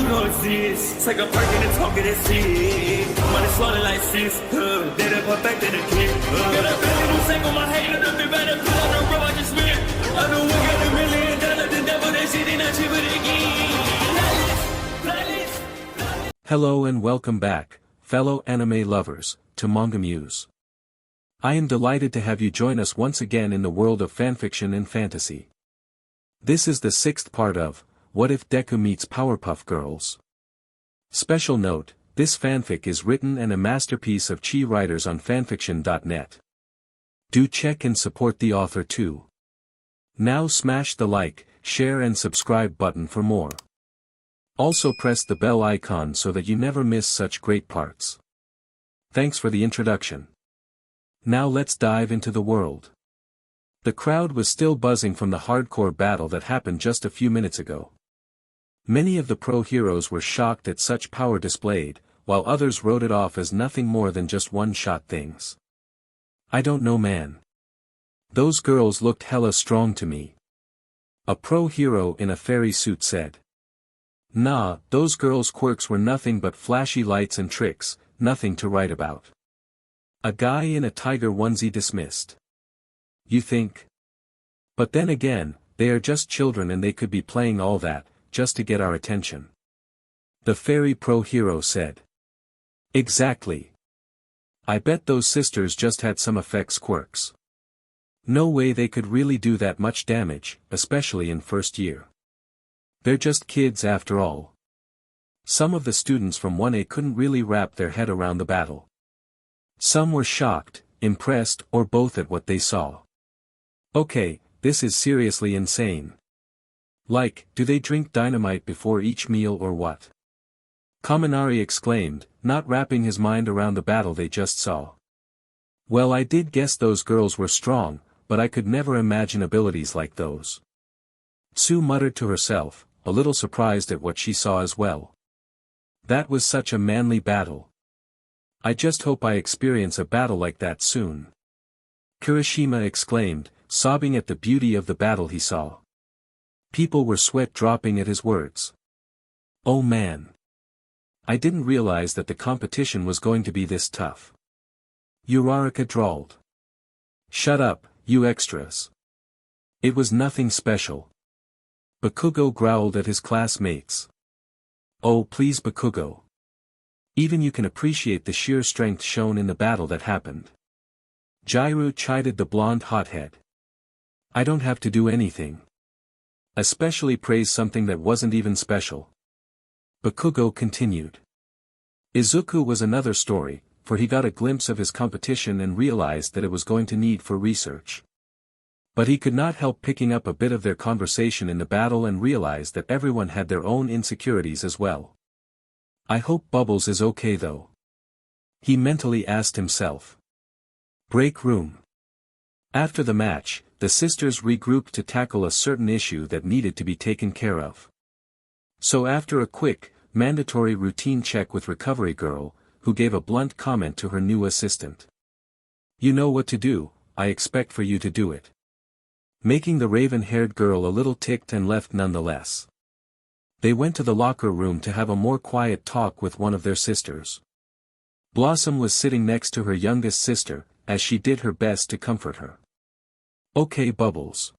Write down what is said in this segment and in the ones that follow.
You know it's this. Take a perk and a talk of that shit. Money swallowing like sis. Did it perfect in the kid. Got a billion who sang on my head. Look up better put on the road I just spent. I know we got $1 million. The devil that shit and I chip it again. Hello and welcome back, fellow anime lovers, to MangaMuse. I am delighted to have you join us once again in the world of fanfiction and fantasy. This is the 6th part of What If Deku Meets Powerpuff Girls. Special note, this fanfic is written and a masterpiece of ChiWriters on FANFICTIONnet. Do check and support the author too. Now smash the like, share and subscribe button for more. Also press the bell icon so that you never miss such great parts. Thanks for the introduction. Now let's dive into the world. The crowd was still buzzing from the hardcore battle that happened just a few minutes ago. Many of the pro heroes were shocked at such power displayed, while others wrote it off as nothing more than just one-shot things. I don't know, man. Those girls looked hella strong to me. A pro hero in a fairy suit said. Nah, those girls' quirks were nothing but flashy lights and tricks, nothing to write about. A guy in a tiger onesie dismissed. You think? But then again, they are just children and they could be playing all that, just to get our attention. The fairy pro hero said. Exactly. I bet those sisters just had some effects quirks. No way they could really do that much damage, especially in first year. They're just kids after all. Some of the students from 1A couldn't really wrap their head around the battle. Some were shocked, impressed or both at what they saw. Okay, this is seriously insane. Like, do they drink dynamite before each meal or what? Kaminari exclaimed, not wrapping his mind around the battle they just saw. Well, I did guess those girls were strong, but I could never imagine abilities like those. Tsu muttered to herself, a little surprised at what she saw as well. That was such a manly battle. I just hope I experience a battle like that soon. Kirishima exclaimed, sobbing at the beauty of the battle he saw. People were sweat dropping at his words. Oh man. I didn't realize that the competition was going to be this tough. Uraraka drawled. Shut up, you extras. It was nothing special. Bakugou growled at his classmates. Oh please Bakugou. Even you can appreciate the sheer strength shown in the battle that happened. Jiru chided the blonde hothead. I don't have to do anything. Especially praise something that wasn't even special. Bakugou continued. Izuku was another story, for he got a glimpse of his competition and realized that it was going to need for research. But he could not help picking up a bit of their conversation in the battle and realized that everyone had their own insecurities as well. I hope Bubbles is okay though. He mentally asked himself. Break room. After the match, the sisters regrouped to tackle a certain issue that needed to be taken care of. So after a quick, mandatory routine check with Recovery Girl, who gave a blunt comment to her new assistant. You know what to do, I expect for you to do it. Making the raven-haired girl a little ticked and left nonetheless. They went to the locker room to have a more quiet talk with one of their sisters. Blossom was sitting next to her youngest sister, as she did her best to comfort her. Okay Bubbles.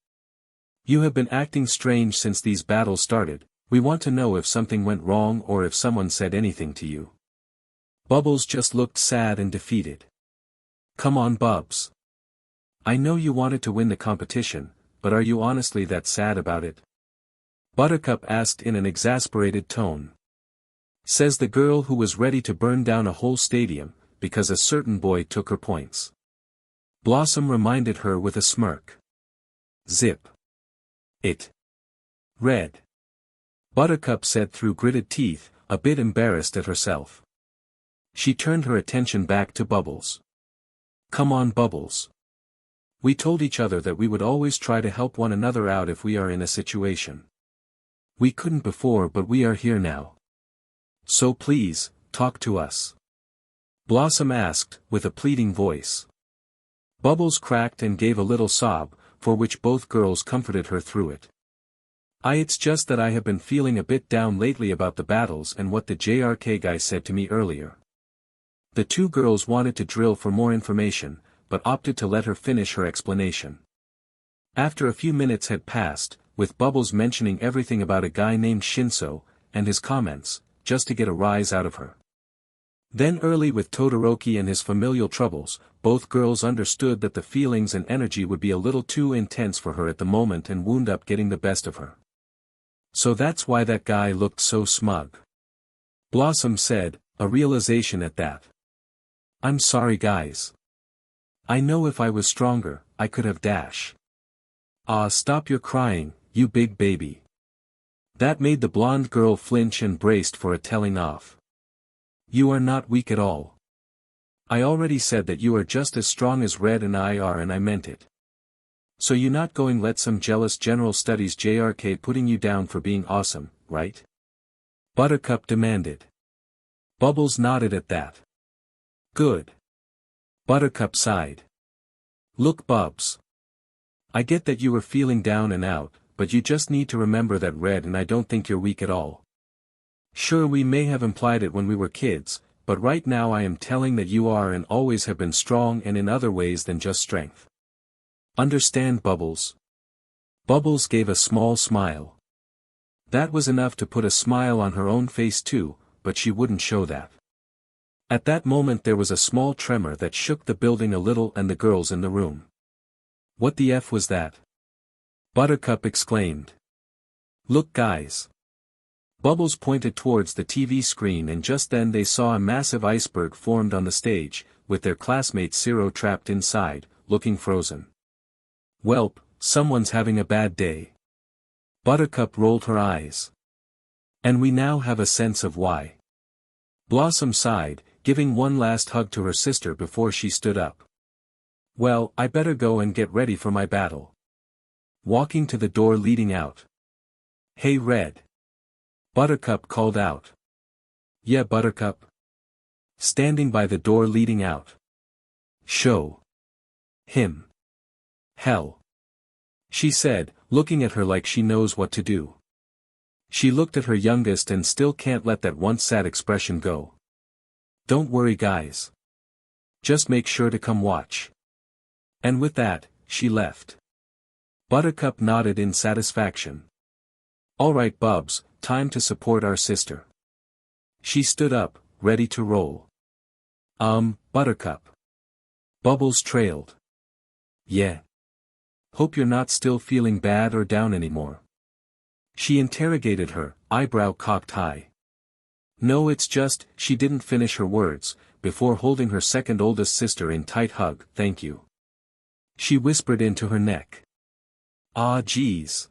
You have been acting strange since these battles started, we want to know if something went wrong or if someone said anything to you. Bubbles just looked sad and defeated. Come on Bubs. I know you wanted to win the competition, but are you honestly that sad about it? Buttercup asked in an exasperated tone. Says the girl who was ready to burn down a whole stadium, because a certain boy took her points. Blossom reminded her with a smirk. Zip. It. Red. Buttercup said through gritted teeth, a bit embarrassed at herself. She turned her attention back to Bubbles. Come on Bubbles. We told each other that we would always try to help one another out if we are in a situation. We couldn't before but we are here now. So please, talk to us. Blossom asked, with a pleading voice. Bubbles cracked and gave a little sob, for which both girls comforted her through it. It's just that I have been feeling a bit down lately about the battles and what the JRK guy said to me earlier. The two girls wanted to drill for more information, but opted to let her finish her explanation. After a few minutes had passed, with Bubbles mentioning everything about a guy named Shinso, and his comments, just to get a rise out of her. Then early with Todoroki and his familial troubles, both girls understood that the feelings and energy would be a little too intense for her at the moment and wound up getting the best of her. So that's why that guy looked so smug. Blossom said, a realization at that. I'm sorry guys. I know if I was stronger, I could have dash. Stop your crying, you big baby. That made the blonde girl flinch and braced for a telling off. You are not weak at all. I already said that you are just as strong as Red and I are, and I meant it. So you not going let some jealous general studies JRK putting you down for being awesome, right? Buttercup demanded. Bubbles nodded at that. Good. Buttercup sighed. Look Bubs. I get that you were feeling down and out, but you just need to remember that Red and I don't think you're weak at all. Sure, we may have implied it when we were kids, but right now I am telling that you are and always have been strong and in other ways than just strength. Understand Bubbles? Bubbles gave a small smile. That was enough to put a smile on her own face too, but she wouldn't show that. At that moment there was a small tremor that shook the building a little and the girls in the room. What the F was that? Buttercup exclaimed. Look guys. Bubbles pointed towards the TV screen and just then they saw a massive iceberg formed on the stage, with their classmate Zero trapped inside, looking frozen. Welp, someone's having a bad day. Buttercup rolled her eyes. And we now have a sense of why. Blossom sighed, giving one last hug to her sister before she stood up. Well, I better go and get ready for my battle. Walking to the door leading out. Hey Red. Buttercup called out. Yeah Buttercup. Standing by the door leading out. Show him. Hell. She said, looking at her like she knows what to do. She looked at her youngest and still can't let that once sad expression go. Don't worry guys. Just make sure to come watch. And with that, she left. Buttercup nodded in satisfaction. Alright Bubs, time to support our sister. She stood up, ready to roll. Buttercup. Bubbles trailed. Yeah. Hope you're not still feeling bad or down anymore. She interrogated her, eyebrow cocked high. No, it's just, she didn't finish her words, before holding her second oldest sister in tight hug. Thank you. She whispered into her neck. Ah geez.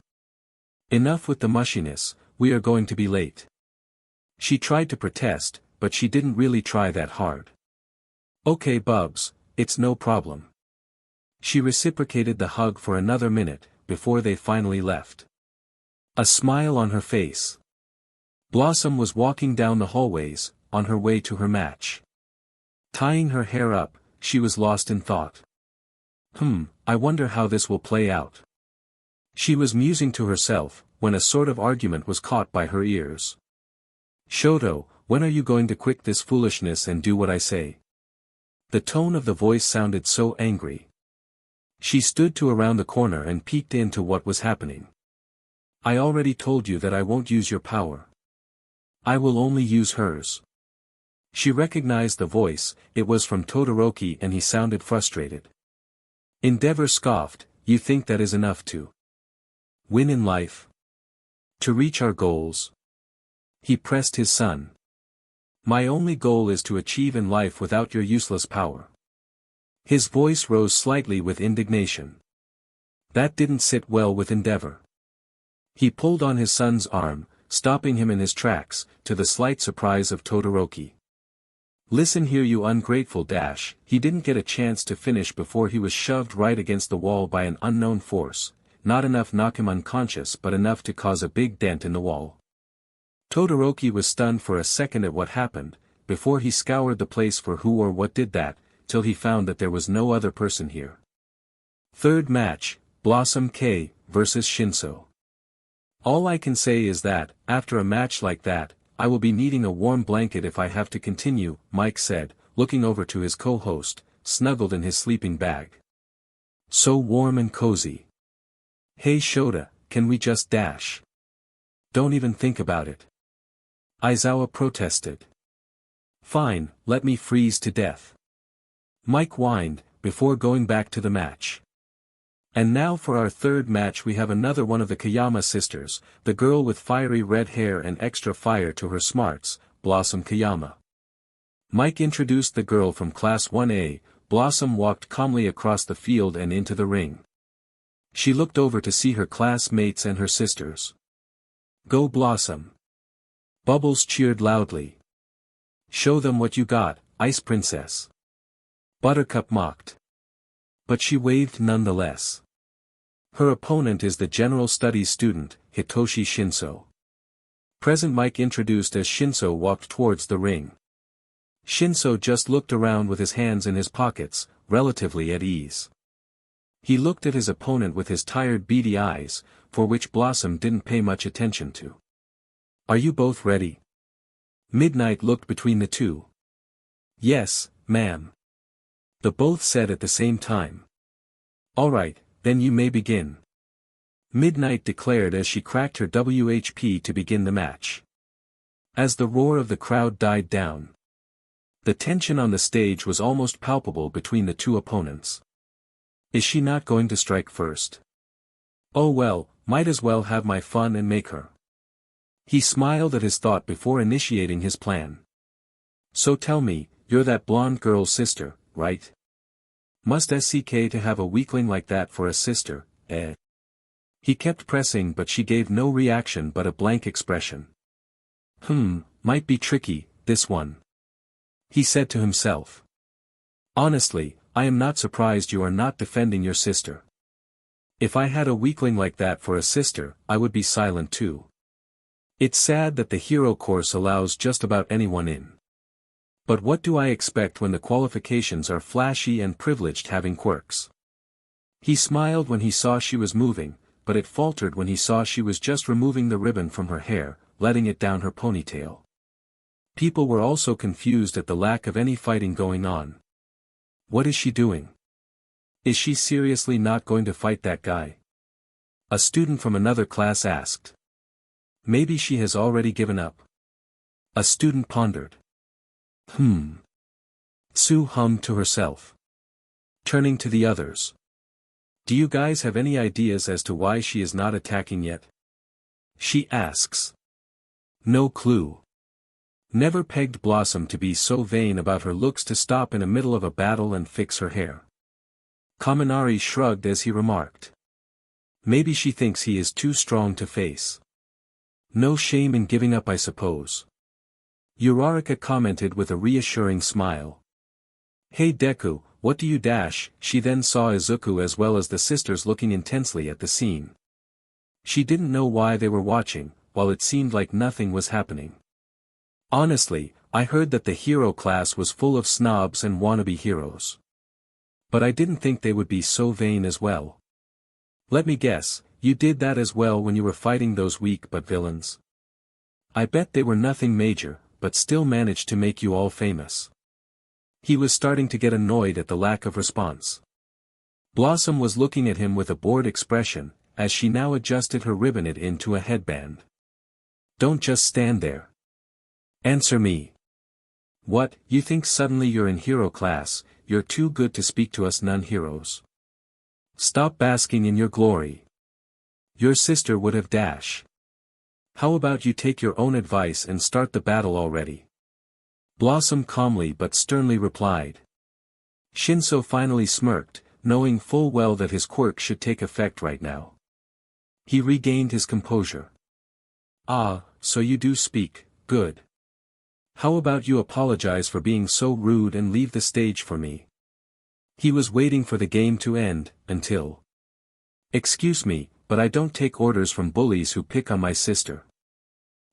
Enough with the mushiness, we are going to be late. She tried to protest, but she didn't really try that hard. Okay Bubs, it's no problem. She reciprocated the hug for another minute, before they finally left. A smile on her face. Blossom was walking down the hallways, on her way to her match. Tying her hair up, she was lost in thought. I wonder how this will play out. She was musing to herself, when a sort of argument was caught by her ears. Shoto, when are you going to quit this foolishness and do what I say? The tone of the voice sounded so angry. She stood to around the corner and peeked into what was happening. I already told you that I won't use your power. I will only use hers. She recognized the voice, it was from Todoroki and he sounded frustrated. Endeavor scoffed, you think that is enough to win in life? To reach our goals? He pressed his son. My only goal is to achieve in life without your useless power. His voice rose slightly with indignation. That didn't sit well with Endeavor. He pulled on his son's arm, stopping him in his tracks, to the slight surprise of Todoroki. Listen here you ungrateful dash, he didn't get a chance to finish before he was shoved right against the wall by an unknown force, not enough knock him unconscious but enough to cause a big dent in the wall. Todoroki was stunned for a second at what happened, before he scoured the place for who or what did that, till he found that there was no other person here. Third match, Blossom K versus Shinso. All I can say is that, after a match like that, I will be needing a warm blanket if I have to continue, Mike said, looking over to his co-host, snuggled in his sleeping bag. So warm and cozy. Hey Shota, can we just dash? Don't even think about it. Aizawa protested. Fine, let me freeze to death. Mike whined, before going back to the match. And now for our third match we have another one of the Kayama sisters, the girl with fiery red hair and extra fire to her smarts, Blossom Kayama. Mike introduced the girl from Class 1A, Blossom walked calmly across the field and into the ring. She looked over to see her classmates and her sisters. Go Blossom! Bubbles cheered loudly. Show them what you got, Ice Princess. Buttercup mocked. But she waved nonetheless. Her opponent is the general studies student, Hitoshi Shinso. Present Mike introduced as Shinso walked towards the ring. Shinso just looked around with his hands in his pockets, relatively at ease. He looked at his opponent with his tired beady eyes, for which Blossom didn't pay much attention to. Are you both ready? Midnight looked between the two. Yes, ma'am. The both said at the same time. Alright, then you may begin. Midnight declared as she cracked her WHP to begin the match. As the roar of the crowd died down, the tension on the stage was almost palpable between the two opponents. Is she not going to strike first? Oh well, might as well have my fun and make her. He smiled at his thought before initiating his plan. So tell me, you're that blonde girl's sister, right? Must SCK to have a weakling like that for a sister, eh? He kept pressing but she gave no reaction but a blank expression. Might be tricky, this one. He said to himself. Honestly, I am not surprised you are not defending your sister. If I had a weakling like that for a sister, I would be silent too. It's sad that the hero course allows just about anyone in. But what do I expect when the qualifications are flashy and privileged having quirks? He smiled when he saw she was moving, but it faltered when he saw she was just removing the ribbon from her hair, letting it down her ponytail. People were also confused at the lack of any fighting going on. What is she doing? Is she seriously not going to fight that guy? A student from another class asked. Maybe she has already given up. A student pondered. Sue hummed to herself. Turning to the others. Do you guys have any ideas as to why she is not attacking yet? She asks. No clue. Never pegged Blossom to be so vain about her looks to stop in the middle of a battle and fix her hair. Kaminari shrugged as he remarked. Maybe she thinks he is too strong to face. No shame in giving up I suppose. Uraraka commented with a reassuring smile. Hey Deku, what do you dash? She then saw Izuku as well as the sisters looking intensely at the scene. She didn't know why they were watching, while it seemed like nothing was happening. Honestly, I heard that the hero class was full of snobs and wannabe heroes. But I didn't think they would be so vain as well. Let me guess, you did that as well when you were fighting those weak but villains. I bet they were nothing major, but still managed to make you all famous. He was starting to get annoyed at the lack of response. Blossom was looking at him with a bored expression, as she now adjusted her ribbonnet into a headband. Don't just stand there. Answer me. What, you think suddenly you're in hero class, you're too good to speak to us non-heroes? Stop basking in your glory. Your sister would have dash. How about you take your own advice and start the battle already? Blossom calmly but sternly replied. Shinso finally smirked, knowing full well that his quirk should take effect right now. He regained his composure. Ah, so you do speak, good. How about you apologize for being so rude and leave the stage for me? He was waiting for the game to end, until. Excuse me, but I don't take orders from bullies who pick on my sister.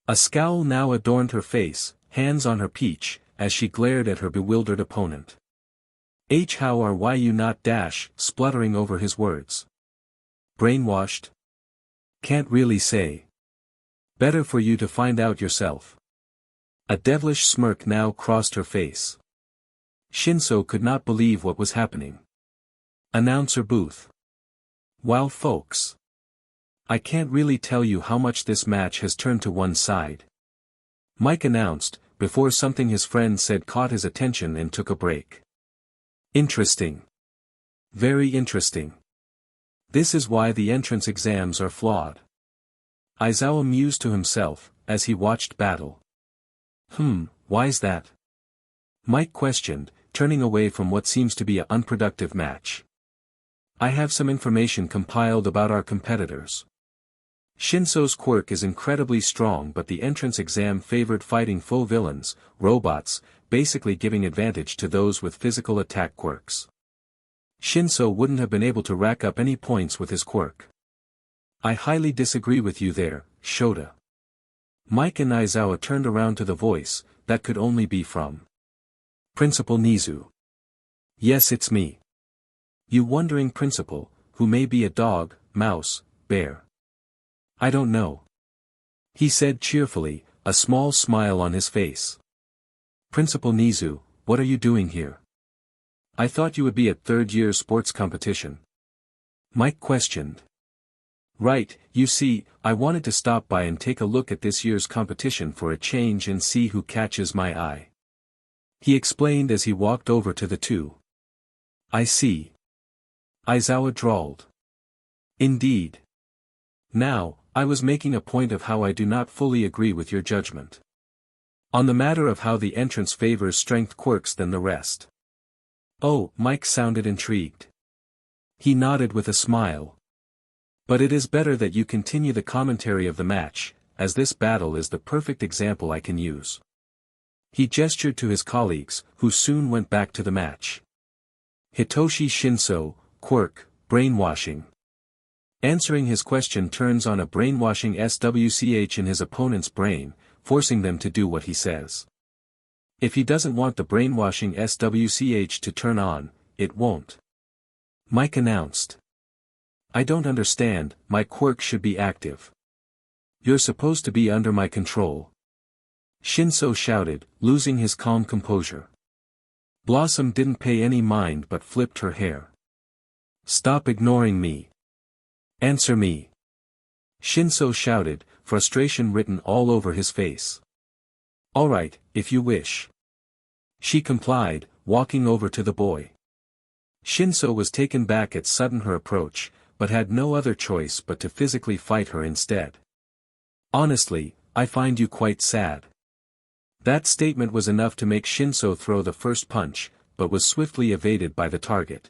A scowl now adorned her face, hands on her peach, as she glared at her bewildered opponent. How are why you not dash, spluttering over his words. Brainwashed? Can't really say. Better for you to find out yourself. A devilish smirk now crossed her face. Shinso could not believe what was happening. Announcer booth. Well folks. I can't really tell you how much this match has turned to one side. Mike announced, before something his friend said caught his attention and took a break. Interesting. Very interesting. This is why the entrance exams are flawed. Aizawa mused to himself, as he watched battle. Why's that? Mike questioned, turning away from what seems to be an unproductive match. I have some information compiled about our competitors. Shinso's quirk is incredibly strong, but the entrance exam favored fighting foe villains, robots, basically giving advantage to those with physical attack quirks. Shinso wouldn't have been able to rack up any points with his quirk. I highly disagree with you there, Shota. Mike and Aizawa turned around to the voice, that could only be from Principal Nizu. Yes, it's me. You wondering principal, who may be a dog, mouse, bear. I don't know. He said cheerfully, a small smile on his face. Principal Nizu, what are you doing here? I thought you would be at third-year sports competition. Mike questioned. Right, you see, I wanted to stop by and take a look at this year's competition for a change and see who catches my eye. He explained as he walked over to the two. I see. Aizawa drawled. Indeed. Now, I was making a point of how I do not fully agree with your judgment. On the matter of how the entrance favors strength quirks than the rest. Oh, Mike sounded intrigued. He nodded with a smile. But it is better that you continue the commentary of the match, as this battle is the perfect example I can use. He gestured to his colleagues, who soon went back to the match. Hitoshi Shinso, quirk, brainwashing. Answering his question turns on a brainwashing SWCH in his opponent's brain, forcing them to do what he says. If he doesn't want the brainwashing SWCH to turn on, it won't. Mike announced. I don't understand, my quirk should be active. You're supposed to be under my control. Shinso shouted, losing his calm composure. Blossom didn't pay any mind but flipped her hair. Stop ignoring me. Answer me. Shinso shouted, frustration written all over his face. All right, if you wish. She complied, walking over to the boy. Shinso was taken back at sudden her approach, but had no other choice but to physically fight her instead. Honestly, I find you quite sad. That statement was enough to make Shinso throw the first punch, but was swiftly evaded by the target.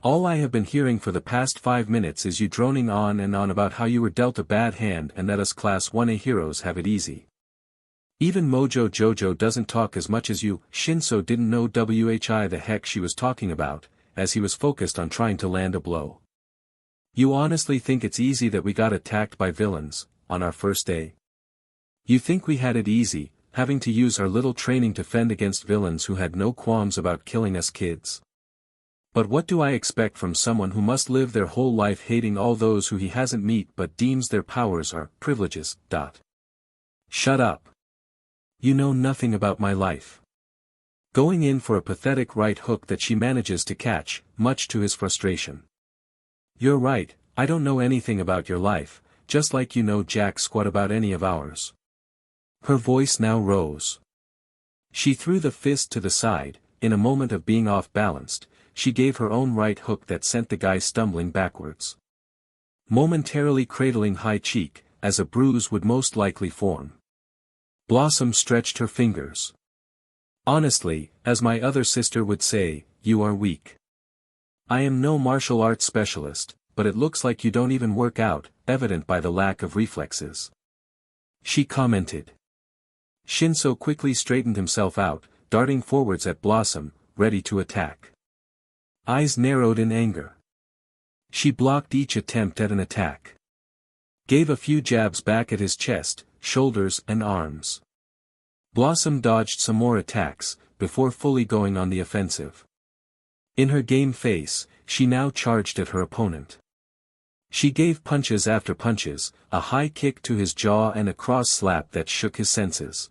All I have been hearing for the past 5 minutes is you droning on and on about how you were dealt a bad hand and that us Class 1A heroes have it easy. Even Mojo Jojo doesn't talk as much as you. Shinso didn't know whi the heck she was talking about, as he was focused on trying to land a blow. You honestly think it's easy that we got attacked by villains, on our first day? You think we had it easy, having to use our little training to fend against villains who had no qualms about killing us kids? But what do I expect from someone who must live their whole life hating all those who he hasn't met but deems their powers are privileges? Shut up. You know nothing about my life. Going in for a pathetic right hook that she manages to catch, much to his frustration. You're right, I don't know anything about your life, just like you know jack squat about any of ours. Her voice now rose. She threw the fist to the side, in a moment of being off-balanced, she gave her own right hook that sent the guy stumbling backwards. Momentarily cradling high cheek, as a bruise would most likely form. Blossom stretched her fingers. Honestly, as my other sister would say, you are weak. I am no martial arts specialist, but it looks like you don't even work out, evident by the lack of reflexes. She commented. Shinso quickly straightened himself out, darting forwards at Blossom, ready to attack. Eyes narrowed in anger. She blocked each attempt at an attack. Gave a few jabs back at his chest, shoulders and arms. Blossom dodged some more attacks, before fully going on the offensive. In her game face, she now charged at her opponent. She gave punches after punches, a high kick to his jaw and a cross slap that shook his senses.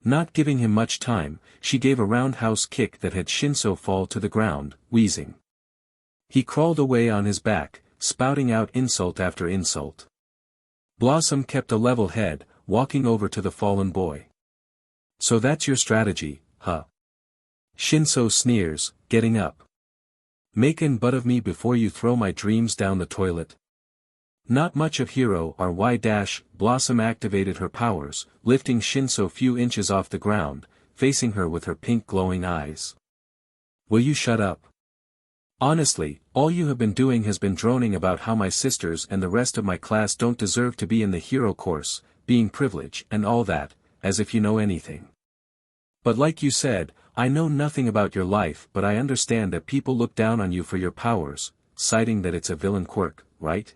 Not giving him much time, she gave a roundhouse kick that had Shinso fall to the ground, wheezing. He crawled away on his back, spouting out insult after insult. Blossom kept a level head, walking over to the fallen boy. "So that's your strategy, huh?" Shinso sneers, getting up. "Make an butt of me before you throw my dreams down the toilet." Not much of hero or y-. Blossom activated her powers, lifting Shinso few inches off the ground, facing her with her pink glowing eyes. "Will you shut up? Honestly, all you have been doing has been droning about how my sisters and the rest of my class don't deserve to be in the hero course, being privileged and all that, as if you know anything. But like you said, I know nothing about your life, but I understand that people look down on you for your powers, citing that it's a villain quirk, right?"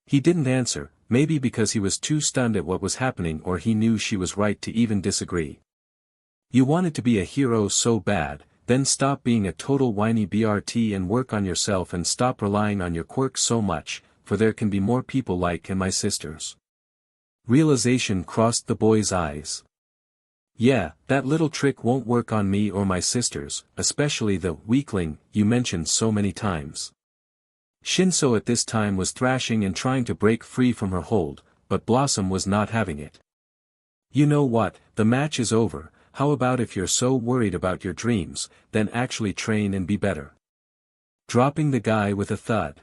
He didn't answer, maybe because he was too stunned at what was happening or he knew she was right to even disagree. "You wanted to be a hero so bad, then stop being a total whiny BRT and work on yourself and stop relying on your quirks so much, for there can be more people like and my sisters." Realization crossed the boy's eyes. "Yeah, that little trick won't work on me or my sisters, especially the weakling you mentioned so many times." Shinso at this time was thrashing and trying to break free from her hold, but Blossom was not having it. "You know what, the match is over. How about if you're so worried about your dreams, then actually train and be better?" Dropping the guy with a thud.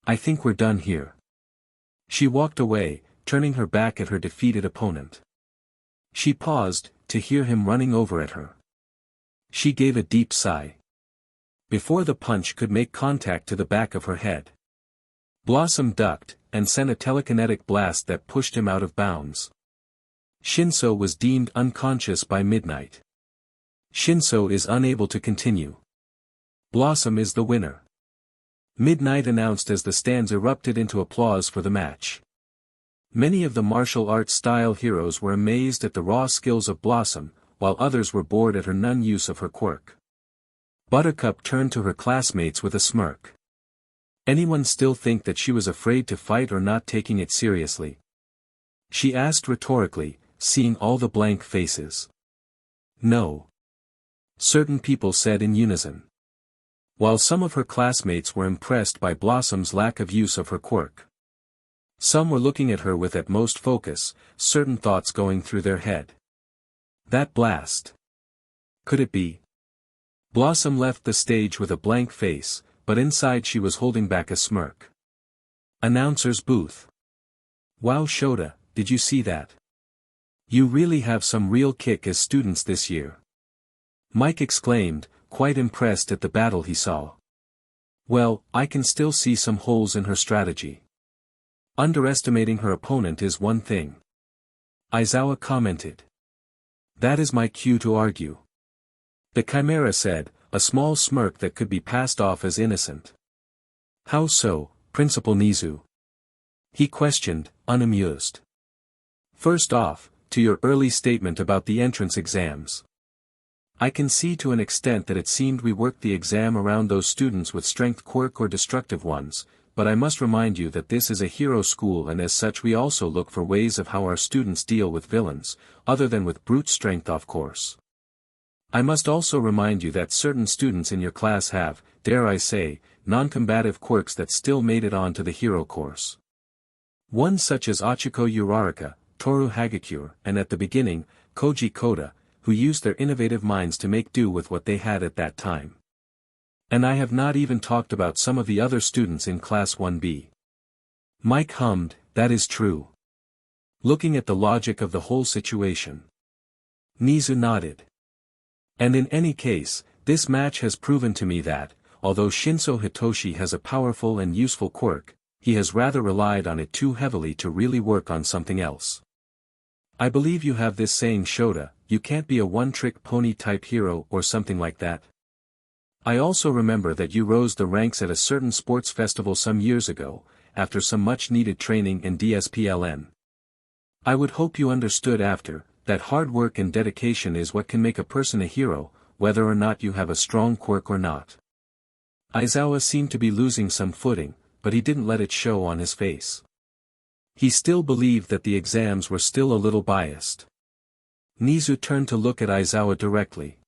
"I think we're done here." She walked away, turning her back at her defeated opponent. She paused, to hear him running over at her. She gave a deep sigh. Before the punch could make contact to the back of her head, Blossom ducked, and sent a telekinetic blast that pushed him out of bounds. Shinso was deemed unconscious by midnight. Shinso is unable to continue. Blossom is the winner. Midnight announced as the stands erupted into applause for the match. Many of the martial arts style heroes were amazed at the raw skills of Blossom, while others were bored at her non-use of her quirk. Buttercup turned to her classmates with a smirk. Anyone still think that she was afraid to fight or not taking it seriously? She asked rhetorically, seeing all the blank faces. No. Certain people said in unison. While some of her classmates were impressed by Blossom's lack of use of her quirk. Some were looking at her with utmost focus, certain thoughts going through their head. That blast. Could it be? Blossom left the stage with a blank face, but inside she was holding back a smirk. Announcer's booth. "Wow Shota, did you see that? You really have some real kick as students this year." Mike exclaimed, quite impressed at the battle he saw. "Well, I can still see some holes in her strategy. Underestimating her opponent is one thing." Aizawa commented. "That is my cue to argue." The Chimera said, a small smirk that could be passed off as innocent. "How so, Principal Nizu?" he questioned, unamused. "First off, to your early statement about the entrance exams. I can see to an extent that it seemed we worked the exam around those students with strength quirk or destructive ones, but I must remind you that this is a hero school and as such we also look for ways of how our students deal with villains, other than with brute strength of course. I must also remind you that certain students in your class have, dare I say, non-combative quirks that still made it on to the hero course. One such as Ochiko Uraraka, Toru Hagakure, and at the beginning, Koji Koda, who used their innovative minds to make do with what they had at that time. And I have not even talked about some of the other students in Class 1B. Mike hummed, "That is true." Looking at the logic of the whole situation. Nizu nodded. And in any case, this match has proven to me that, although Shinso Hitoshi has a powerful and useful quirk, he has rather relied on it too heavily to really work on something else. I believe you have this saying Shota, you can't be a one-trick pony type hero or something like that. I also remember that you rose the ranks at a certain sports festival some years ago, after some much-needed training in DSPLN. I would hope you understood after, that hard work and dedication is what can make a person a hero, whether or not you have a strong quirk or not. Aizawa seemed to be losing some footing, but he didn't let it show on his face. He still believed that the exams were still a little biased. Nizu turned to look at Aizawa directly.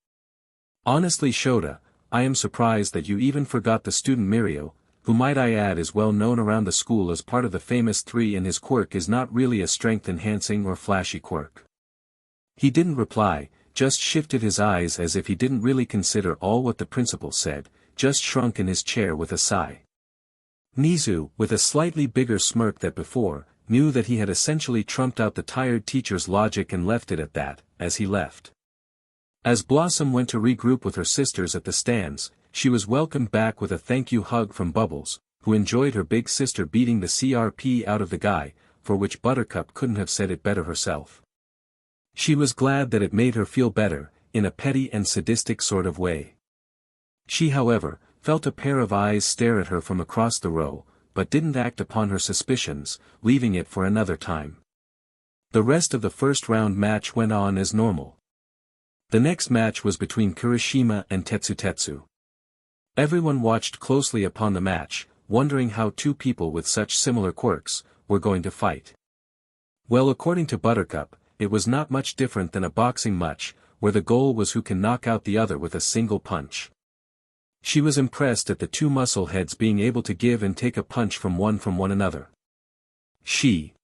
Honestly Shota, I am surprised that you even forgot the student Mirio, who might I add is well known around the school as part of the famous three, and his quirk is not really a strength-enhancing or flashy quirk. He didn't reply, just shifted his eyes as if he didn't really consider all what the principal said, just shrunk in his chair with a sigh. Nizu, with a slightly bigger smirk than before, knew that he had essentially trumped out the tired teacher's logic and left it at that, as he left. As Blossom went to regroup with her sisters at the stands, she was welcomed back with a thank you hug from Bubbles, who enjoyed her big sister beating the CRP out of the guy, for which Buttercup couldn't have said it better herself. She was glad that it made her feel better, in a petty and sadistic sort of way. She however, felt a pair of eyes stare at her from across the row, but didn't act upon her suspicions, leaving it for another time. The rest of the first round match went on as normal. The next match was between Kirishima and Tetsu. Everyone watched closely upon the match, wondering how two people with such similar quirks were going to fight. Well, according to Buttercup, it was not much different than a boxing match, where the goal was who can knock out the other with a single punch. She was impressed at the two muscle heads being able to give and take a punch from one another. She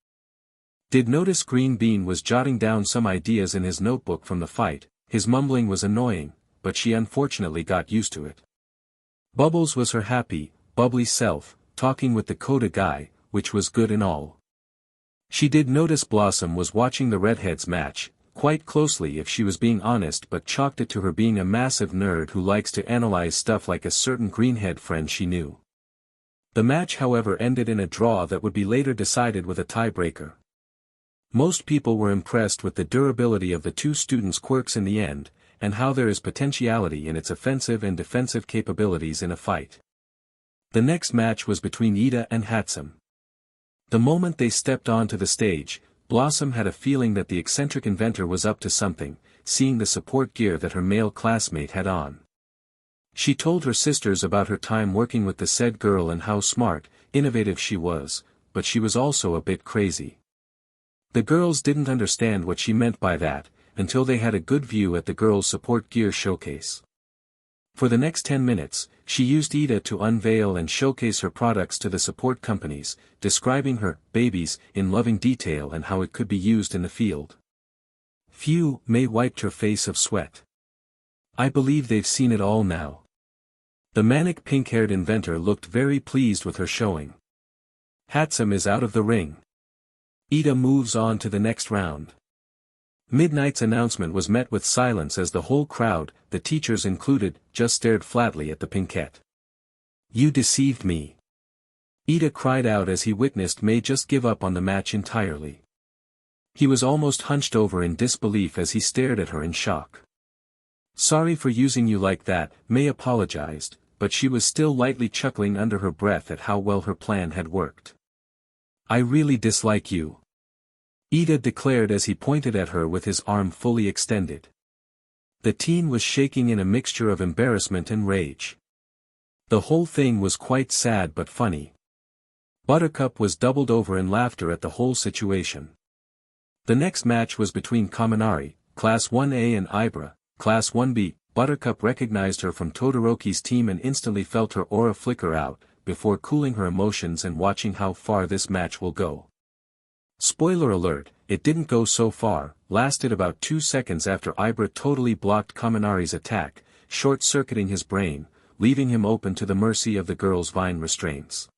did notice Green Bean was jotting down some ideas in his notebook from the fight. His mumbling was annoying, but she unfortunately got used to it. Bubbles was her happy, bubbly self, talking with the Coda guy, which was good and all. She did notice Blossom was watching the redheads match, quite closely if she was being honest, but chalked it to her being a massive nerd who likes to analyze stuff like a certain greenhead friend she knew. The match however ended in a draw that would be later decided with a tiebreaker. Most people were impressed with the durability of the two students' quirks in the end, and how there is potentiality in its offensive and defensive capabilities in a fight. The next match was between Ida and Hatsum. The moment they stepped onto the stage, Blossom had a feeling that the eccentric inventor was up to something, seeing the support gear that her male classmate had on. She told her sisters about her time working with the said girl and how smart, innovative she was, but she was also a bit crazy. The girls didn't understand what she meant by that, until they had a good view at the girls' support gear showcase. For the next 10 minutes, she used Ida to unveil and showcase her products to the support companies, describing her babies in loving detail and how it could be used in the field. Phew, May wiped her face of sweat. I believe they've seen it all now. The manic pink-haired inventor looked very pleased with her showing. Hatsum is out of the ring. Ida moves on to the next round. Midnight's announcement was met with silence as the whole crowd, the teachers included, just stared flatly at the pinkette. You deceived me. Ida cried out as he witnessed May just give up on the match entirely. He was almost hunched over in disbelief as he stared at her in shock. Sorry for using you like that, May apologized, but she was still lightly chuckling under her breath at how well her plan had worked. I really dislike you. Ida declared as he pointed at her with his arm fully extended. The teen was shaking in a mixture of embarrassment and rage. The whole thing was quite sad but funny. Buttercup was doubled over in laughter at the whole situation. The next match was between Kaminari, Class 1A and Ibra, Class 1B. Buttercup recognized her from Todoroki's team and instantly felt her aura flicker out, before cooling her emotions and watching how far this match will go. Spoiler alert, it didn't go so far, lasted about 2 seconds after Ibra totally blocked Kaminari's attack, short-circuiting his brain, leaving him open to the mercy of the girl's vine restraints.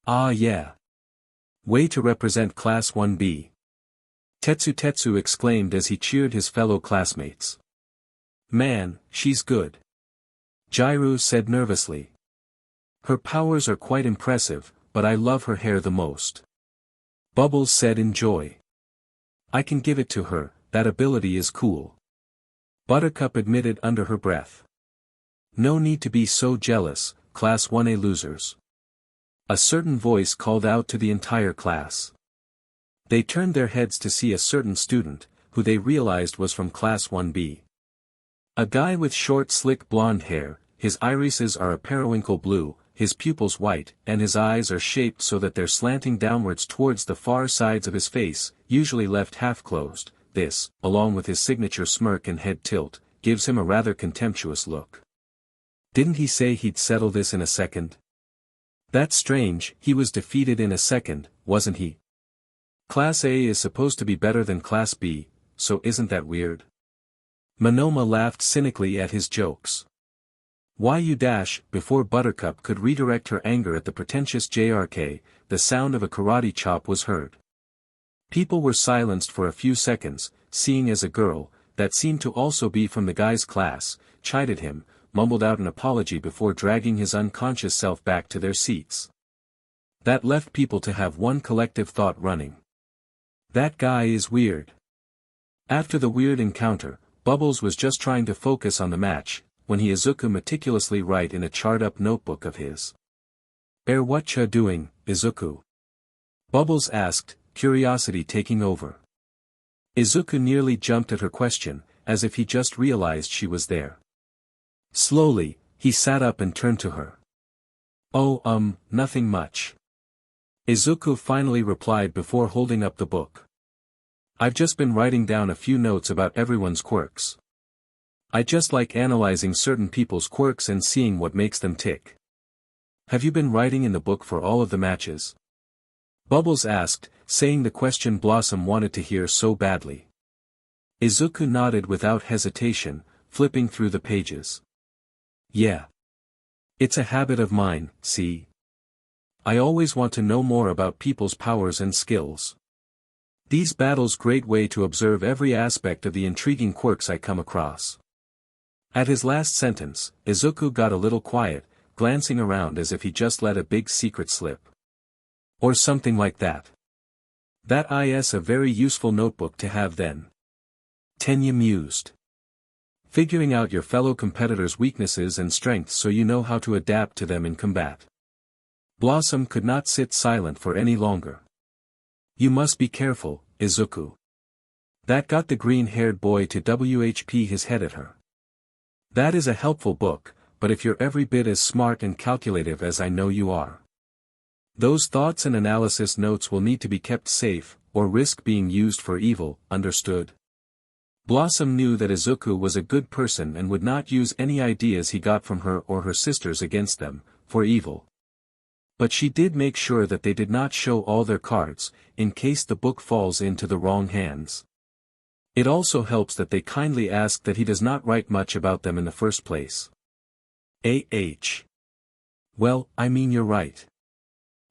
Ah yeah. Way to represent Class 1B. Tetsu exclaimed as he cheered his fellow classmates. Man, she's good. Jairu said nervously. Her powers are quite impressive, but I love her hair the most. Bubbles said in joy. I can give it to her, that ability is cool. Buttercup admitted under her breath. No need to be so jealous, Class 1A losers. A certain voice called out to the entire class. They turned their heads to see a certain student, who they realized was from Class 1B. A guy with short slick blonde hair, his irises are a periwinkle blue, his pupils white, and his eyes are shaped so that they're slanting downwards towards the far sides of his face, usually left half closed. This, along with his signature smirk and head tilt, gives him a rather contemptuous look. Didn't he say he'd settle this in a second? That's strange, he was defeated in a second, wasn't he? Class A is supposed to be better than Class B, so isn't that weird? Monoma laughed cynically at his jokes. Before Buttercup could redirect her anger at the pretentious JRK, the sound of a karate chop was heard. People were silenced for a few seconds, seeing as a girl, that seemed to also be from the guy's class, chided him, mumbled out an apology before dragging his unconscious self back to their seats. That left people to have one collective thought running. That guy is weird. After the weird encounter, Bubbles was just trying to focus on the match, when he Izuku meticulously write in a charred-up notebook of his. What ya doing, Izuku? Bubbles asked, curiosity taking over. Izuku nearly jumped at her question, as if he just realized she was there. Slowly, he sat up and turned to her. Nothing much. Izuku finally replied before holding up the book. I've just been writing down a few notes about everyone's quirks. I just like analyzing certain people's quirks and seeing what makes them tick. Have you been writing in the book for all of the matches? Bubbles asked, saying the question Blossom wanted to hear so badly. Izuku nodded without hesitation, flipping through the pages. Yeah. It's a habit of mine, see? I always want to know more about people's powers and skills. These battles great way to observe every aspect of the intriguing quirks I come across. At his last sentence, Izuku got a little quiet, glancing around as if he just let a big secret slip. Or something like that. That is a very useful notebook to have then. Tenya mused. Figuring out your fellow competitors' weaknesses and strengths so you know how to adapt to them in combat. Blossom could not sit silent for any longer. You must be careful, Izuku. That got the green-haired boy to WHP his head at her. That is a helpful book, but if you're every bit as smart and calculative as I know you are. Those thoughts and analysis notes will need to be kept safe, or risk being used for evil, understood? Blossom knew that Izuku was a good person and would not use any ideas he got from her or her sisters against them, for evil. But she did make sure that they did not show all their cards, in case the book falls into the wrong hands. It also helps that they kindly ask that he does not write much about them in the first place. Well, I mean you're right.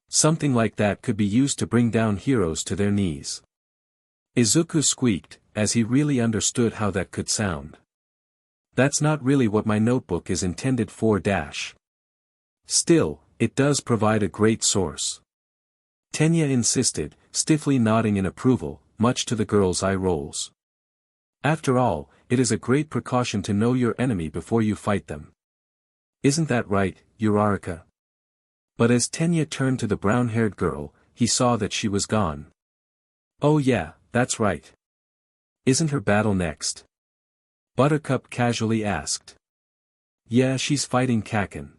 Something like that could be used to bring down heroes to their knees. Izuku squeaked, as he really understood how that could sound. That's not really what my notebook is intended for. Still, it does provide a great source. Tenya insisted, stiffly nodding in approval, much to the girl's eye rolls. After all, it is a great precaution to know your enemy before you fight them. Isn't that right, Uraraka? But as Tenya turned to the brown-haired girl, he saw that she was gone. Oh yeah, that's right. Isn't her battle next? Buttercup casually asked. Yeah, she's fighting Kakin.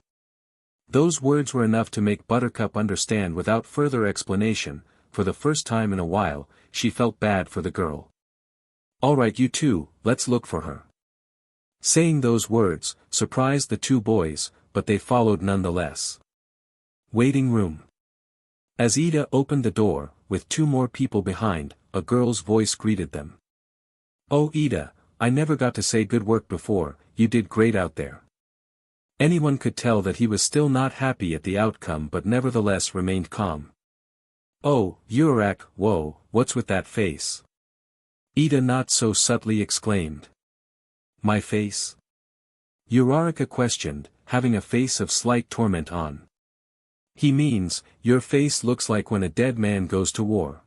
Those words were enough to make Buttercup understand without further explanation. For the first time in a while, she felt bad for the girl. Alright you two, let's look for her. Saying those words, surprised the two boys, but they followed nonetheless. Waiting room. As Ida opened the door, with two more people behind, a girl's voice greeted them. Oh Ida, I never got to say good work before, you did great out there. Anyone could tell that he was still not happy at the outcome but nevertheless remained calm. Oh, Urak, whoa, what's with that face? Ida not so subtly exclaimed. My face? Uraraka questioned, having a face of slight torment on. He means, your face looks like when a dead man goes to war.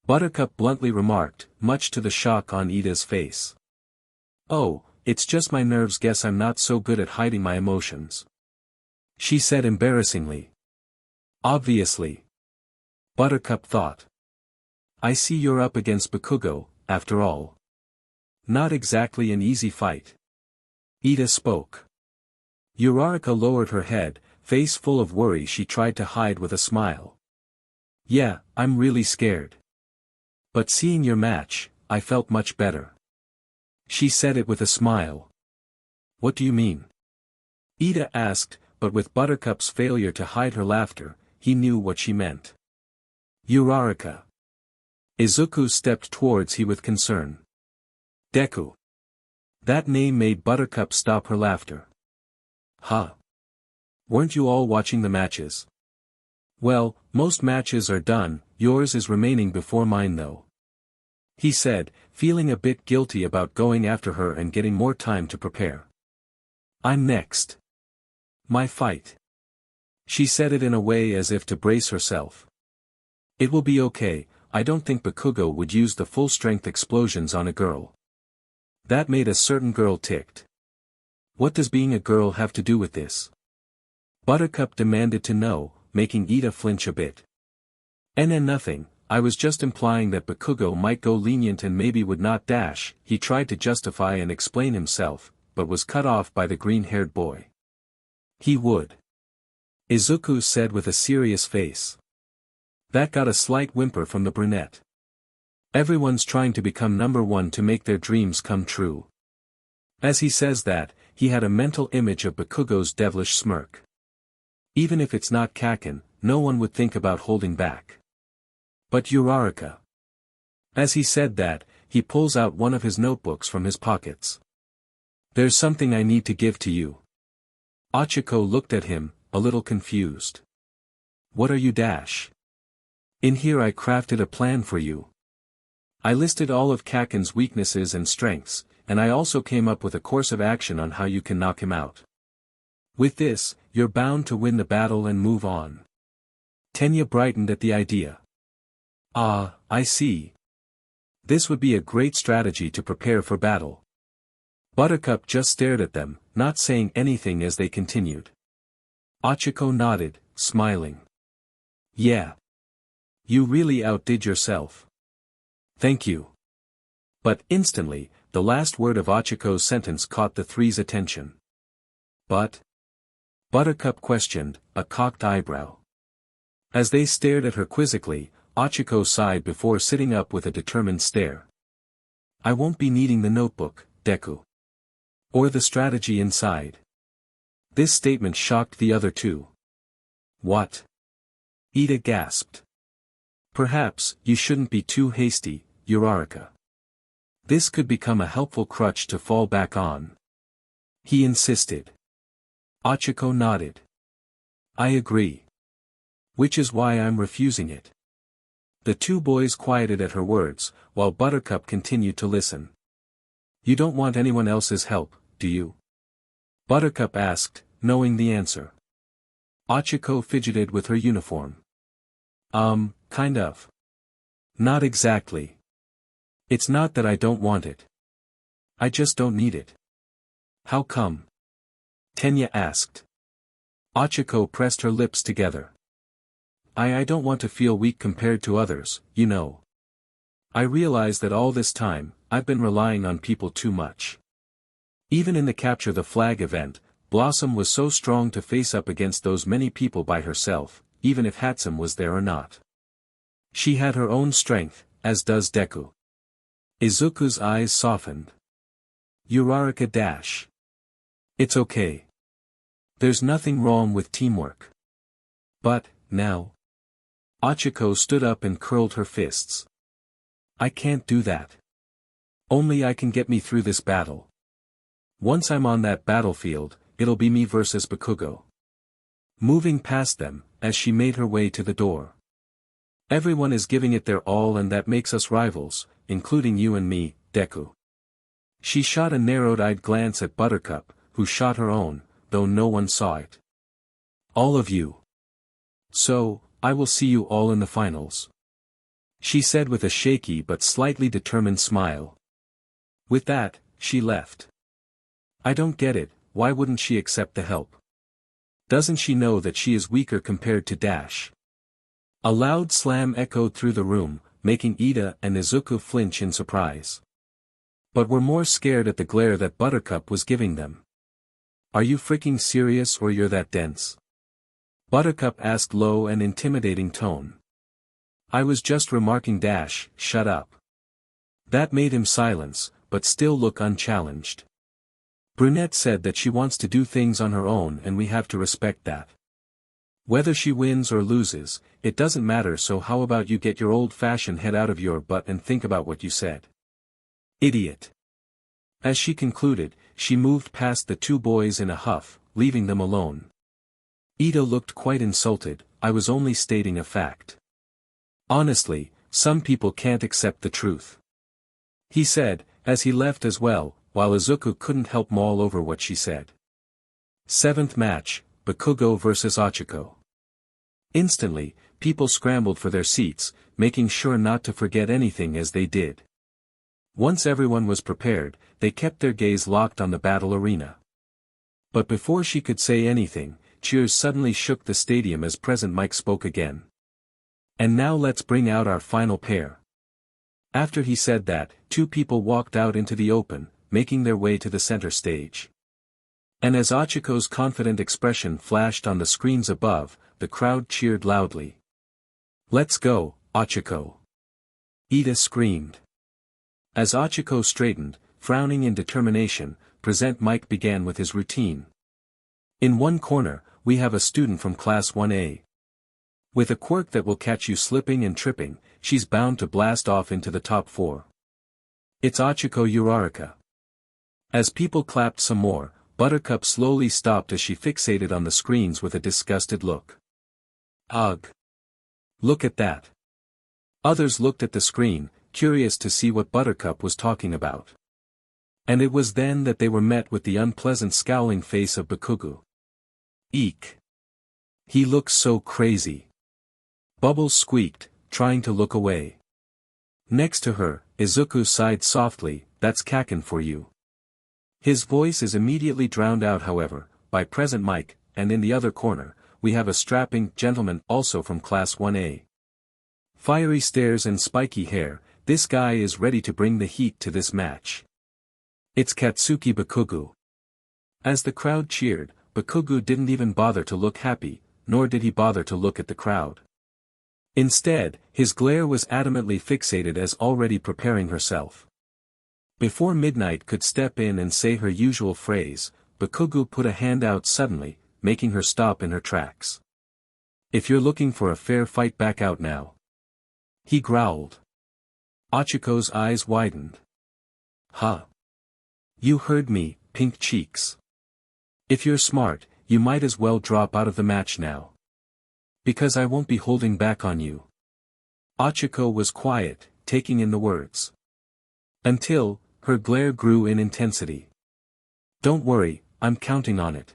Buttercup bluntly remarked, much to the shock on Ida's face. Oh, it's just my nerves. Guess I'm not so good at hiding my emotions. She said embarrassingly. Obviously. Buttercup thought. I see you're up against Bakugou, after all. Not exactly an easy fight. Ida spoke. Uraraka lowered her head, face full of worry she tried to hide with a smile. Yeah, I'm really scared. But seeing your match, I felt much better. She said it with a smile. What do you mean? Ida asked, but with Buttercup's failure to hide her laughter, he knew what she meant. Uraraka. Izuku stepped towards he with concern. Deku. That name made Buttercup stop her laughter. Huh? Weren't you all watching the matches? Well, most matches are done, yours is remaining before mine though. He said, feeling a bit guilty about going after her and getting more time to prepare. I'm next. My fight. She said it in a way as if to brace herself. It will be okay, I don't think Bakugou would use the full-strength explosions on a girl. That made a certain girl ticked. What does being a girl have to do with this? Buttercup demanded to know, making Ida flinch a bit. Nothing, I was just implying that Bakugou might go lenient and maybe would not dash. He tried to justify and explain himself, but was cut off by the green-haired boy. He would. Izuku said with a serious face. That got a slight whimper from the brunette. Everyone's trying to become number one to make their dreams come true. As he says that, he had a mental image of Bakugou's devilish smirk. Even if it's not Kaken, no one would think about holding back. But Uraraka. As he said that, he pulls out one of his notebooks from his pockets. There's something I need to give to you. Ochako looked at him, a little confused. What are you dash? In here I crafted a plan for you. I listed all of Kaken's weaknesses and strengths, and I also came up with a course of action on how you can knock him out. With this, you're bound to win the battle and move on. Tenya brightened at the idea. Ah, I see. This would be a great strategy to prepare for battle. Buttercup just stared at them, not saying anything as they continued. Ochako nodded, smiling. Yeah. You really outdid yourself. Thank you. But instantly, the last word of Ochiko's sentence caught the three's attention. But? Buttercup questioned, a cocked eyebrow. As they stared at her quizzically, Ochako sighed before sitting up with a determined stare. I won't be needing the notebook, Deku. Or the strategy inside. This statement shocked the other two. What? Ida gasped. Perhaps, you shouldn't be too hasty, Uraraka. This could become a helpful crutch to fall back on. He insisted. Ochako nodded. I agree. Which is why I'm refusing it. The two boys quieted at her words, while Buttercup continued to listen. You don't want anyone else's help, do you? Buttercup asked, knowing the answer. Ochako fidgeted with her uniform. Kind of. Not exactly. It's not that I don't want it. I just don't need it. How come? Tenya asked. Ochako pressed her lips together. I don't want to feel weak compared to others, you know. I realize that all this time, I've been relying on people too much. Even in the Capture the Flag event, Blossom was so strong to face up against those many people by herself, even if Hatsum was there or not. She had her own strength, as does Deku. Izuku's eyes softened. Uraraka dash. It's okay. There's nothing wrong with teamwork. But, now. Ochako stood up and curled her fists. I can't do that. Only I can get me through this battle. Once I'm on that battlefield, it'll be me versus Bakugou. Moving past them, as she made her way to the door. Everyone is giving it their all and that makes us rivals, including you and me, Deku. She shot a narrowed-eyed glance at Buttercup, who shot her own, though no one saw it. All of you. So, I will see you all in the finals. She said with a shaky but slightly determined smile. With that, she left. I don't get it, why wouldn't she accept the help? Doesn't she know that she is weaker compared to Dash? A loud slam echoed through the room, making Ida and Izuku flinch in surprise. But were more scared at the glare that Buttercup was giving them. Are you freaking serious or you're that dense? Buttercup asked low and intimidating tone. I was just remarking shut up. That made him silence, but still look unchallenged. Brunette said that she wants to do things on her own and we have to respect that. Whether she wins or loses, it doesn't matter, so how about you get your old-fashioned head out of your butt and think about what you said. Idiot. As she concluded, she moved past the two boys in a huff, leaving them alone. Ito looked quite insulted. I was only stating a fact. Honestly, some people can't accept the truth, he said, as he left as well, while Izuku couldn't help maul over what she said. 7th match, Bakugou vs Ochako. Instantly, people scrambled for their seats, making sure not to forget anything as they did. Once everyone was prepared, they kept their gaze locked on the battle arena. But before she could say anything, cheers suddenly shook the stadium as Present Mike spoke again. And now let's bring out our final pair. After he said that, two people walked out into the open, making their way to the center stage. And as Ochiko's confident expression flashed on the screens above, the crowd cheered loudly. Let's go, Ochiko! Ida screamed. As Ochiko straightened, frowning in determination, Present Mike began with his routine. In one corner, we have a student from Class 1A. With a quirk that will catch you slipping and tripping, she's bound to blast off into the top 4. It's Ochiko Uraraka. As people clapped some more, Buttercup slowly stopped as she fixated on the screens with a disgusted look. Ugh! Look at that! Others looked at the screen, curious to see what Buttercup was talking about. And it was then that they were met with the unpleasant scowling face of Bakugou. Eek! He looks so crazy. Bubbles squeaked, trying to look away. Next to her, Izuku sighed softly, that's Kaken for you. His voice is immediately drowned out however, by Present Mike, and in the other corner, we have a strapping gentleman also from Class 1A. Fiery stares and spiky hair, this guy is ready to bring the heat to this match. It's Katsuki Bakugou. As the crowd cheered, Bakugou didn't even bother to look happy, nor did he bother to look at the crowd. Instead, his glare was adamantly fixated as already preparing herself. Before Midnight could step in and say her usual phrase, Bakugou put a hand out suddenly, making her stop in her tracks. If you're looking for a fair fight, back out now, he growled. Ochiko's eyes widened. Huh? You heard me, pink cheeks. If you're smart, you might as well drop out of the match now. Because I won't be holding back on you. Ochiko was quiet, taking in the words. Until, her glare grew in intensity. Don't worry, I'm counting on it.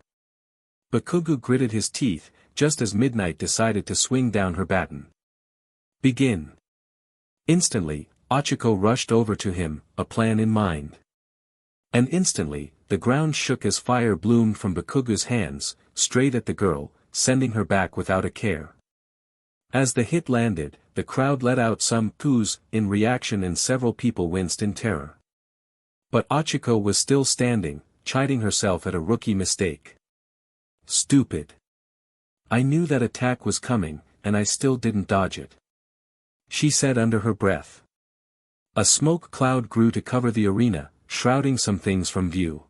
Bakugou gritted his teeth, just as Midnight decided to swing down her baton. Begin. Instantly, Ochiko rushed over to him, a plan in mind. And instantly, the ground shook as fire bloomed from Bakugou's hands, straight at the girl, sending her back without a care. As the hit landed, the crowd let out some poos in reaction and several people winced in terror. But Ochiko was still standing, chiding herself at a rookie mistake. Stupid. I knew that attack was coming, and I still didn't dodge it, she said under her breath. A smoke cloud grew to cover the arena, shrouding some things from view.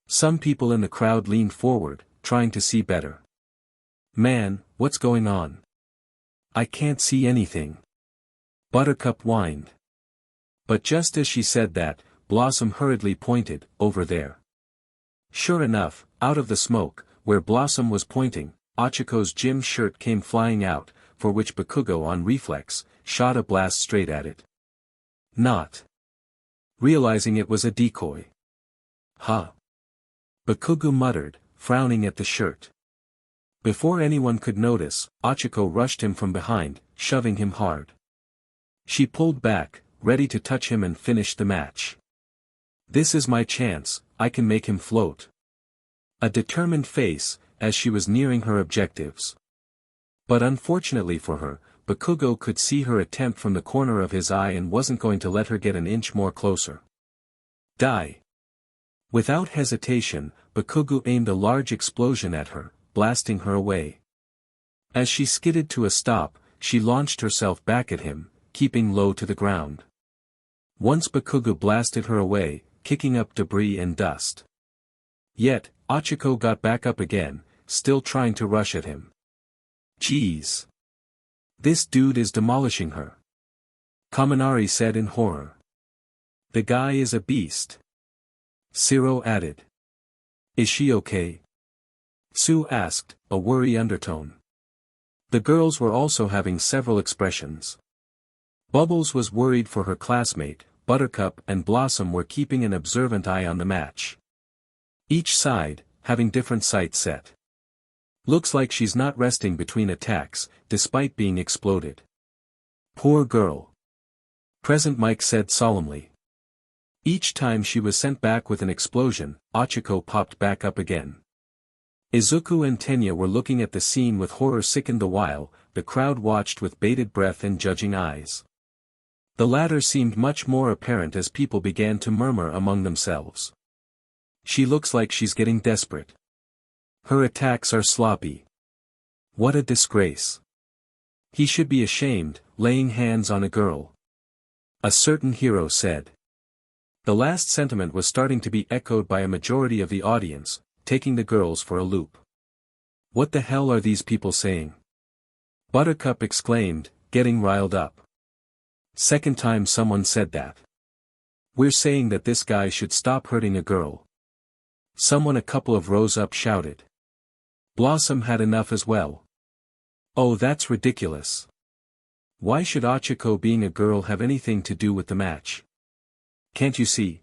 Some people in the crowd leaned forward, trying to see better. Man, what's going on? I can't see anything. Buttercup whined. But just as she said that, Blossom hurriedly pointed, over there. Sure enough, out of the smoke, where Blossom was pointing, Ochiko's gym shirt came flying out, for which Bakugou on reflex, shot a blast straight at it. Not realizing it was a decoy. Huh? Bakugou muttered, frowning at the shirt. Before anyone could notice, Ochiko rushed him from behind, shoving him hard. She pulled back, ready to touch him and finish the match. This is my chance, I can make him float. A determined face, as she was nearing her objectives. But unfortunately for her, Bakugou could see her attempt from the corner of his eye and wasn't going to let her get an inch more closer. Die! Without hesitation, Bakugou aimed a large explosion at her, blasting her away. As she skidded to a stop, she launched herself back at him, keeping low to the ground. Once bakugou blasted her away, kicking up debris and dust. Yet, Ochako got back up again, still trying to rush at him. Jeez. This dude is demolishing her. Kaminari said in horror. The guy is a beast. Shiro added. Is she okay? Sue asked, a worry undertone. The girls were also having several expressions. Bubbles was worried for her classmate, Buttercup and Blossom were keeping an observant eye on the match. Each side, having different sights set. Looks like she's not resting between attacks, despite being exploded. Poor girl. Present Mike said solemnly. Each time she was sent back with an explosion, Ochako popped back up again. Izuku and Tenya were looking at the scene with horror-sickened the while, the crowd watched with bated breath and judging eyes. The latter seemed much more apparent as people began to murmur among themselves. She looks like she's getting desperate. Her attacks are sloppy. What a disgrace. He should be ashamed, laying hands on a girl. A certain hero said. The last sentiment was starting to be echoed by a majority of the audience, taking the girls for a loop. What the hell are these people saying? Buttercup exclaimed, getting riled up. Second time someone said that. We're saying that this guy should stop hurting a girl. Someone a couple of rows up shouted. Blossom had enough as well. Oh, that's ridiculous. Why should Ochako being a girl have anything to do with the match? Can't you see?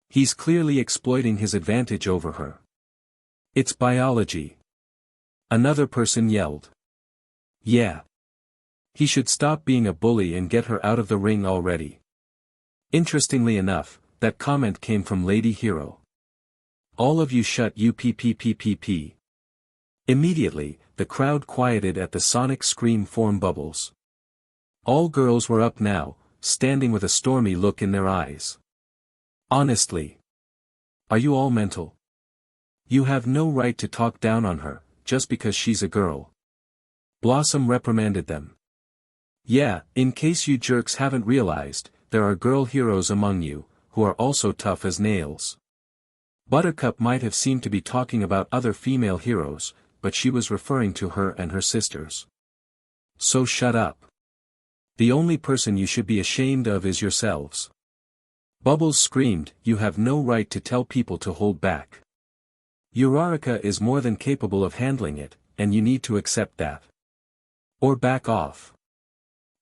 He's clearly exploiting his advantage over her. It's biology. Another person yelled. Yeah. He should stop being a bully and get her out of the ring already. Interestingly enough, that comment came from Lady Hero. All of you shut upppppp. Immediately, the crowd quieted at the sonic scream form bubbles. All girls were up now, standing with a stormy look in their eyes. Honestly. Are you all mental? You have no right to talk down on her, just because she's a girl. Blossom reprimanded them. Yeah, in case you jerks haven't realized, there are girl heroes among you, who are also tough as nails. Buttercup might have seemed to be talking about other female heroes, but she was referring to her and her sisters. So shut up. The only person you should be ashamed of is yourselves. Bubbles screamed, you have no right to tell people to hold back. Uraraka is more than capable of handling it, and you need to accept that. Or back off.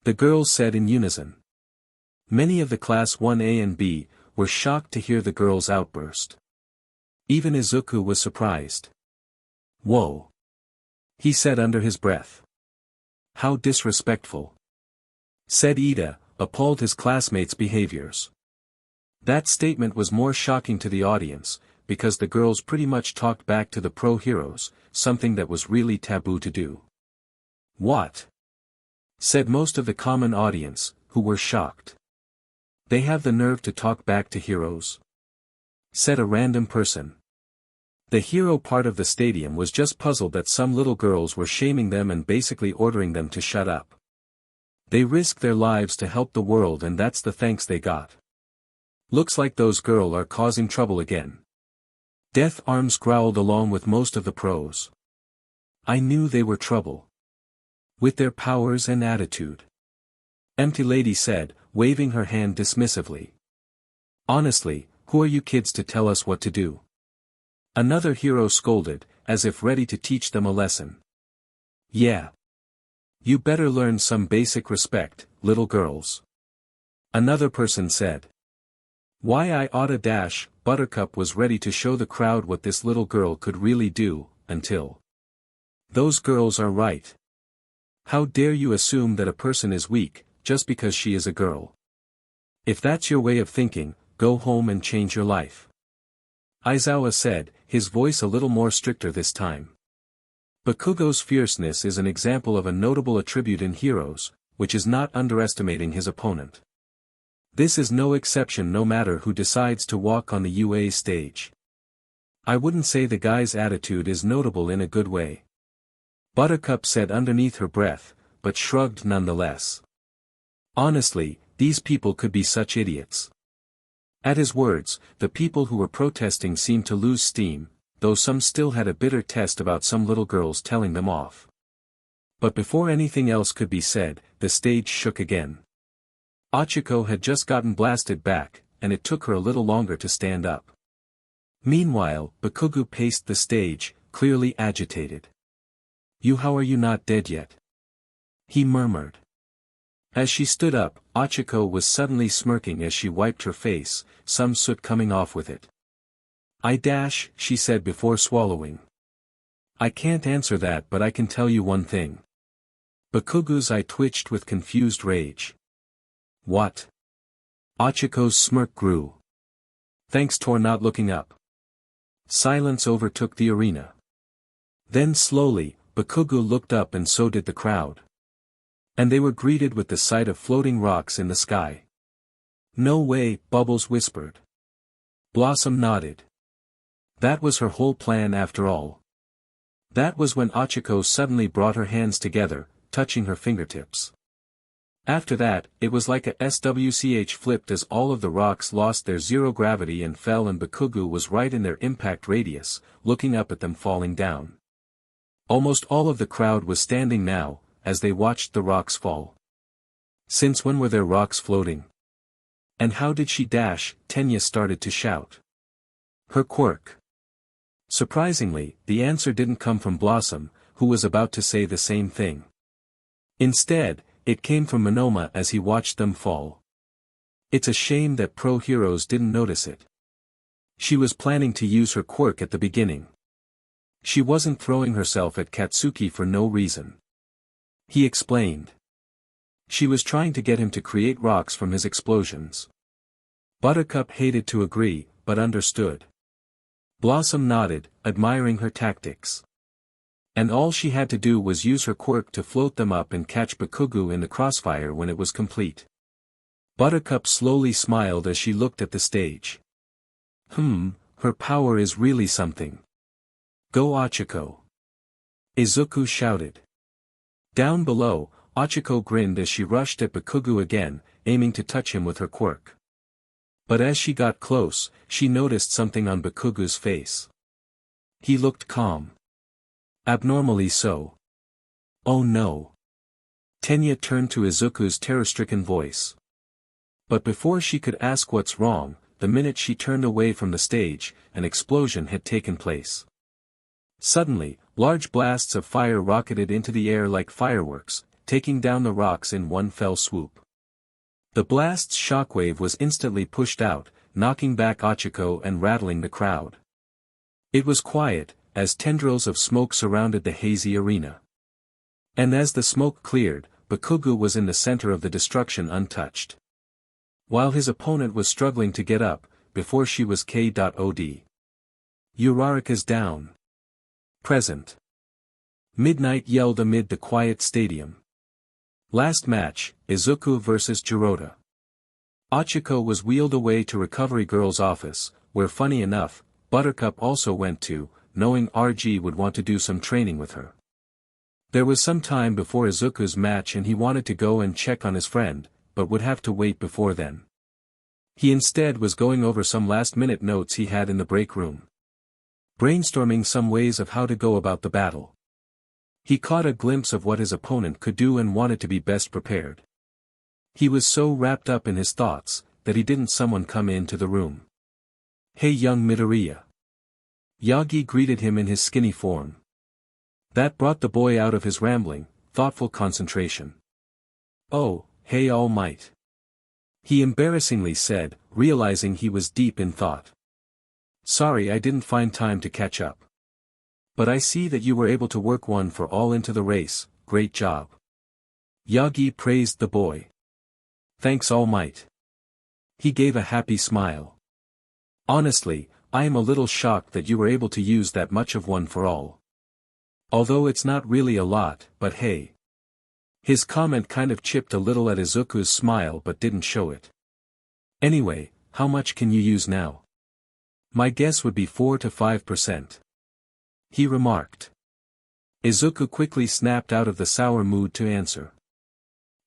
The girls said in unison. Many of the class 1A and B were shocked to hear the girls' outburst. Even Izuku was surprised. Whoa. He said under his breath. How disrespectful. Said Ida, appalled his classmates' behaviors. That statement was more shocking to the audience, because the girls pretty much talked back to the pro heroes, something that was really taboo to do. What? Said most of the common audience, who were shocked. They have the nerve to talk back to heroes? Said a random person. The hero part of the stadium was just puzzled that some little girls were shaming them and basically ordering them to shut up. They risked their lives to help the world and that's the thanks they got. Looks like those girls are causing trouble again. Death Arms growled along with most of the pros. I knew they were trouble. With their powers and attitude. Empty Lady said, waving her hand dismissively. Honestly, who are you kids to tell us what to do? Another hero scolded, as if ready to teach them a lesson. Yeah. You better learn some basic respect, little girls. Another person said. Why I oughta dash, Buttercup was ready to show the crowd what this little girl could really do, until. Those girls are right. How dare you assume that a person is weak, just because she is a girl? If that's your way of thinking, go home and change your life. Aizawa said, his voice a little more stricter this time. Bakugou's fierceness is an example of a notable attribute in heroes, which is not underestimating his opponent. This is no exception no matter who decides to walk on the UA stage. I wouldn't say the guy's attitude is notable in a good way. Buttercup said underneath her breath, but shrugged nonetheless. Honestly, these people could be such idiots. At his words, the people who were protesting seemed to lose steam, though some still had a bitter taste about some little girls telling them off. But before anything else could be said, the stage shook again. Ochako had just gotten blasted back, and it took her a little longer to stand up. Meanwhile, Bakugou paced the stage, clearly agitated. How are you not dead yet?" he murmured. As she stood up, Ochako was suddenly smirking as she wiped her face, some soot coming off with it. She said before swallowing. "I can't answer that, but I can tell you one thing." Bakugou's eye twitched with confused rage. "What?" Ochiko's smirk grew. "Thanks for not looking up." Silence overtook the arena. Then slowly, Bakugou looked up and so did the crowd. And they were greeted with the sight of floating rocks in the sky. "No way," Bubbles whispered. Blossom nodded. That was her whole plan after all. That was when Ochako suddenly brought her hands together, touching her fingertips. After that, it was like a swch flipped as all of the rocks lost their zero gravity and fell, and Bakugou was right in their impact radius, looking up at them falling down. Almost all of the crowd was standing now, as they watched the rocks fall. Since when were there rocks floating? And how did she dash? Tenya started to shout. Her quirk. Surprisingly, the answer didn't come from Blossom, who was about to say the same thing. Instead, it came from Monoma as he watched them fall. It's a shame that pro heroes didn't notice it. She was planning to use her quirk at the beginning. She wasn't throwing herself at Katsuki for no reason. He explained. She was trying to get him to create rocks from his explosions. Buttercup hated to agree, but understood. Blossom nodded, admiring her tactics. And all she had to do was use her quirk to float them up and catch Bakugou in the crossfire when it was complete. Buttercup slowly smiled as she looked at the stage. Her power is really something. Go Ochako! Izuku shouted. Down below, Ochako grinned as she rushed at Bakugou again, aiming to touch him with her quirk. But as she got close, she noticed something on Bakugou's face. He looked calm. Abnormally so. Oh no. Tenya turned to Izuku's terror-stricken voice. But before she could ask what's wrong, the minute she turned away from the stage, an explosion had taken place. Suddenly, large blasts of fire rocketed into the air like fireworks, taking down the rocks in one fell swoop. The blast's shockwave was instantly pushed out, knocking back Ochako and rattling the crowd. It was quiet, as tendrils of smoke surrounded the hazy arena. And as the smoke cleared, Bakugou was in the center of the destruction untouched. While his opponent was struggling to get up, before she was K.O.D. Uraraka's down. Present. Midnight yelled amid the quiet stadium. Last match, Izuku vs Jirota. Ochako was wheeled away to Recovery Girl's office, where funny enough, Buttercup also went to, knowing RG would want to do some training with her. There was some time before Izuku's match and he wanted to go and check on his friend, but would have to wait before then. He instead was going over some last-minute notes he had in the break room. Brainstorming some ways of how to go about the battle. He caught a glimpse of what his opponent could do and wanted to be best prepared. He was so wrapped up in his thoughts, that he didn't someone come into the room. Hey young Midoriya. Yagi greeted him in his skinny form. That brought the boy out of his rambling, thoughtful concentration. Oh, hey All Might. He embarrassingly said, realizing he was deep in thought. Sorry I didn't find time to catch up. But I see that you were able to work one for all into the race, great job. Yagi praised the boy. Thanks All Might. He gave a happy smile. Honestly, I am a little shocked that you were able to use that much of one for all. Although it's not really a lot, but hey. His comment kind of chipped a little at Izuku's smile but didn't show it. Anyway, how much can you use now? My guess would be 4 to 5%. He remarked. Izuku quickly snapped out of the sour mood to answer.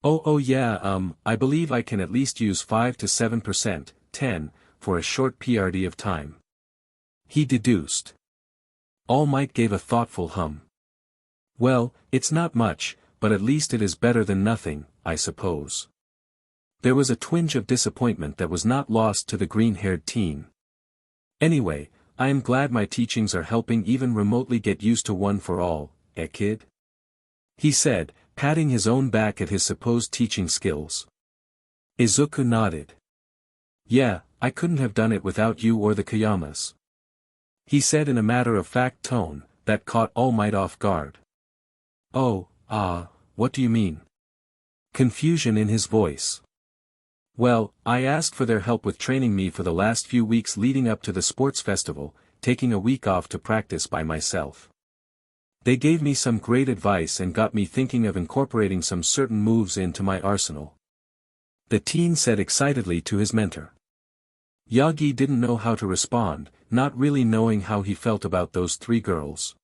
Oh yeah, I believe I can at least use 5 to 7%, 10, for a short PRD of time. He deduced. All Might gave a thoughtful hum. Well, it's not much, but at least it is better than nothing, I suppose. There was a twinge of disappointment that was not lost to the green-haired teen. Anyway, I am glad my teachings are helping even remotely get used to one for all, kid? He said, patting his own back at his supposed teaching skills. Izuku nodded. Yeah, I couldn't have done it without you or the Koyamas. He said in a matter-of-fact tone, that caught All Might off guard. Oh, what do you mean? Confusion in his voice. Well, I asked for their help with training me for the last few weeks leading up to the sports festival, taking a week off to practice by myself. They gave me some great advice and got me thinking of incorporating some certain moves into my arsenal. The teen said excitedly to his mentor. Yagi didn't know how to respond, not really knowing how he felt about those three girls.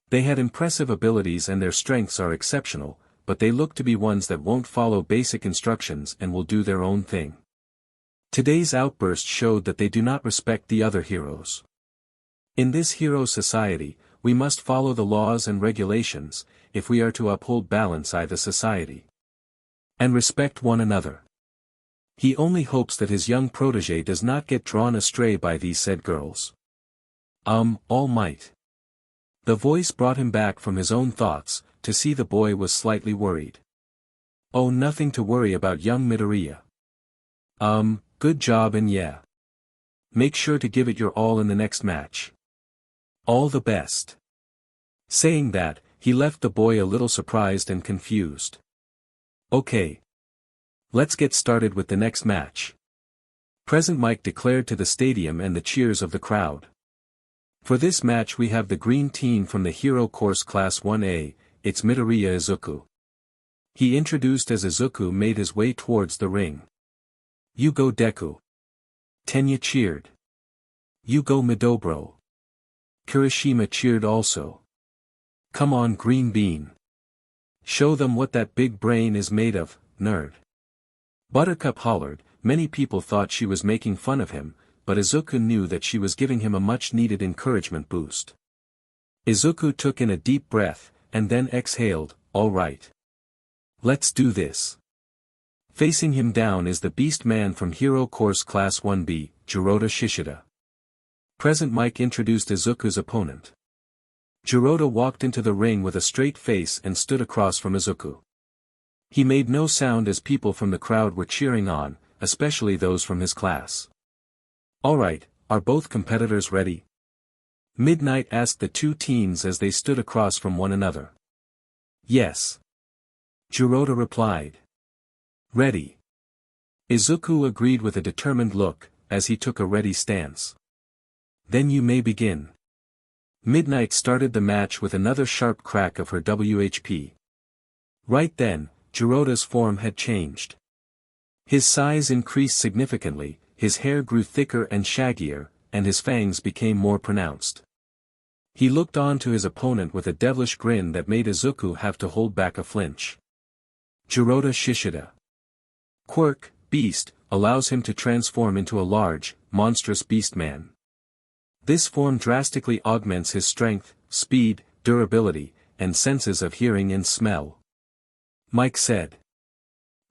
They had impressive abilities and their strengths are exceptional, but they look to be ones that won't follow basic instructions and will do their own thing. Today's outburst showed that they do not respect the other heroes. In this hero society, we must follow the laws and regulations, if we are to uphold balance in the society. And respect one another. He only hopes that his young protege does not get drawn astray by these said girls. All Might. The voice brought him back from his own thoughts, to see the boy was slightly worried. Oh, nothing to worry about, young Midoriya. Good job and yeah. Make sure to give it your all in the next match. All the best. Saying that, he left the boy a little surprised and confused. Okay. Let's get started with the next match. Present Mike declared to the stadium and the cheers of the crowd. For this match we have the green teen from the Hero Course Class 1A, it's Midoriya Izuku. He introduced as Izuku made his way towards the ring. You go Deku. Tenya cheered. You go Midobro. Kirishima cheered also. Come on Green Bean. Show them what that big brain is made of, nerd. Buttercup hollered. Many people thought she was making fun of him, but Izuku knew that she was giving him a much-needed encouragement boost. Izuku took in a deep breath, and then exhaled, all right. Let's do this. Facing him down is the beast man from Hero Course Class 1B, Jirota Shishida. Present Mike introduced Izuku's opponent. Jirota walked into the ring with a straight face and stood across from Izuku. He made no sound as people from the crowd were cheering on, especially those from his class. Alright, are both competitors ready? Midnight asked the two teens as they stood across from one another. Yes. Jirota replied. Ready. Izuku agreed with a determined look, as he took a ready stance. Then you may begin. Midnight started the match with another sharp crack of her WHP. Right then, Jirota's form had changed. His size increased significantly, his hair grew thicker and shaggier, and his fangs became more pronounced. He looked on to his opponent with a devilish grin that made Izuku have to hold back a flinch. Jirota Shishida. Quirk, Beast, allows him to transform into a large, monstrous beastman. This form drastically augments his strength, speed, durability, and senses of hearing and smell. Mike said.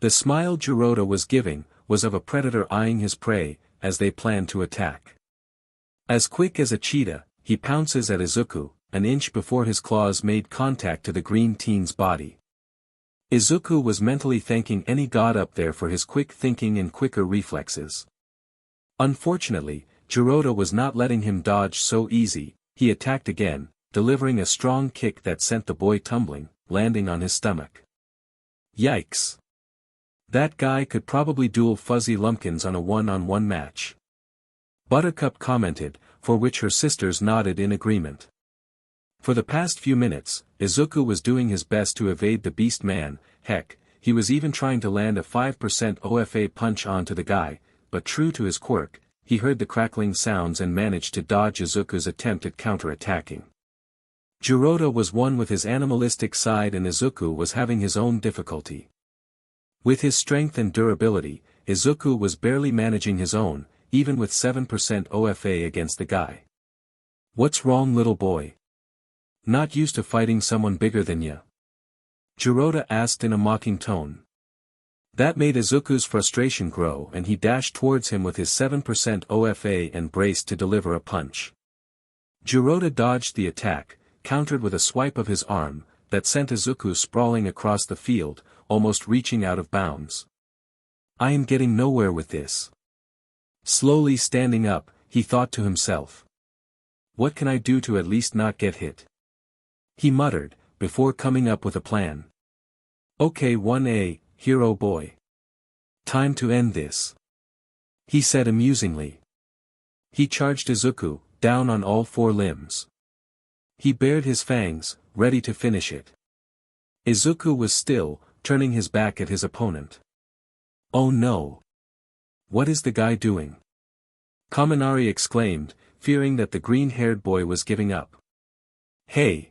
The smile Jirota was giving, was of a predator eyeing his prey, as they planned to attack. As quick as a cheetah, he pounces at Izuku, an inch before his claws made contact to the green teen's body. Izuku was mentally thanking any god up there for his quick thinking and quicker reflexes. Unfortunately, Jirota was not letting him dodge so easy. He attacked again, delivering a strong kick that sent the boy tumbling, landing on his stomach. Yikes. That guy could probably duel Fuzzy Lumpkins on a one-on-one match. Buttercup commented, for which her sisters nodded in agreement. For the past few minutes, Izuku was doing his best to evade the beast man. Heck, he was even trying to land a 5% OFA punch onto the guy, but true to his quirk, he heard the crackling sounds and managed to dodge Izuku's attempt at counter-attacking. Jirota was one with his animalistic side and Izuku was having his own difficulty. With his strength and durability, Izuku was barely managing his own, even with 7% OFA against the guy. "What's wrong, little boy? Not used to fighting someone bigger than ya?" Jirota asked in a mocking tone. That made Izuku's frustration grow and he dashed towards him with his 7% OFA and braced to deliver a punch. Jirota dodged the attack, countered with a swipe of his arm, that sent Izuku sprawling across the field, almost reaching out of bounds. "I am getting nowhere with this." Slowly standing up, he thought to himself. "What can I do to at least not get hit?" He muttered, before coming up with a plan. "Okay 1A, hero boy. Time to end this," he said amusingly. He charged Izuku, down on all four limbs. He bared his fangs, ready to finish it. Izuku was still, turning his back at his opponent. "Oh no! What is the guy doing?" Kaminari exclaimed, fearing that the green-haired boy was giving up. "Hey!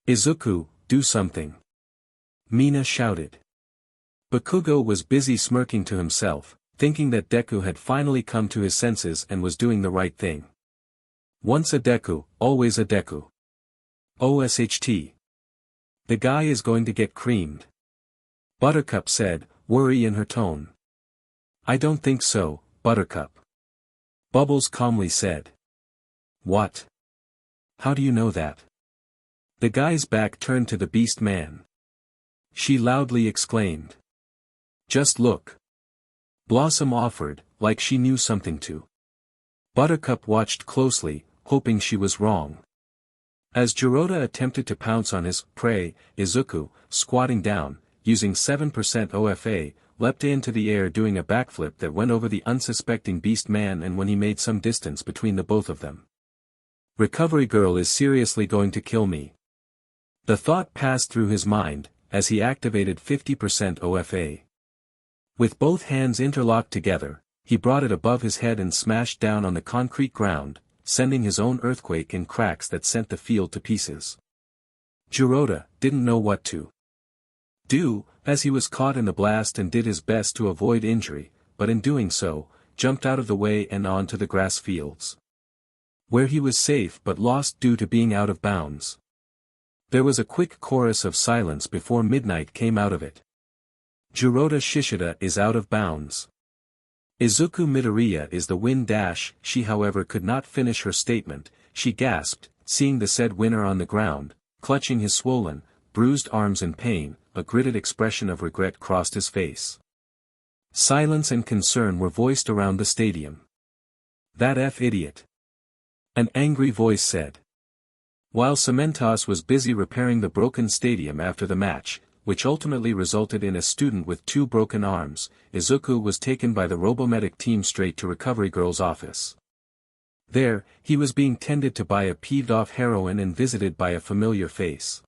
Izuku, do something!" Mina shouted. Bakugou was busy smirking to himself, thinking that Deku had finally come to his senses and was doing the right thing. Once a Deku, always a Deku. OSHT. The guy is going to get creamed. Buttercup said, worry in her tone. "I don't think so, Buttercup." Bubbles calmly said. "What? How do you know that?" The guy's back turned to the beast man. She loudly exclaimed. "Just look." Blossom offered, like she knew something to. Buttercup watched closely, hoping she was wrong. As Jirota attempted to pounce on his prey, Izuku, squatting down, using 7% OFA, leapt into the air doing a backflip that went over the unsuspecting beast man and when he made some distance between the both of them. Recovery girl is seriously going to kill me. The thought passed through his mind, as he activated 50% OFA. With both hands interlocked together, he brought it above his head and smashed down on the concrete ground, sending his own earthquake in cracks that sent the field to pieces. Jirota didn't know what to do, as he was caught in the blast and did his best to avoid injury, but in doing so, jumped out of the way and onto the grass fields, where he was safe but lost due to being out of bounds. There was a quick chorus of silence before midnight came out of it. Jirota Shishida is out of bounds. Izukumidoriya is the win dash. She however could not finish her statement, she gasped, seeing the said winner on the ground, clutching his swollen, bruised arms in pain, a gritted expression of regret crossed his face. Silence and concern were voiced around the stadium. "That idiot!" an angry voice said. While Cementos was busy repairing the broken stadium after the match, which ultimately resulted in a student with 2 broken arms, Izuku was taken by the Robomedic team straight to Recovery Girl's office. There, he was being tended to by a peeved-off heroine and visited by a familiar face.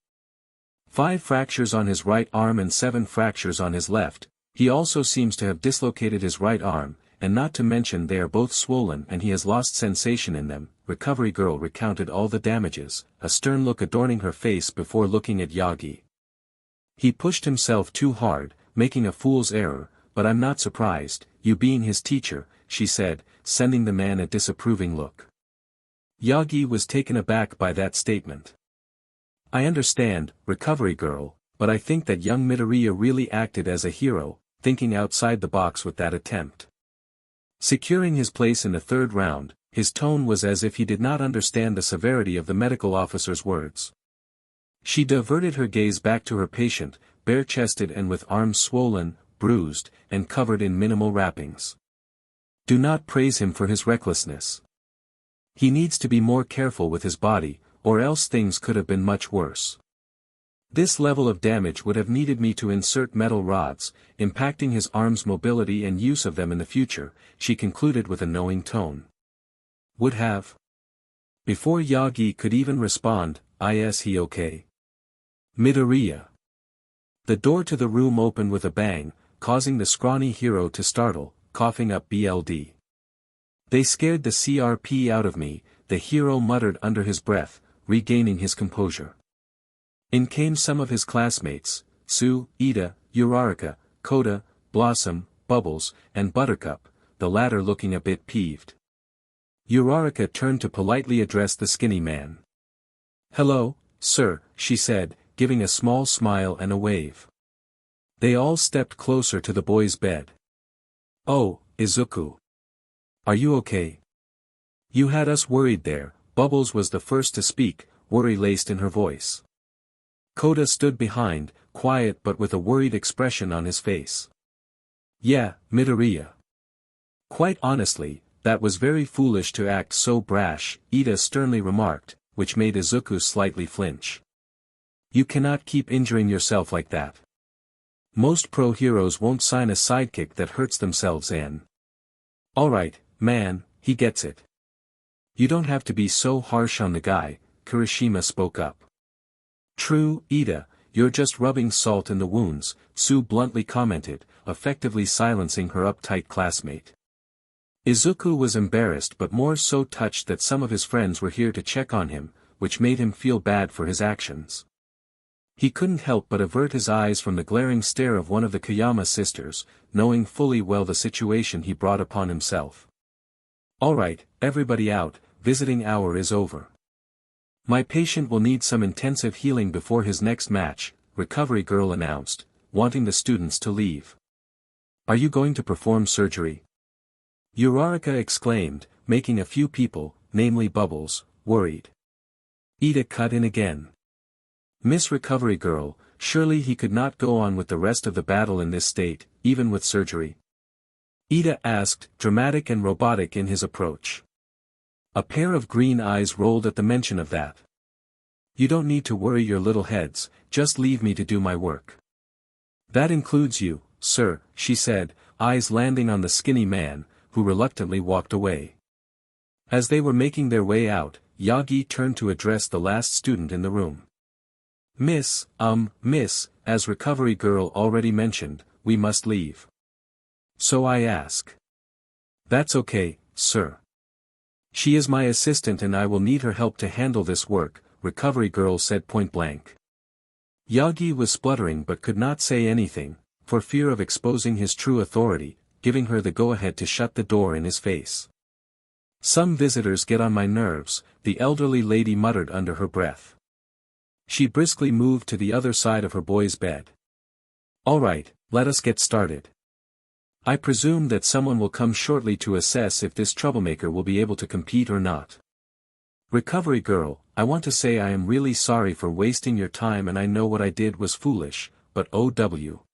5 fractures on his right arm and 7 fractures on his left. He also seems to have dislocated his right arm, and not to mention they are both swollen and he has lost sensation in them. Recovery Girl recounted all the damages, a stern look adorning her face before looking at Yagi. "He pushed himself too hard, making a fool's error, but I'm not surprised, you being his teacher," she said, sending the man a disapproving look. Yagi was taken aback by that statement. "I understand, Recovery Girl, but I think that young Midoriya really acted as a hero, thinking outside the box with that attempt." Securing his place in the 3rd round, his tone was as if he did not understand the severity of the medical officer's words. She diverted her gaze back to her patient, bare-chested and with arms swollen, bruised, and covered in minimal wrappings. "Do not praise him for his recklessness. He needs to be more careful with his body, or else things could have been much worse. This level of damage would have needed me to insert metal rods, impacting his arms' mobility and use of them in the future," she concluded with a knowing tone. "Would have?" Before Yagi could even respond, "Is he okay? Midoriya?" The door to the room opened with a bang, causing the scrawny hero to startle, coughing up BLD. "They scared the CRP out of me," the hero muttered under his breath, regaining his composure. In came some of his classmates, Sue, Ida, Uraraka, Koda, Blossom, Bubbles, and Buttercup, the latter looking a bit peeved. Uraraka turned to politely address the skinny man. "Hello, sir," she said, giving a small smile and a wave. They all stepped closer to the boy's bed. "Oh, Izuku. Are you okay? You had us worried there." Bubbles was the first to speak, worry laced in her voice. Koda stood behind, quiet but with a worried expression on his face. "Yeah, Midoriya. Quite honestly, that was very foolish to act so brash," Ida sternly remarked, which made Izuku slightly flinch. "You cannot keep injuring yourself like that. Most pro heroes won't sign a sidekick that hurts themselves and—" "Alright, man, he gets it. You don't have to be so harsh on the guy," Kirishima spoke up. "True, Ida, you're just rubbing salt in the wounds," Sue bluntly commented, effectively silencing her uptight classmate. Izuku was embarrassed but more so touched that some of his friends were here to check on him, which made him feel bad for his actions. He couldn't help but avert his eyes from the glaring stare of one of the Kayama sisters, knowing fully well the situation he brought upon himself. "Alright, everybody out, visiting hour is over. My patient will need some intensive healing before his next match," Recovery Girl announced, wanting the students to leave. "Are you going to perform surgery?" Uraraka exclaimed, making a few people, namely Bubbles, worried. Ida cut in again. "Miss Recovery Girl, surely he could not go on with the rest of the battle in this state, even with surgery?" Ida asked, dramatic and robotic in his approach. A pair of green eyes rolled at the mention of that. "You don't need to worry your little heads, just leave me to do my work." "That includes you, sir," she said, eyes landing on the skinny man, who reluctantly walked away. As they were making their way out, Yagi turned to address the last student in the room. Miss, as Recovery Girl already mentioned, we must leave. So I ask." "That's okay, sir. She is my assistant and I will need her help to handle this work," Recovery Girl said point blank. Yagi was spluttering but could not say anything, for fear of exposing his true authority, giving her the go-ahead to shut the door in his face. "Some visitors get on my nerves," the elderly lady muttered under her breath. She briskly moved to the other side of her boy's bed. "Alright, let us get started. I presume that someone will come shortly to assess if this troublemaker will be able to compete or not. Recovery Girl, I want to say I am really sorry for wasting your time and I know what I did was foolish, but OW."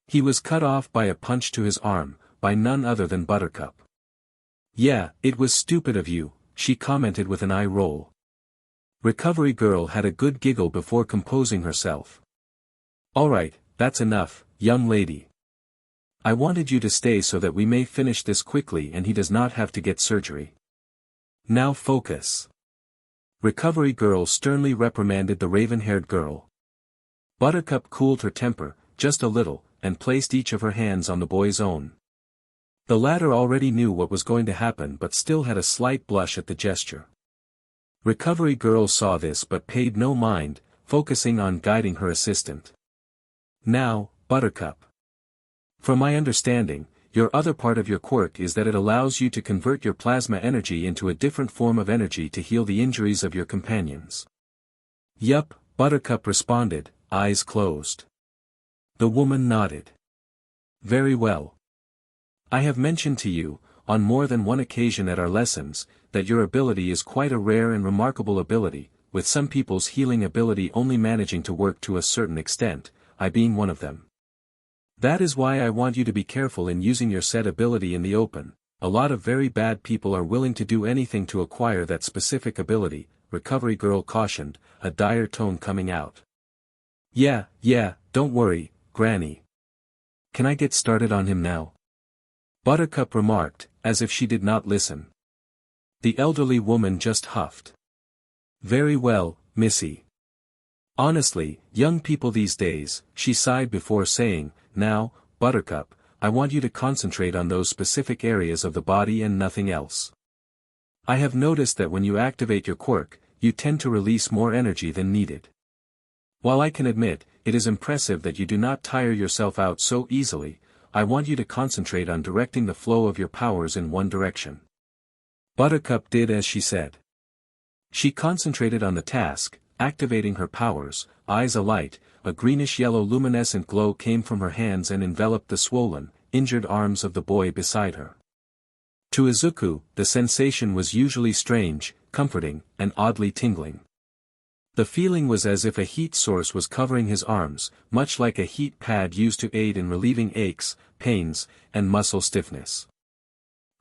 He was cut off by a punch to his arm, by none other than Buttercup. "Yeah, it was stupid of you," she commented with an eye roll. Recovery Girl had a good giggle before composing herself. "Alright, that's enough, young lady. I wanted you to stay so that we may finish this quickly and he does not have to get surgery. Now focus." Recovery Girl sternly reprimanded the raven-haired girl. Buttercup cooled her temper, just a little, and placed each of her hands on the boy's own. The latter already knew what was going to happen but still had a slight blush at the gesture. Recovery Girl saw this but paid no mind, focusing on guiding her assistant. "Now, Buttercup. From my understanding, your other part of your quirk is that it allows you to convert your plasma energy into a different form of energy to heal the injuries of your companions." "Yup," Buttercup responded, eyes closed. The woman nodded. "Very well. I have mentioned to you, on more than one occasion at our lessons, that your ability is quite a rare and remarkable ability, with some people's healing ability only managing to work to a certain extent, I being one of them. That is why I want you to be careful in using your said ability in the open. A lot of very bad people are willing to do anything to acquire that specific ability," Recovery Girl cautioned, a dire tone coming out. Yeah, don't worry, Granny. Can I get started on him now?" Buttercup remarked, as if she did not listen. The elderly woman just huffed. "Very well, Missy. Honestly, young people these days," she sighed before saying, "Now, Buttercup, I want you to concentrate on those specific areas of the body and nothing else. I have noticed that when you activate your quirk, you tend to release more energy than needed. While I can admit, it is impressive that you do not tire yourself out so easily, I want you to concentrate on directing the flow of your powers in one direction. Buttercup did as she said. She concentrated on the task, activating her powers, eyes alight, a greenish-yellow luminescent glow came from her hands and enveloped the swollen, injured arms of the boy beside her. To Izuku, the sensation was usually strange, comforting, and oddly tingling. The feeling was as if a heat source was covering his arms, much like a heat pad used to aid in relieving aches, pains, and muscle stiffness.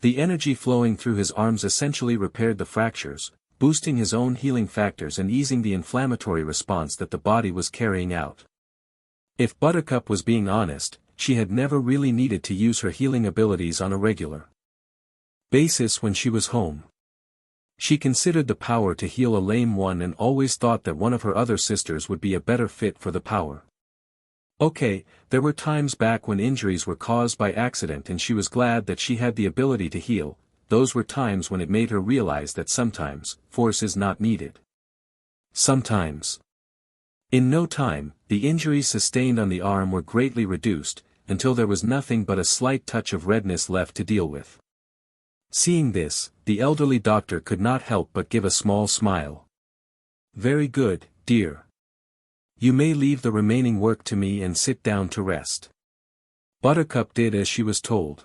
The energy flowing through his arms essentially repaired the fractures, boosting his own healing factors and easing the inflammatory response that the body was carrying out. If Buttercup was being honest, she had never really needed to use her healing abilities on a regular basis when she was home. She considered the power to heal a lame one and always thought that one of her other sisters would be a better fit for the power. Okay, there were times back when injuries were caused by accident and she was glad that she had the ability to heal. Those were times when it made her realize that sometimes, force is not needed. Sometimes. In no time, the injuries sustained on the arm were greatly reduced, until there was nothing but a slight touch of redness left to deal with. Seeing this, the elderly doctor could not help but give a small smile. Very good, dear. You may leave the remaining work to me and sit down to rest. Buttercup did as she was told.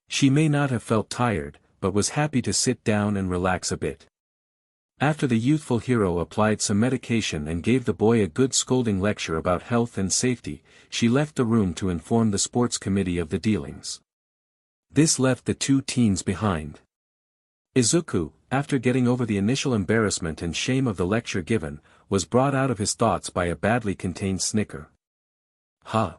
She may not have felt tired, but was happy to sit down and relax a bit. After the youthful hero applied some medication and gave the boy a good scolding lecture about health and safety, she left the room to inform the sports committee of the dealings. This left the two teens behind. Izuku, after getting over the initial embarrassment and shame of the lecture given, was brought out of his thoughts by a badly contained snicker. Huh.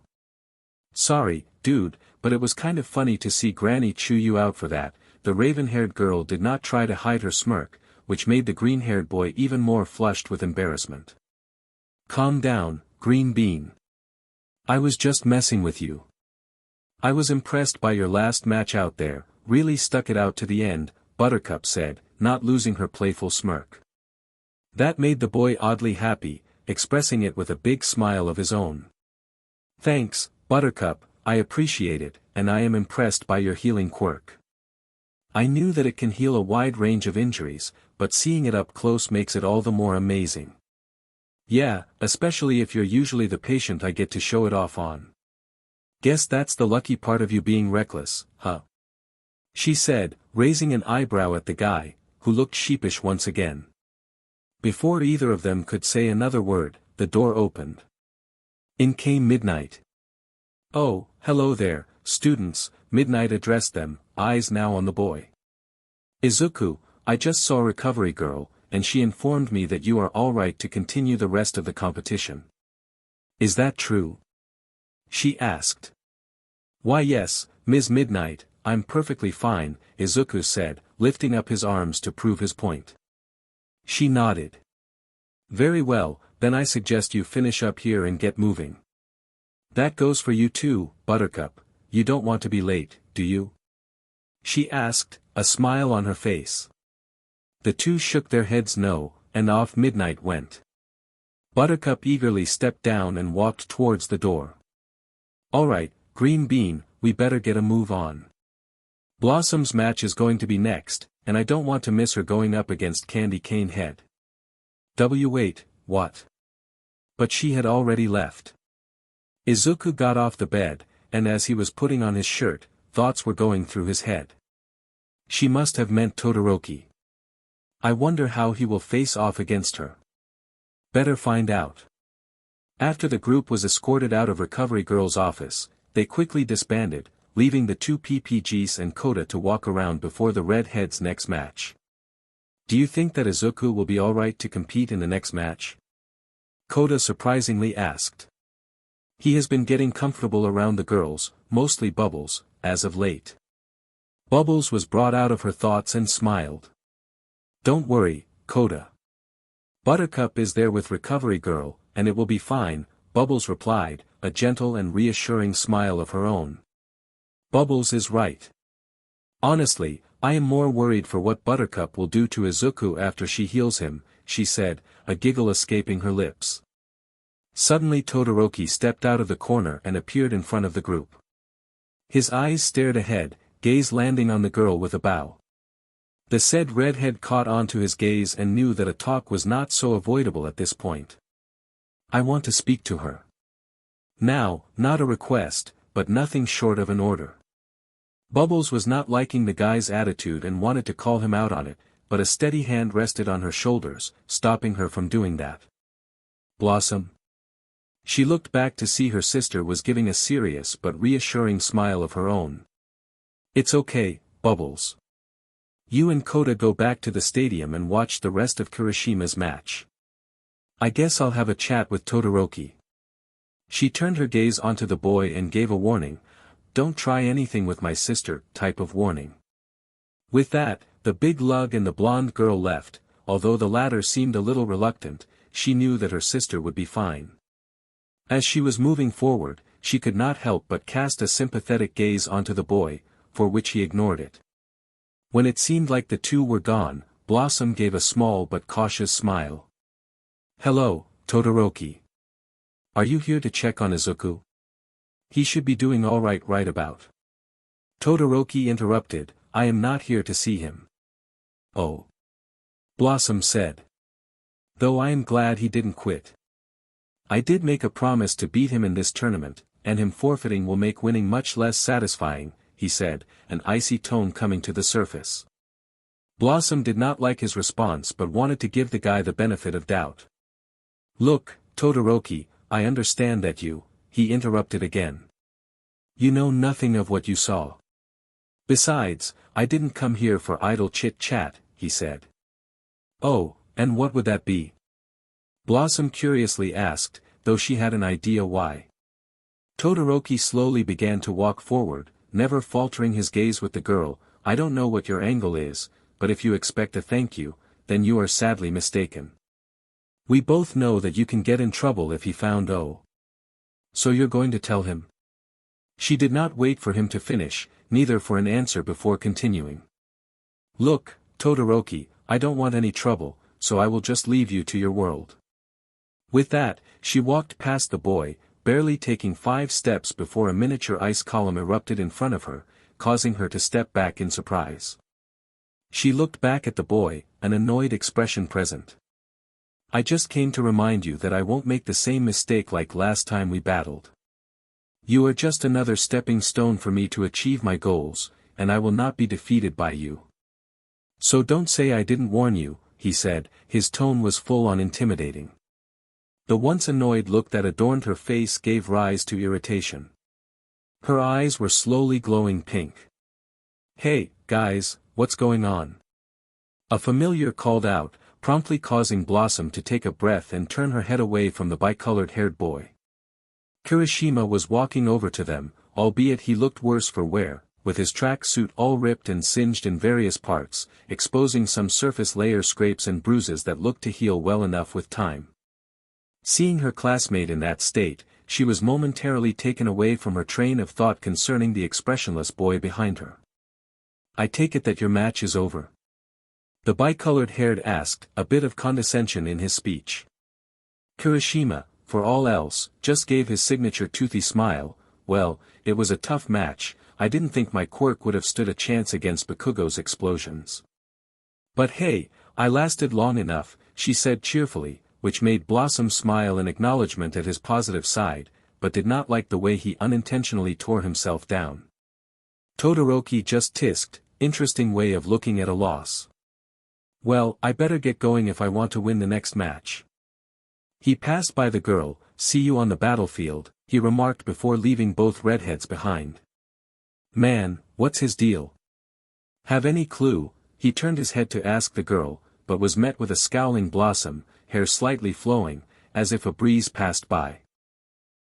Sorry, dude, but it was kind of funny to see Granny chew you out for that. The raven-haired girl did not try to hide her smirk, which made the green-haired boy even more flushed with embarrassment. Calm down, Green Bean. I was just messing with you. I was impressed by your last match out there, really stuck it out to the end, Buttercup said, not losing her playful smirk. That made the boy oddly happy, expressing it with a big smile of his own. Thanks, Buttercup, I appreciate it, and I am impressed by your healing quirk. I knew that it can heal a wide range of injuries, but seeing it up close makes it all the more amazing. Yeah, especially if you're usually the patient I get to show it off on. Guess that's the lucky part of you being reckless, huh? She said, raising an eyebrow at the guy, who looked sheepish once again. Before either of them could say another word, the door opened. In came Midnight. Oh, hello there, students, Midnight addressed them, eyes now on the boy. Izuku, I just saw Recovery Girl, and she informed me that you are all right to continue the rest of the competition. Is that true? She asked. Why yes, Ms. Midnight, I'm perfectly fine, Izuku said, lifting up his arms to prove his point. She nodded. Very well, then I suggest you finish up here and get moving. That goes for you too, Buttercup, you don't want to be late, do you? She asked, a smile on her face. The two shook their heads no, and off Midnight went. Buttercup eagerly stepped down and walked towards the door. Alright, Green Bean, we better get a move on. Blossom's match is going to be next, and I don't want to miss her going up against Candy Cane Head. Wait, what? But she had already left. Izuku got off the bed, and as he was putting on his shirt, thoughts were going through his head. She must have meant Todoroki. I wonder how he will face off against her. Better find out. After the group was escorted out of Recovery Girl's office, they quickly disbanded, leaving the two PPGs and Koda to walk around before the Redhead's next match. Do you think that Izuku will be alright to compete in the next match? Koda surprisingly asked. He has been getting comfortable around the girls, mostly Bubbles, as of late. Bubbles was brought out of her thoughts and smiled. Don't worry, Koda. Buttercup is there with Recovery Girl, and it will be fine, Bubbles replied, a gentle and reassuring smile of her own. Bubbles is right. Honestly, I am more worried for what Buttercup will do to Izuku after she heals him, she said, a giggle escaping her lips. Suddenly Todoroki stepped out of the corner and appeared in front of the group. His eyes stared ahead, gaze landing on the girl with a bow. The said redhead caught on to his gaze and knew that a talk was not so avoidable at this point. I want to speak to her. Now, not a request, but nothing short of an order. Bubbles was not liking the guy's attitude and wanted to call him out on it, but a steady hand rested on her shoulders, stopping her from doing that. Blossom. She looked back to see her sister was giving a serious but reassuring smile of her own. It's okay, Bubbles. You and Kota go back to the stadium and watch the rest of Kirishima's match. I guess I'll have a chat with Todoroki. She turned her gaze onto the boy and gave a warning, don't try anything with my sister, type of warning. With that, the big lug and the blonde girl left, although the latter seemed a little reluctant, she knew that her sister would be fine. As she was moving forward, she could not help but cast a sympathetic gaze onto the boy, for which he ignored it. When it seemed like the two were gone, Blossom gave a small but cautious smile. Hello, Todoroki. Are you here to check on Izuku? He should be doing alright right about. Todoroki interrupted, I am not here to see him. Oh. Blossom said. Though I am glad he didn't quit. I did make a promise to beat him in this tournament, and him forfeiting will make winning much less satisfying, he said, an icy tone coming to the surface. Blossom did not like his response but wanted to give the guy the benefit of doubt. Look, Todoroki, I understand that you, he interrupted again. You know nothing of what you saw. Besides, I didn't come here for idle chit-chat, he said. Oh, and what would that be? Blossom curiously asked, though she had an idea why. Todoroki slowly began to walk forward, never faltering his gaze with the girl. I don't know what your angle is, but if you expect a thank you, then you are sadly mistaken. We both know that you can get in trouble if he found O. So you're going to tell him? She did not wait for him to finish, neither for an answer before continuing. Look, Todoroki, I don't want any trouble, so I will just leave you to your world. With that, she walked past the boy, barely taking 5 steps before a miniature ice column erupted in front of her, causing her to step back in surprise. She looked back at the boy, an annoyed expression present. I just came to remind you that I won't make the same mistake like last time we battled. You are just another stepping stone for me to achieve my goals, and I will not be defeated by you. So don't say I didn't warn you, he said, his tone was full on intimidating. The once annoyed look that adorned her face gave rise to irritation. Her eyes were slowly glowing pink. Hey, guys, what's going on? A familiar called out, promptly causing Blossom to take a breath and turn her head away from the bicolored-haired boy. Kirishima was walking over to them, albeit he looked worse for wear, with his track suit all ripped and singed in various parts, exposing some surface layer scrapes and bruises that looked to heal well enough with time. Seeing her classmate in that state, she was momentarily taken away from her train of thought concerning the expressionless boy behind her. I take it that your match is over? The bicolored-haired asked, a bit of condescension in his speech. Kirishima, for all else, just gave his signature toothy smile. Well, it was a tough match. I didn't think my quirk would have stood a chance against Bakugou's explosions. But hey, I lasted long enough, she said cheerfully, which made Blossom smile in acknowledgement at his positive side, but did not like the way he unintentionally tore himself down. Todoroki just tisked, interesting way of looking at a loss. Well, I better get going if I want to win the next match. He passed by the girl. See you on the battlefield, he remarked before leaving both redheads behind. Man, what's his deal? Have any clue? He turned his head to ask the girl, but was met with a scowling Blossom, hair slightly flowing, as if a breeze passed by.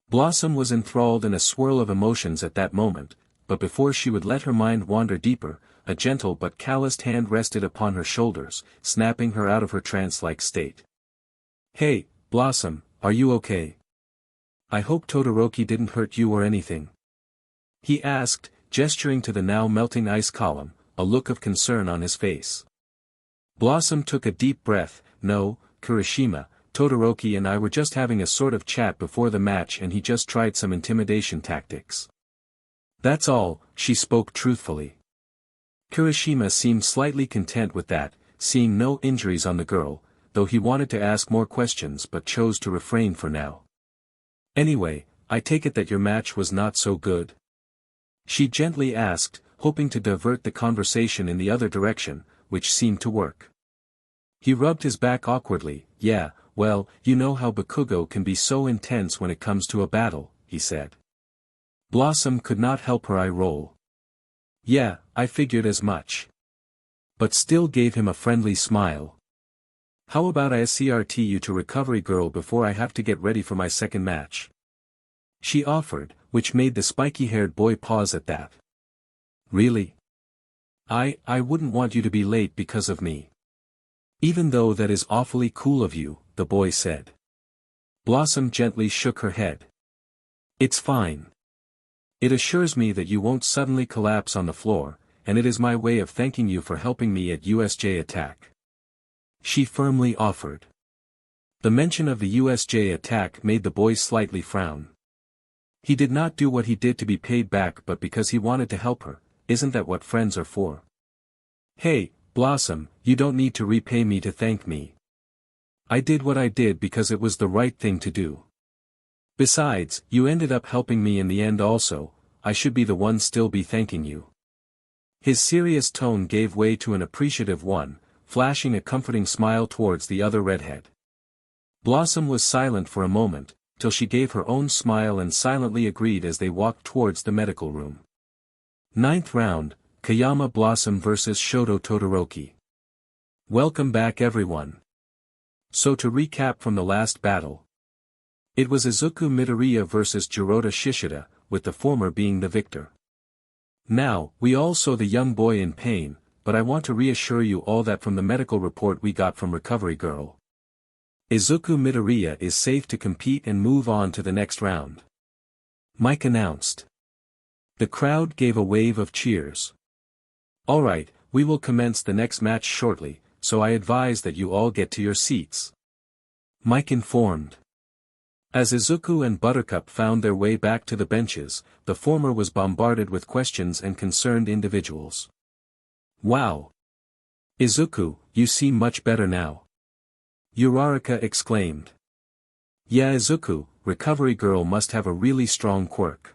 Blossom was enthralled in a swirl of emotions at that moment, but before she would let her mind wander deeper, a gentle but calloused hand rested upon her shoulders, snapping her out of her trance-like state. Hey, Blossom, are you okay? I hope Todoroki didn't hurt you or anything. He asked, gesturing to the now melting ice column, a look of concern on his face. Blossom took a deep breath. No, Kirishima, Todoroki and I were just having a sort of chat before the match and he just tried some intimidation tactics. That's all," she spoke truthfully. Kirishima seemed slightly content with that, seeing no injuries on the girl, though he wanted to ask more questions but chose to refrain for now. "Anyway, I take it that your match was not so good?" she gently asked, hoping to divert the conversation in the other direction, which seemed to work. He rubbed his back awkwardly. "Yeah, well, you know how bakugou can be so intense when it comes to a battle," he said. Blossom could not help her eye roll. "Yeah, I figured as much." But still gave him a friendly smile. "How about I escort you to Recovery Girl before I have to get ready for my second match?" she offered, which made the spiky-haired boy pause at that. "Really? I wouldn't want you to be late because of me." "Even though that is awfully cool of you," the boy said. Blossom gently shook her head. "It's fine. It assures me that you won't suddenly collapse on the floor, and it is my way of thanking you for helping me at USJ attack," she firmly offered. The mention of the USJ attack made the boy slightly frown. He did not do what he did to be paid back but because he wanted to help her. Isn't that what friends are for? "Hey, Blossom, you don't need to repay me to thank me. I did what I did because it was the right thing to do. Besides, you ended up helping me in the end also, I should be the one still be thanking you." His serious tone gave way to an appreciative one, flashing a comforting smile towards the other redhead. Blossom was silent for a moment, till she gave her own smile and silently agreed as they walked towards the medical room. 9th round, Kayama Blossom vs Shototodoroki. Welcome back everyone. So to recap from the last battle. It was izukumidoriya vs Jirota Shishida, with the former being the victor. Now, we all saw the young boy in pain, but I want to reassure you all that from the medical report we got from Recovery Girl, izukumidoriya is safe to compete and move on to the next round. Mike announced. The crowd gave a wave of cheers. "Alright, we will commence the next match shortly, so I advise that you all get to your seats," Mike informed. As Izuku and Buttercup found their way back to the benches, the former was bombarded with questions and concerned individuals. "Wow! Izuku, you seem much better now," Uraraka exclaimed. "Yeah, Izuku, Recovery Girl must have a really strong quirk.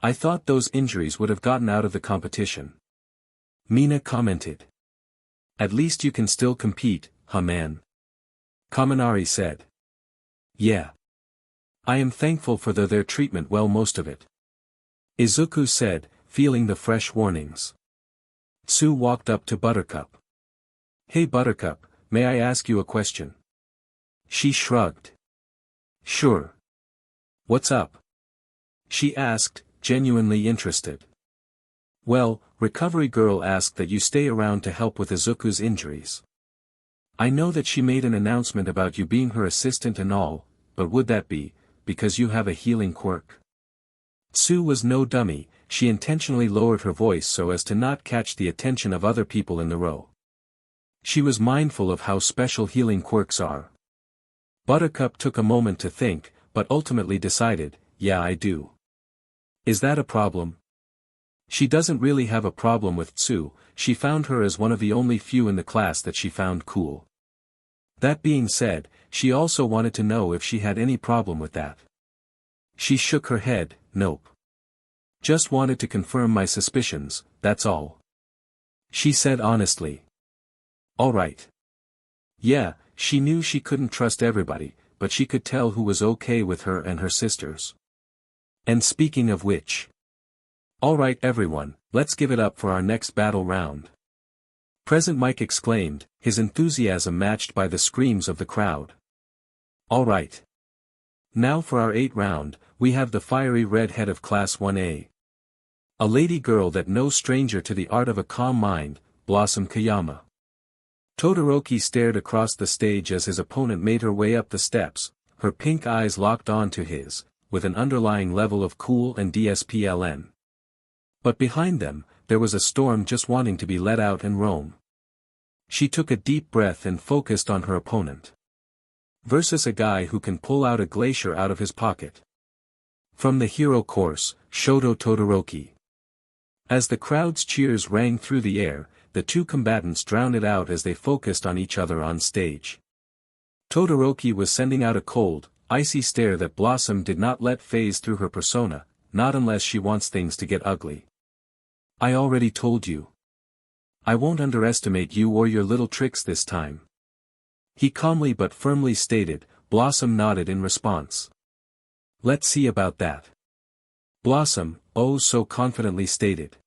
I thought those injuries would have gotten out of the competition," Mina commented. "At least you can still compete, huh man?" Kaminari said. "Yeah. I am thankful for their treatment, well, most of it," Izuku said, feeling the fresh warnings. Tsu walked up to Buttercup. "Hey Buttercup, may I ask you a question?" She shrugged. "Sure. What's up?" she asked, genuinely interested. "Well, Recovery Girl asked that you stay around to help with Izuku's injuries. I know that she made an announcement about you being her assistant and all, but would that be because you have a healing quirk?" Tsu was no dummy, she intentionally lowered her voice so as to not catch the attention of other people in the row. She was mindful of how special healing quirks are. Buttercup took a moment to think, but ultimately decided, "Yeah, I do." "Is that a problem?" She doesn't really have a problem with Tsu, she found her as one of the only few in the class that she found cool. That being said, she also wanted to know if she had any problem with that. She shook her head, "Nope. Just wanted to confirm my suspicions, that's all," she said honestly. "Alright." Yeah, she knew she couldn't trust everybody, but she could tell who was okay with her and her sisters. And speaking of which. "Alright everyone, let's give it up for our next battle round," Present Mike exclaimed, his enthusiasm matched by the screams of the crowd. "Alright. Now for our 8th round, we have the fiery redhead of Class 1A. A lady girl that no stranger to the art of a calm mind, Blossom Kayama." Todoroki stared across the stage as his opponent made her way up the steps, her pink eyes locked onto his, with an underlying level of cool and DSPLN. But behind them, there was a storm just wanting to be let out and roam. She took a deep breath and focused on her opponent. Versus a guy who can pull out a glacier out of his pocket. From the hero course, shototodoroki. As the crowd's cheers rang through the air, the two combatants drowned it out as they focused on each other on stage. Todoroki was sending out a cold, icy stare that Blossom did not let phase through her persona, not unless she wants things to get ugly. I already told you. I won't underestimate you or your little tricks this time. He calmly but firmly stated. Blossom nodded in response. Let's see about that. Blossom, oh so confidently stated.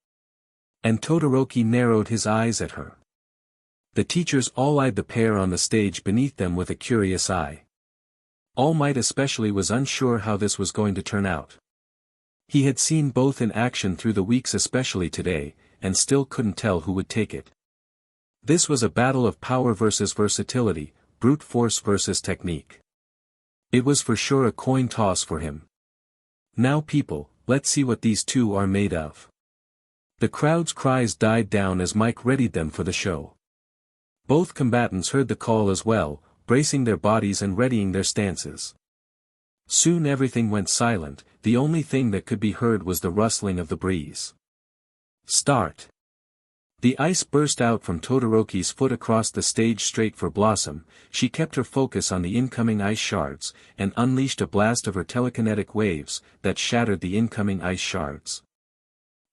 And Todoroki narrowed his eyes at her. The teachers all eyed the pair on the stage beneath them with a curious eye. All Might especially was unsure how this was going to turn out. He had seen both in action through the weeks, especially today, and still couldn't tell who would take it. This was a battle of power versus versatility, brute force versus technique. It was for sure a coin toss for him. Now people, let's see what these two are made of. The crowd's cries died down as Mike readied them for the show. Both combatants heard the call as well, bracing their bodies and readying their stances. Soon everything went silent, the only thing that could be heard was the rustling of the breeze. Start. The ice burst out from Todoroki's foot across the stage straight for Blossom. She kept her focus on the incoming ice shards, and unleashed a blast of her telekinetic waves, that shattered the incoming ice shards.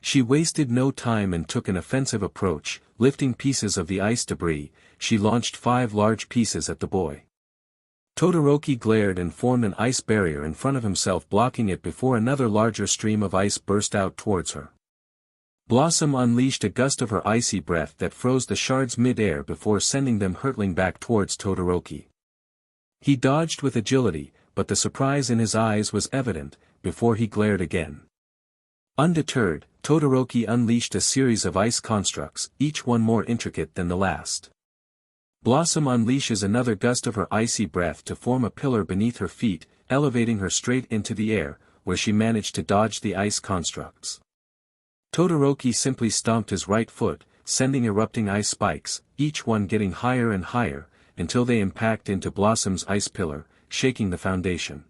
She wasted no time and took an offensive approach, lifting pieces of the ice debris. She launched 5 large pieces at the boy. Todoroki glared and formed an ice barrier in front of himself, blocking it before another larger stream of ice burst out towards her. Blossom unleashed a gust of her icy breath that froze the shards mid-air before sending them hurtling back towards Todoroki. He dodged with agility, but the surprise in his eyes was evident, before he glared again. Undeterred, Todoroki unleashed a series of ice constructs, each one more intricate than the last. Blossom unleashes another gust of her icy breath to form a pillar beneath her feet, elevating her straight into the air, where she managed to dodge the ice constructs. Todoroki simply stomped his right foot, sending erupting ice spikes, each one getting higher and higher, until they impact into Blossom's ice pillar, shaking the foundation.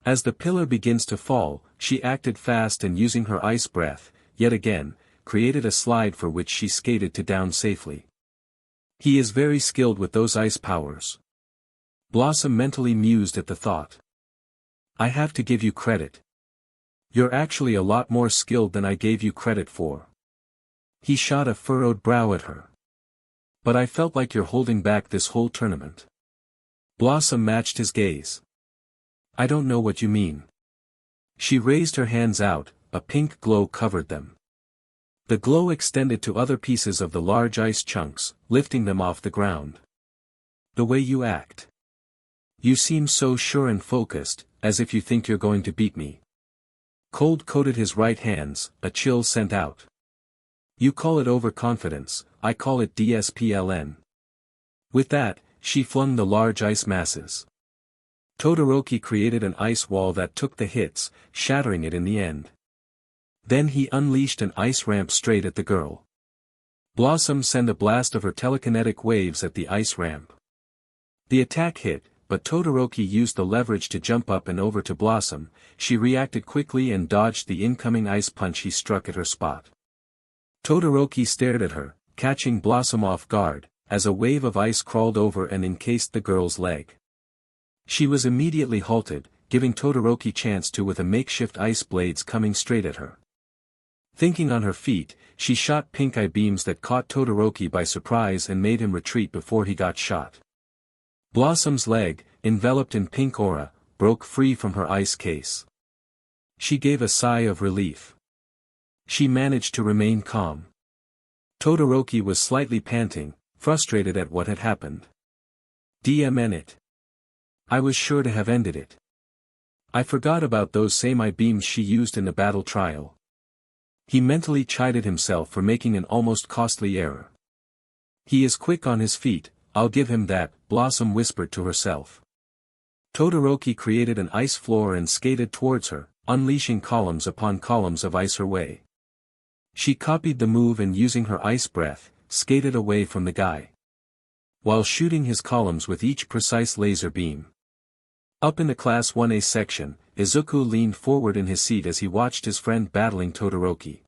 As the pillar begins to fall, she acted fast and using her ice breath, yet again, created a slide for which she skated to down safely. He is very skilled with those ice powers. Blossom mentally mused at the thought. I have to give you credit. You're actually a lot more skilled than I gave you credit for. He shot a furrowed brow at her. But I felt like you're holding back this whole tournament. Blossom matched his gaze. I don't know what you mean. She raised her hands out, a pink glow covered them. The glow extended to other pieces of the large ice chunks, lifting them off the ground. The way you act. You seem so sure and focused, as if you think you're going to beat me. Cold coated his right hands, a chill sent out. You call it overconfidence, I call it DSPLN. With that, she flung the large ice masses. Todoroki created an ice wall that took the hits, shattering it in the end. Then he unleashed an ice ramp straight at the girl. Blossom sent a blast of her telekinetic waves at the ice ramp. The attack hit, but Todoroki used the leverage to jump up and over to Blossom. She reacted quickly and dodged the incoming ice punch he struck at her spot. Todoroki stared at her, catching Blossom off guard, as a wave of ice crawled over and encased the girl's leg. She was immediately halted, giving Todoroki chance to with a makeshift ice blades coming straight at her. Thinking on her feet, she shot pink eye beams that caught Todoroki by surprise and made him retreat before he got shot. Blossom's leg, enveloped in pink aura, broke free from her ice case. She gave a sigh of relief. She managed to remain calm. Todoroki was slightly panting, frustrated at what had happened. DMN it. I was sure to have ended it. I forgot about those same eye beams she used in the battle trial. He mentally chided himself for making an almost costly error. He is quick on his feet, I'll give him that, Blossom whispered to herself. Todoroki created an ice floor and skated towards her, unleashing columns upon columns of ice her way. She copied the move and using her ice breath, skated away from the guy. while shooting his columns with each precise laser beam. Up in the Class 1A section, Izuku leaned forward in his seat as he watched his friend battling Todoroki.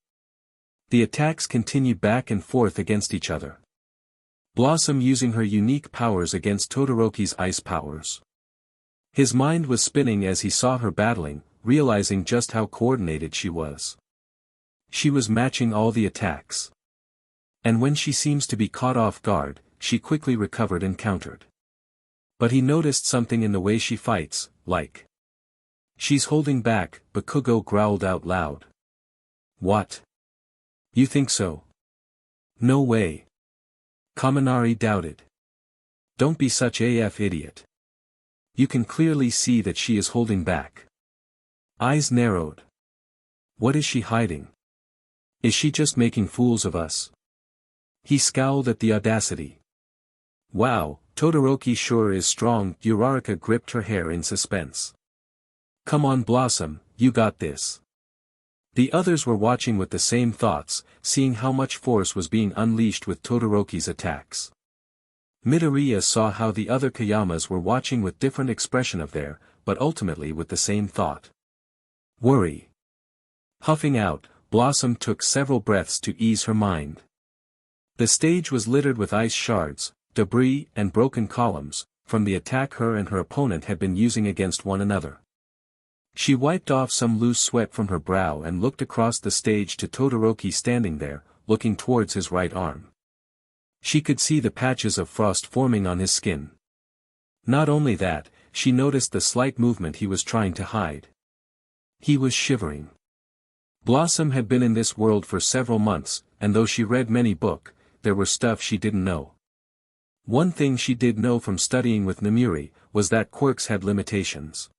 The attacks continued back and forth against each other. Blossom using her unique powers against Todoroki's ice powers. His mind was spinning as he saw her battling, realizing just how coordinated she was. She was matching all the attacks. And when she seems to be caught off guard, she quickly recovered and countered. But he noticed something in the way she fights, like. She's holding back, Bakugou growled out loud. What? You think so? No way. Kaminari doubted. Don't be such AF idiot. You can clearly see that she is holding back. Eyes narrowed. What is she hiding? Is she just making fools of us? He scowled at the audacity. Wow, Todoroki sure is strong. Uraraka gripped her hair in suspense. Come on Blossom, you got this. The others were watching with the same thoughts, seeing how much force was being unleashed with Todoroki's attacks. Midoriya saw how the other Kayamas were watching with different expression of their, but ultimately with the same thought. Worry. Huffing out, Blossom took several breaths to ease her mind. The stage was littered with ice shards, debris, and broken columns, from the attack her and her opponent had been using against one another. She wiped off some loose sweat from her brow and looked across the stage to Todoroki standing there, looking towards his right arm. She could see the patches of frost forming on his skin. Not only that, she noticed the slight movement he was trying to hide. He was shivering. Blossom had been in this world for several months, and though she read many books, there were stuff she didn't know. One thing she did know from studying with Namiri, was that quirks had limitations.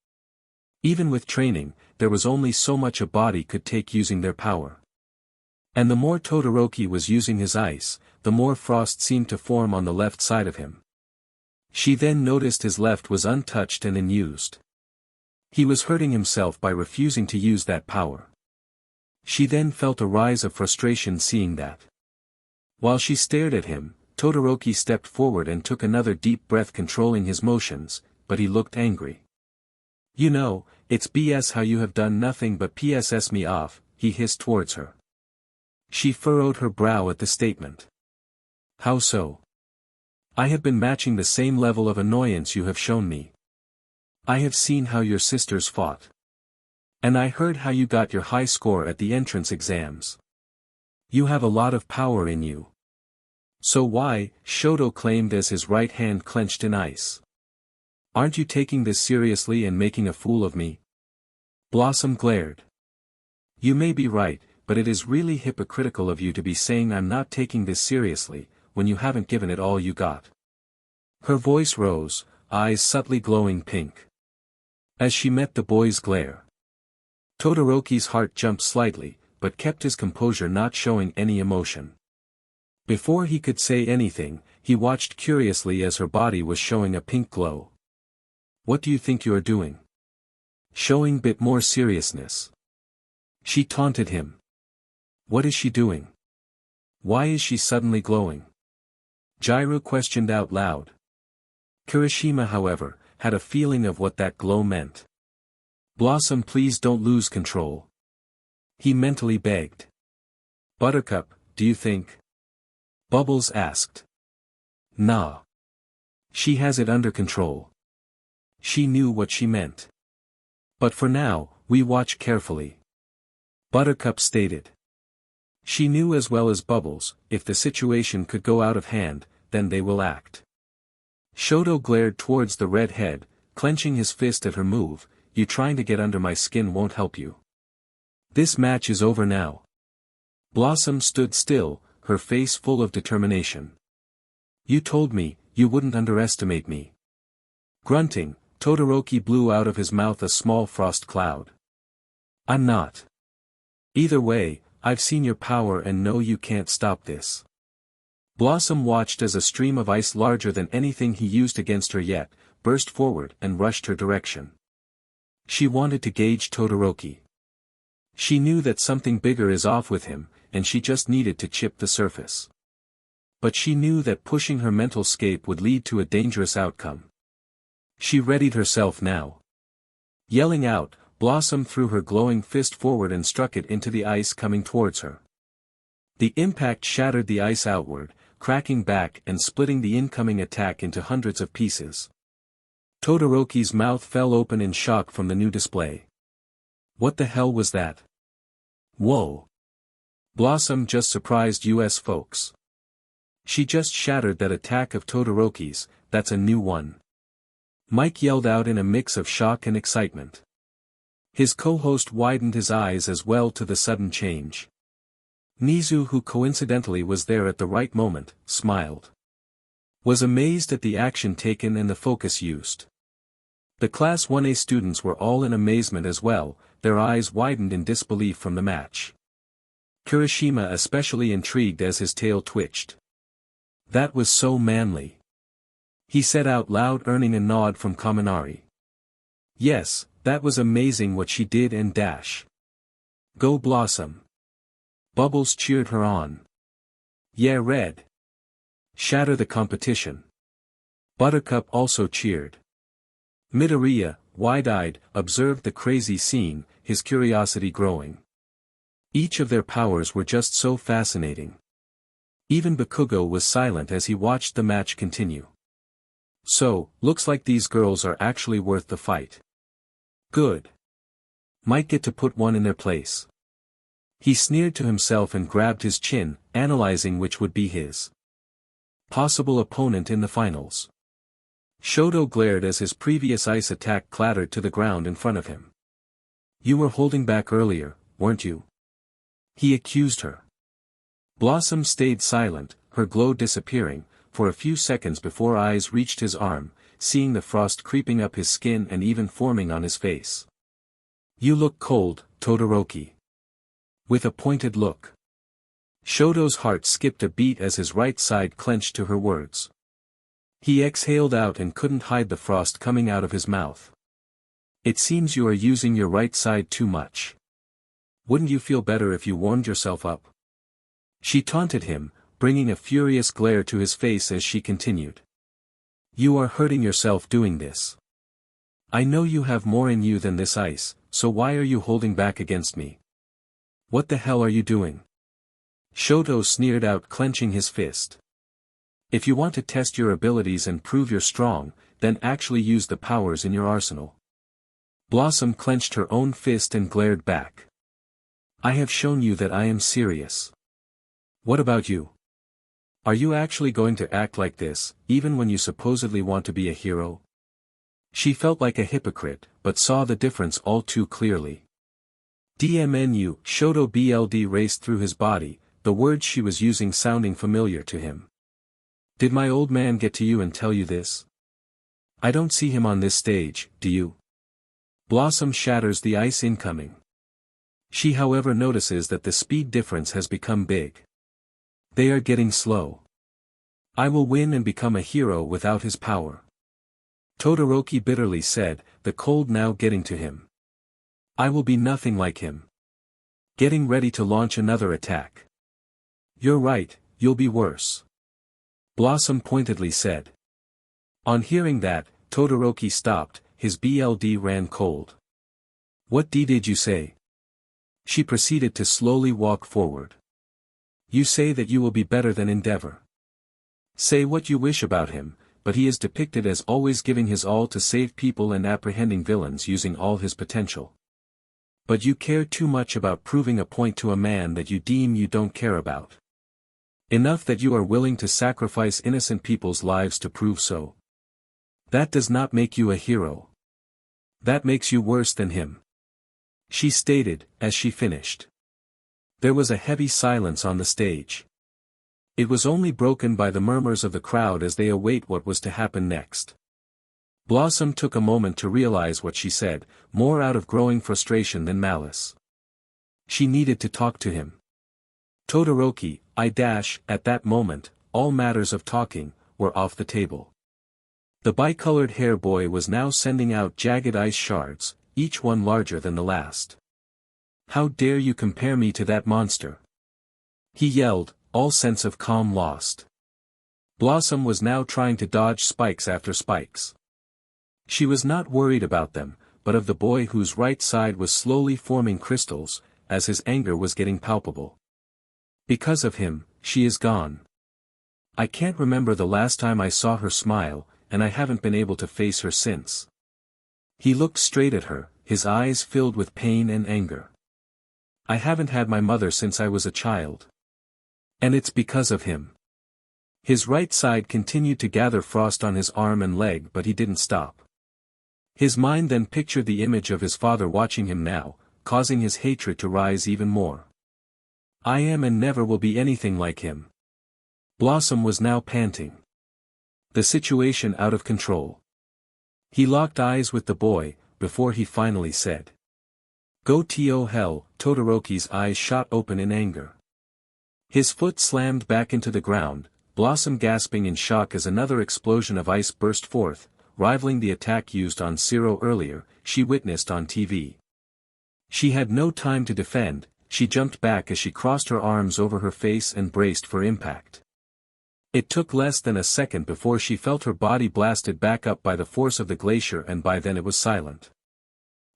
Even with training, there was only so much a body could take using their power. And the more Todoroki was using his ice, the more frost seemed to form on the left side of him. She then noticed his left was untouched and unused. He was hurting himself by refusing to use that power. She then felt a rise of frustration seeing that. While she stared at him, Todoroki stepped forward and took another deep breath controlling his motions, but he looked angry. You know, it's BS how you have done nothing but PSS me off, he hissed towards her. She furrowed her brow at the statement. How so? I have been matching the same level of annoyance you have shown me. I have seen how your sisters fought. And I heard how you got your high score at the entrance exams. You have a lot of power in you. So why? Shoto claimed as his right hand clenched in ice. Aren't you taking this seriously and making a fool of me? Blossom glared. You may be right, but it is really hypocritical of you to be saying I'm not taking this seriously, when you haven't given it all you got. Her voice rose, eyes subtly glowing pink. As she met the boy's glare. Todoroki's heart jumped slightly, but kept his composure, not showing any emotion. Before he could say anything, he watched curiously as her body was showing a pink glow. What do you think you are doing? Showing bit more seriousness. She taunted him. What is she doing? Why is she suddenly glowing? Jiro questioned out loud. Kirishima, however, had a feeling of what that glow meant. Blossom, please don't lose control. He mentally begged. Buttercup, do you think? Bubbles asked. Nah. She has it under control. She knew what she meant. But for now, we watch carefully. Buttercup stated. She knew as well as Bubbles, if the situation could go out of hand, then they will act. Shoto glared towards the red head, clenching his fist at her move. You trying to get under my skin won't help you. This match is over now. Blossom stood still, her face full of determination. You told me, you wouldn't underestimate me. Grunting, Todoroki blew out of his mouth a small frost cloud. I'm not. Either way, I've seen your power and know you can't stop this. Blossom watched as a stream of ice larger than anything he used against her yet, burst forward and rushed her direction. She wanted to gauge Todoroki. She knew that something bigger is off with him, and she just needed to chip the surface. But she knew that pushing her mental scape would lead to a dangerous outcome. She readied herself now. Yelling out, Blossom threw her glowing fist forward and struck it into the ice coming towards her. The impact shattered the ice outward, cracking back and splitting the incoming attack into hundreds of pieces. Todoroki's mouth fell open in shock from the new display. What the hell was that? Whoa! Blossom just surprised US folks. She just shattered that attack of Todoroki's, that's a new one. Mike yelled out in a mix of shock and excitement. His co-host widened his eyes as well to the sudden change. Nizu, who coincidentally was there at the right moment, smiled. Was amazed at the action taken and the focus used. The Class 1A students were all in amazement as well, their eyes widened in disbelief from the match. Kirishima especially intrigued as his tail twitched. That was so manly. He said out loud, earning a nod from Kaminari. Yes, that was amazing what she did and dash. Go Blossom. Bubbles cheered her on. Yeah, Red. Shatter the competition. Buttercup also cheered. Midoriya, wide-eyed, observed the crazy scene, his curiosity growing. Each of their powers were just so fascinating. Even Bakugou was silent as he watched the match continue. So, looks like these girls are actually worth the fight. Good. Might get to put one in their place. He sneered to himself and grabbed his chin, analyzing which would be his possible opponent in the finals. Shoto glared as his previous ice attack clattered to the ground in front of him. You were holding back earlier, weren't you? He accused her. Blossom stayed silent, her glow disappearing, for a few seconds before eyes reached his arm, seeing the frost creeping up his skin and even forming on his face. You look cold, Todoroki. With a pointed look. Shoto's heart skipped a beat as his right side clenched to her words. He exhaled out and couldn't hide the frost coming out of his mouth. It seems you are using your right side too much. Wouldn't you feel better if you warmed yourself up? She taunted him, bringing a furious glare to his face as she continued. You are hurting yourself doing this. I know you have more in you than this ice, so why are you holding back against me? What the hell are you doing? Shoto sneered out, clenching his fist. If you want to test your abilities and prove you're strong, then actually use the powers in your arsenal. Blossom clenched her own fist and glared back. I have shown you that I am serious. What about you? Are you actually going to act like this, even when you supposedly want to be a hero? She felt like a hypocrite, but saw the difference all too clearly. DMNU, Shoto BLD raced through his body, the words she was using sounding familiar to him. Did my old man get to you and tell you this? I don't see him on this stage, do you? Blossom shatters the ice incoming. She however notices that the speed difference has become big. They are getting slow. I will win and become a hero without his power. Todoroki bitterly said, the cold now getting to him. I will be nothing like him. Getting ready to launch another attack. You're right, you'll be worse. Blossom pointedly said. On hearing that, Todoroki stopped, his BLD ran cold. What did you say? She proceeded to slowly walk forward. You say that you will be better than Endeavor. Say what you wish about him, but he is depicted as always giving his all to save people and apprehending villains using all his potential. But you care too much about proving a point to a man that you deem you don't care about. Enough that you are willing to sacrifice innocent people's lives to prove so. That does not make you a hero. That makes you worse than him. She stated, as she finished. There was a heavy silence on the stage. It was only broken by the murmurs of the crowd as they await what was to happen next. Blossom took a moment to realize what she said, more out of growing frustration than malice. She needed to talk to him. Todoroki, at that moment, all matters of talking, were off the table. The bicolored hair boy was now sending out jagged ice shards, each one larger than the last. How dare you compare me to that monster? He yelled, all sense of calm lost. Blossom was now trying to dodge spikes after spikes. She was not worried about them, but of the boy whose right side was slowly forming crystals, as his anger was getting palpable. Because of him, she is gone. I can't remember the last time I saw her smile, and I haven't been able to face her since. He looked straight at her, his eyes filled with pain and anger. I haven't had my mother since I was a child. And it's because of him. His right side continued to gather frost on his arm and leg, but he didn't stop. His mind then pictured the image of his father watching him now, causing his hatred to rise even more. I am and never will be anything like him. Blossom was now panting. The situation out of control. He locked eyes with the boy, before he finally said, "Go to hell." Todoroki's eyes shot open in anger. His foot slammed back into the ground, Blossom gasping in shock as another explosion of ice burst forth, rivaling the attack used on Zero earlier, she witnessed on TV. She had no time to defend, she jumped back as she crossed her arms over her face and braced for impact. It took less than a second before she felt her body blasted back up by the force of the glacier, and by then it was silent.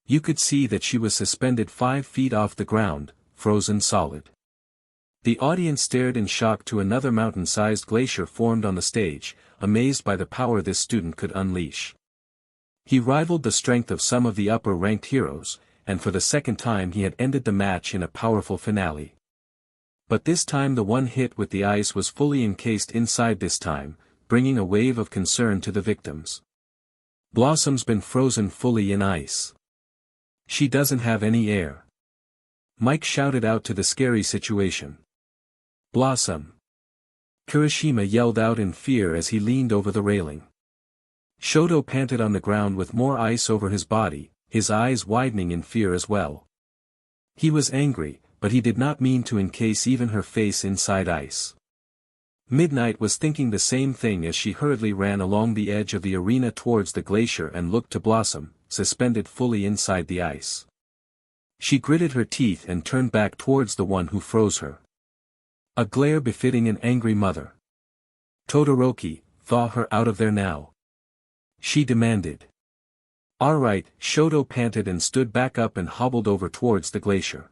You could see that she was suspended 5 feet off the ground, frozen solid. The audience stared in shock to another mountain-sized glacier formed on the stage, amazed by the power this student could unleash. He rivaled the strength of some of the upper-ranked heroes, and for the second time he had ended the match in a powerful finale. But this time the one hit with the ice was fully encased inside this time, bringing a wave of concern to the victims. Blossom's been frozen fully in ice. She doesn't have any air. Mike shouted out to the scary situation. Blossom. Kirishima yelled out in fear as he leaned over the railing. Shoto panted on the ground with more ice over his body, his eyes widening in fear as well. He was angry, but he did not mean to encase even her face inside ice. Midnight was thinking the same thing as she hurriedly ran along the edge of the arena towards the glacier and looked to Blossom, suspended fully inside the ice. She gritted her teeth and turned back towards the one who froze her. A glare befitting an angry mother. Todoroki, thaw her out of there now. She demanded. Alright, Shoto panted and stood back up and hobbled over towards the glacier.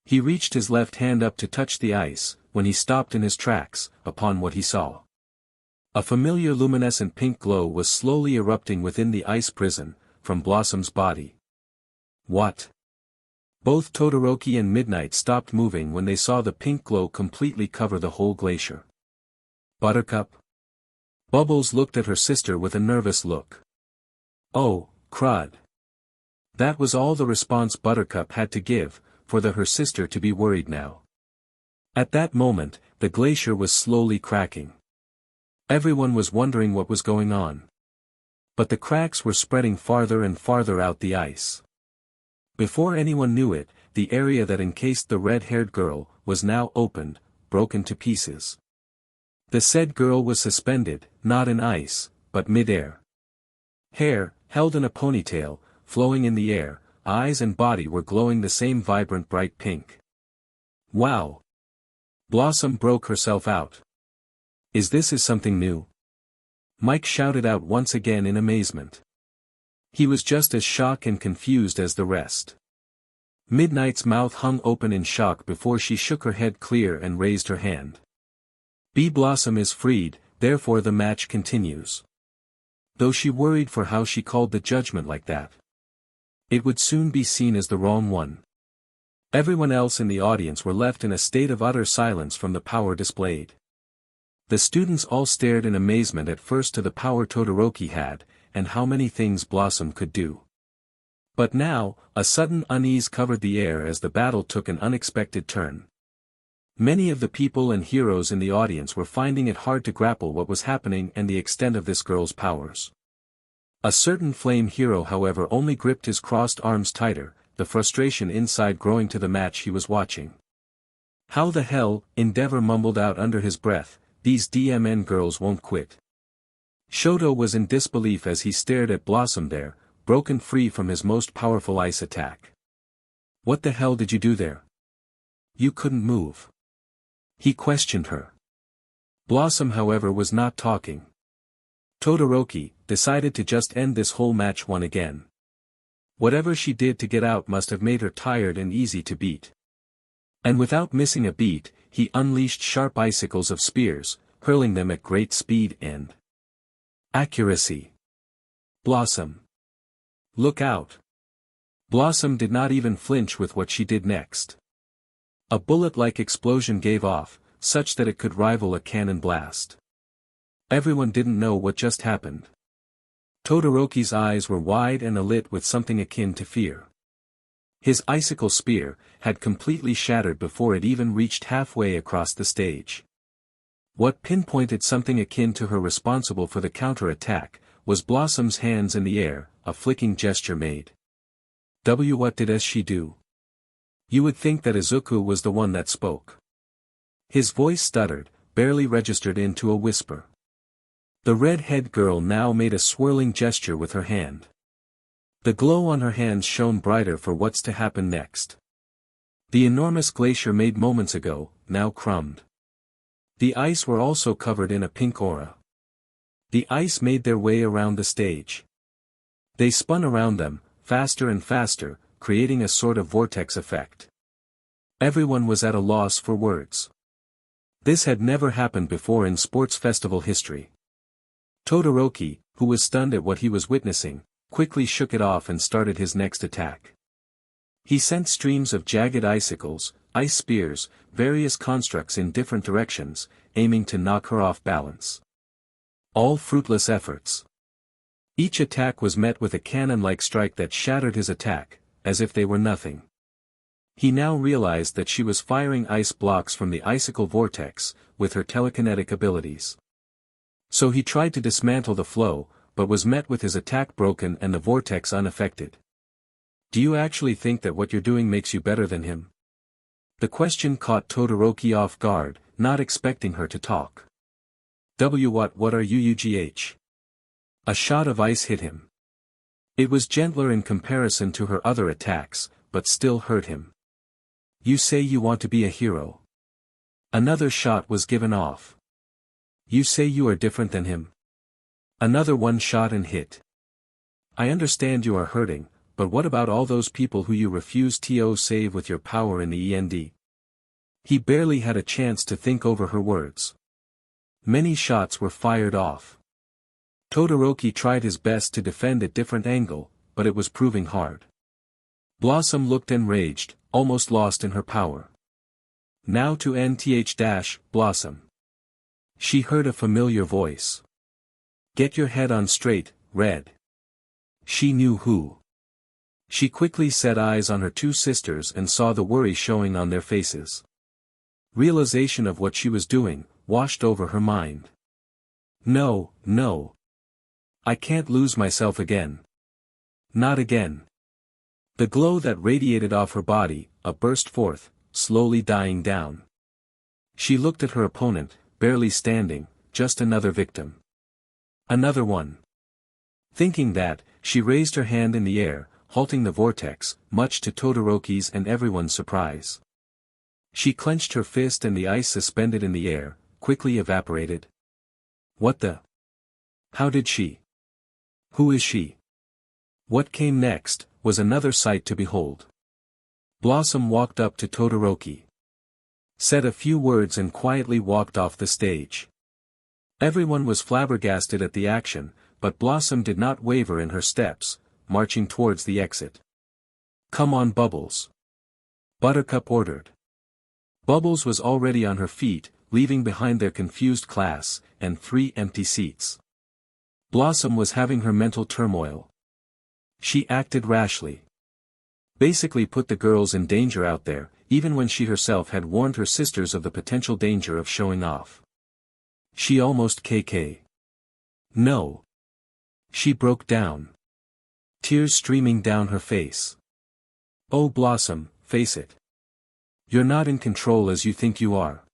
He reached his left hand up to touch the ice, when he stopped in his tracks, upon what he saw. A familiar luminescent pink glow was slowly erupting within the ice prison, from Blossom's body. What? Both Todoroki and Midnight stopped moving when they saw the pink glow completely cover the whole glacier. Buttercup? Bubbles looked at her sister with a nervous look. Oh, crud. That was all the response Buttercup had to give, for her sister to be worried now. At that moment, the glacier was slowly cracking. Everyone was wondering what was going on. But the cracks were spreading farther and farther out the ice. Before anyone knew it, the area that encased the red-haired girl was now opened, broken to pieces. The said girl was suspended, not in ice, but mid-air. Hair, held in a ponytail, flowing in the air, eyes and body were glowing the same vibrant bright pink. Wow! Blossom broke herself out. Is something new? Mike shouted out once again in amazement. He was just as shocked and confused as the rest. Midnight's mouth hung open in shock before she shook her head clear and raised her hand. Blossom is freed, therefore the match continues. Though she worried for how she called the judgment like that. It would soon be seen as the wrong one. Everyone else in the audience were left in a state of utter silence from the power displayed. The students all stared in amazement at first to the power Todoroki had, and how many things Blossom could do. But now, a sudden unease covered the air as the battle took an unexpected turn. Many of the people and heroes in the audience were finding it hard to grapple what was happening and the extent of this girl's powers. A certain flame hero however only gripped his crossed arms tighter, the frustration inside growing to the match he was watching. How the hell, Endeavor mumbled out under his breath, these DMN girls won't quit. Shoto was in disbelief as he stared at Blossom there, broken free from his most powerful ice attack. What the hell did you do there? You couldn't move. He questioned her. Blossom however was not talking. Todoroki decided to just end this whole match one again. Whatever she did to get out must have made her tired and easy to beat. And without missing a beat, he unleashed sharp icicles of spears, hurling them at great speed and accuracy. Blossom. Look out. Blossom did not even flinch with what she did next. A bullet-like explosion gave off, such that it could rival a cannon blast. Everyone didn't know what just happened. Todoroki's eyes were wide and alit with something akin to fear. His icicle spear had completely shattered before it even reached halfway across the stage. What pinpointed something akin to her responsible for the counter-attack, was Blossom's hands in the air, a flicking gesture made. What did she do? You would think that Izuku was the one that spoke. His voice stuttered, barely registered into a whisper. The red-haired girl now made a swirling gesture with her hand. The glow on her hands shone brighter for what's to happen next. The enormous glacier made moments ago, now crumbed. The ice were also covered in a pink aura. The ice made their way around the stage. They spun around them, faster and faster, creating a sort of vortex effect. Everyone was at a loss for words. This had never happened before in sports festival history. Todoroki, who was stunned at what he was witnessing, quickly shook it off and started his next attack. He sent streams of jagged icicles, ice spears, various constructs in different directions, aiming to knock her off balance. All fruitless efforts. Each attack was met with a cannon-like strike that shattered his attack, as if they were nothing. He now realized that she was firing ice blocks from the icicle vortex, with her telekinetic abilities. So he tried to dismantle the flow, but was met with his attack broken and the vortex unaffected. Do you actually think that what you're doing makes you better than him? The question caught Todoroki off guard, not expecting her to talk. What are you? A shot of ice hit him. It was gentler in comparison to her other attacks, but still hurt him. You say you want to be a hero. Another shot was given off. You say you are different than him. Another one shot and hit. I understand you are hurting, but what about all those people who you refuse to save with your power in the END? He barely had a chance to think over her words. Many shots were fired off. Todoroki tried his best to defend at different angle, but it was proving hard. Blossom looked enraged, almost lost in her power. Now to Blossom. She heard a familiar voice. Get your head on straight, Red. She knew who. She quickly set eyes on her two sisters and saw the worry showing on their faces. Realization of what she was doing washed over her mind. No. I can't lose myself again. Not again. The glow that radiated off her body, burst forth, slowly dying down. She looked at her opponent, barely standing, just another victim. Another one. Thinking that, she raised her hand in the air, halting the vortex, much to Todoroki's and everyone's surprise. She clenched her fist and the ice suspended in the air, quickly evaporated. What the? How did she? Who is she? What came next, was another sight to behold. Blossom walked up to Todoroki. Said a few words and quietly walked off the stage. Everyone was flabbergasted at the action, but Blossom did not waver in her steps, marching towards the exit. Come on Bubbles. Buttercup ordered. Bubbles was already on her feet, leaving behind their confused class, and 3 empty seats. Blossom was having her mental turmoil. She acted rashly. Basically put the girls in danger out there, even when she herself had warned her sisters of the potential danger of showing off. She almost No. She broke down. Tears streaming down her face. Oh Blossom, face it. You're not in control as you think you are.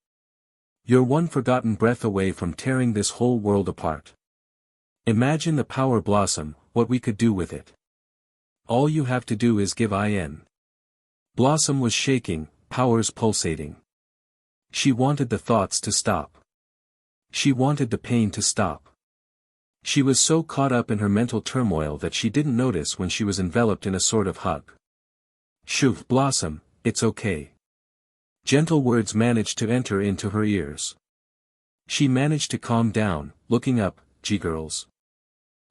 You're one forgotten breath away from tearing this whole world apart. Imagine the power Blossom, what we could do with it. All you have to do is give in. Blossom was shaking, powers pulsating. She wanted the thoughts to stop. She wanted the pain to stop. She was so caught up in her mental turmoil that she didn't notice when she was enveloped in a sort of hug. "Shoo, Blossom, it's okay." Gentle words managed to enter into her ears. She managed to calm down, looking up. "G-girls?"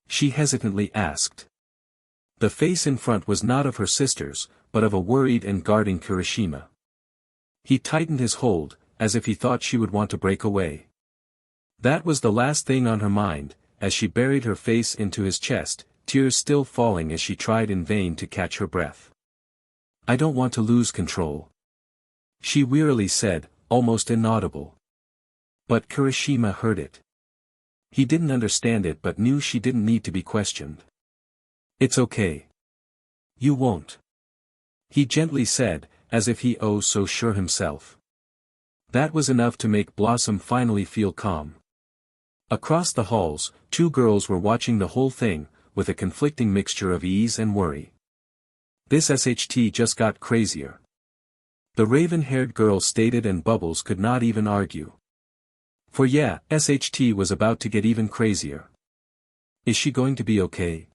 she hesitantly asked. The face in front was not of her sister's, but of a worried and guarding Kirishima. He tightened his hold, as if he thought she would want to break away. That was the last thing on her mind, as she buried her face into his chest, tears still falling as she tried in vain to catch her breath. "I don't want to lose control," she wearily said, almost inaudible. But Kirishima heard it. He didn't understand it but knew she didn't need to be questioned. "It's okay. You won't," he gently said, as if he was so sure himself. That was enough to make Blossom finally feel calm. Across the halls, two girls were watching the whole thing, with a conflicting mixture of ease and worry. This SHT just got crazier. The raven-haired girl stated, and Bubbles could not even argue. For yeah, SHT was about to get even crazier. "Is she going to be okay?"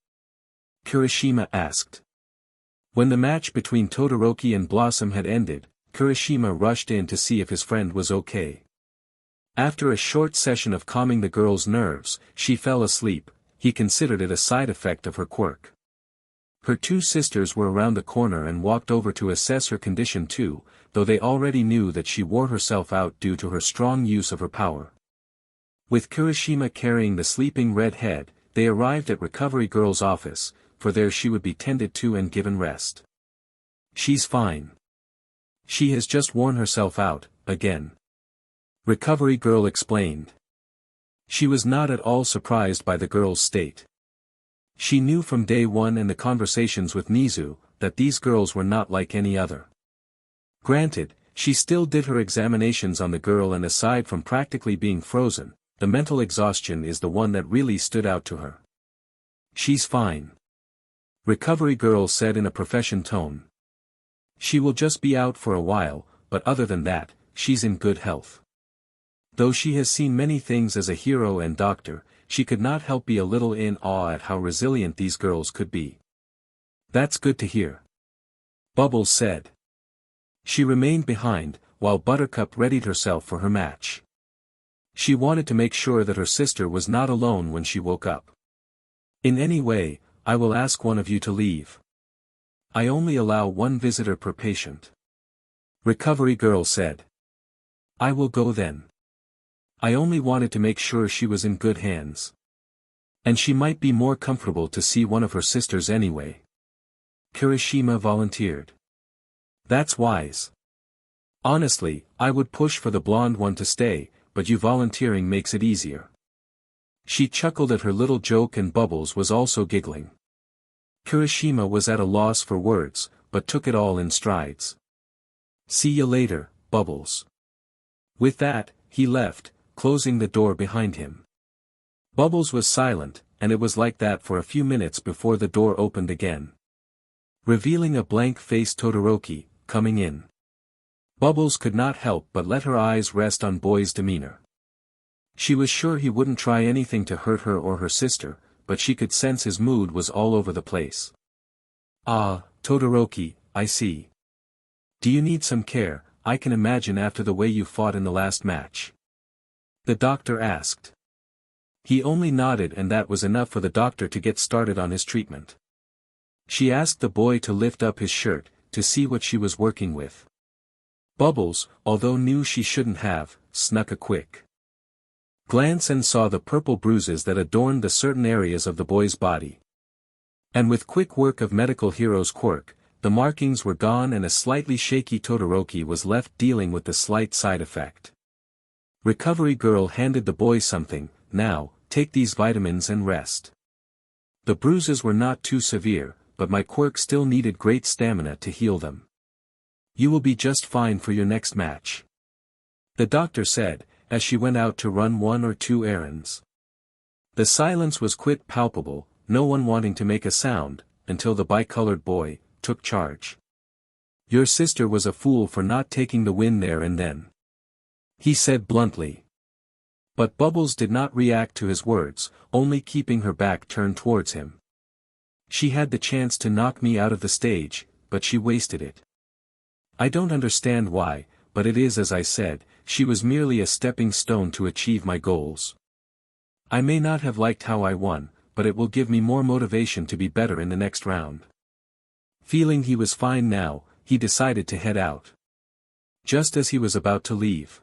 Kirishima asked. When the match between Todoroki and Blossom had ended, Kirishima rushed in to see if his friend was okay. After a short session of calming the girl's nerves, she fell asleep. He considered it a side effect of her quirk. Her two sisters were around the corner and walked over to assess her condition too, though they already knew that she wore herself out due to her strong use of her power. With Kirishima carrying the sleeping redhead, they arrived at Recovery Girl's office, for there she would be tended to and given rest. "She's fine. She has just worn herself out, again," Recovery Girl explained. She was not at all surprised by the girl's state. She knew from day one and the conversations with Nizu, that these girls were not like any other. Granted, she still did her examinations on the girl, and aside from practically being frozen, the mental exhaustion is the one that really stood out to her. "She's fine," Recovery Girl said in a profession tone. "She will just be out for a while, but other than that, she's in good health." Though she has seen many things as a hero and doctor, she could not help be a little in awe at how resilient these girls could be. "That's good to hear," Bubbles said. She remained behind, while Buttercup readied herself for her match. She wanted to make sure that her sister was not alone when she woke up. "In any way, I will ask one of you to leave. I only allow one visitor per patient," Recovery Girl said. "I will go then. I only wanted to make sure she was in good hands. And she might be more comfortable to see one of her sisters anyway." Kirishima volunteered. "That's wise. Honestly, I would push for the blonde one to stay, but you volunteering makes it easier." She chuckled at her little joke, and Bubbles was also giggling. Kirishima was at a loss for words, but took it all in strides. "See you later, Bubbles." With that, he left, closing the door behind him. Bubbles was silent, and it was like that for a few minutes before the door opened again, revealing a blank-faced Todoroki, coming in. Bubbles could not help but let her eyes rest on Boy's demeanor. She was sure he wouldn't try anything to hurt her or her sister, but she could sense his mood was all over the place. "Ah, Todoroki, I see. Do you need some care? I can imagine after the way you fought in the last match," the doctor asked. He only nodded, and that was enough for the doctor to get started on his treatment. She asked the boy to lift up his shirt, to see what she was working with. Bubbles, although knew she shouldn't have, snuck a quick glance and saw the purple bruises that adorned the certain areas of the boy's body. And with quick work of medical hero's quirk, the markings were gone and a slightly shaky Todoroki was left dealing with the slight side effect. Recovery Girl handed the boy something. "Now, take these vitamins and rest. The bruises were not too severe, but my quirk still needed great stamina to heal them. You will be just fine for your next match," the doctor said, as she went out to run one or two errands. The silence was quite palpable, no one wanting to make a sound, until the bicolored boy took charge. "Your sister was a fool for not taking the win there and then," he said bluntly. But Bubbles did not react to his words, only keeping her back turned towards him. She had the chance to knock me out of the stage, but she wasted it. I don't understand why, but it is as I said, she was merely a stepping stone to achieve my goals. I may not have liked how I won, but it will give me more motivation to be better in the next round. Feeling he was fine now, he decided to head out. Just as he was about to leave.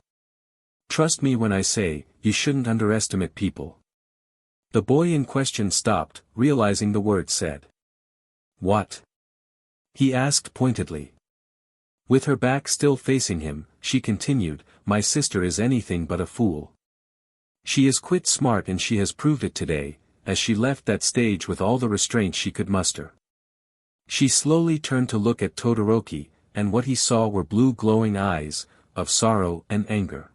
Trust me when I say, you shouldn't underestimate people. The boy in question stopped, realizing the word said. What? He asked pointedly. With her back still facing him, she continued, my sister is anything but a fool. She is quite smart and she has proved it today, as she left that stage with all the restraint she could muster. She slowly turned to look at Todoroki, and what he saw were blue glowing eyes, of sorrow and anger.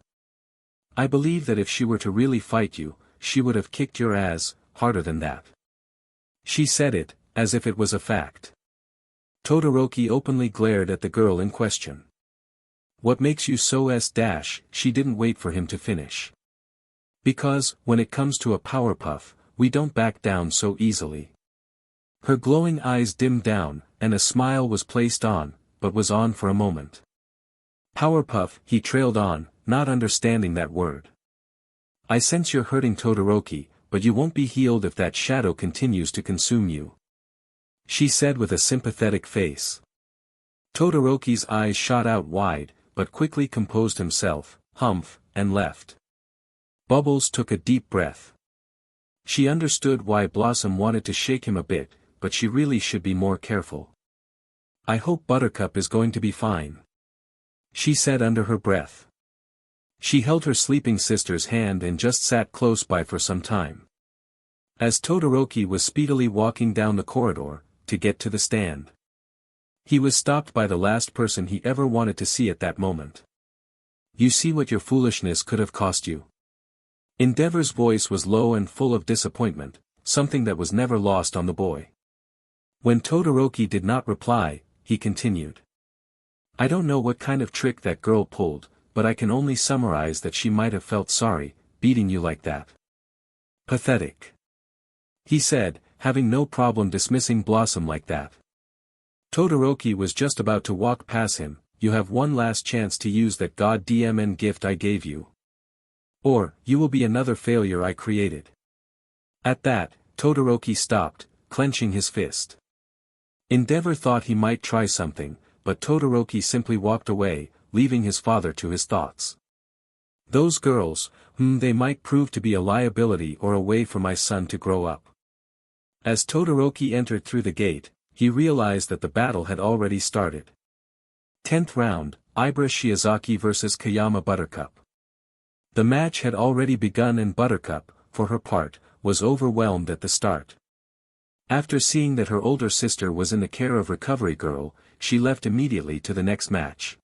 I believe that if she were to really fight you, she would have kicked your ass, harder than that. She said it, as if it was a fact. Todoroki openly glared at the girl in question. What makes you so s-? She didn't wait for him to finish. Because, when it comes to a Powerpuff, we don't back down so easily. Her glowing eyes dimmed down, and a smile was placed on, but was on for a moment. Powerpuff, he trailed on, not understanding that word. I sense you're hurting Todoroki, but you won't be healed if that shadow continues to consume you. She said with a sympathetic face. Todoroki's eyes shot out wide, but quickly composed himself, humph, and left. Bubbles took a deep breath. She understood why Blossom wanted to shake him a bit, but she really should be more careful. I hope Buttercup is going to be fine. She said under her breath. She held her sleeping sister's hand and just sat close by for some time. As Todoroki was speedily walking down the corridor, to get to the stand. He was stopped by the last person he ever wanted to see at that moment. You see what your foolishness could have cost you. Endeavor's voice was low and full of disappointment, something that was never lost on the boy. When Todoroki did not reply, he continued. I don't know what kind of trick that girl pulled, but I can only summarize that she might have felt sorry, beating you like that. Pathetic. He said, having no problem dismissing Blossom like that. Todoroki was just about to walk past him. You have one last chance to use that goddamn gift I gave you. Or, you will be another failure I created. At that, Todoroki stopped, clenching his fist. Endeavor thought he might try something, but Todoroki simply walked away, leaving his father to his thoughts. Those girls, they might prove to be a liability or a way for my son to grow up. As Todoroki entered through the gate, he realized that the battle had already started. 10th round, Ibra Shiozaki vs Kayama Buttercup. The match had already begun and Buttercup, for her part, was overwhelmed at the start. After seeing that her older sister was in the care of Recovery Girl, she left immediately to the next match.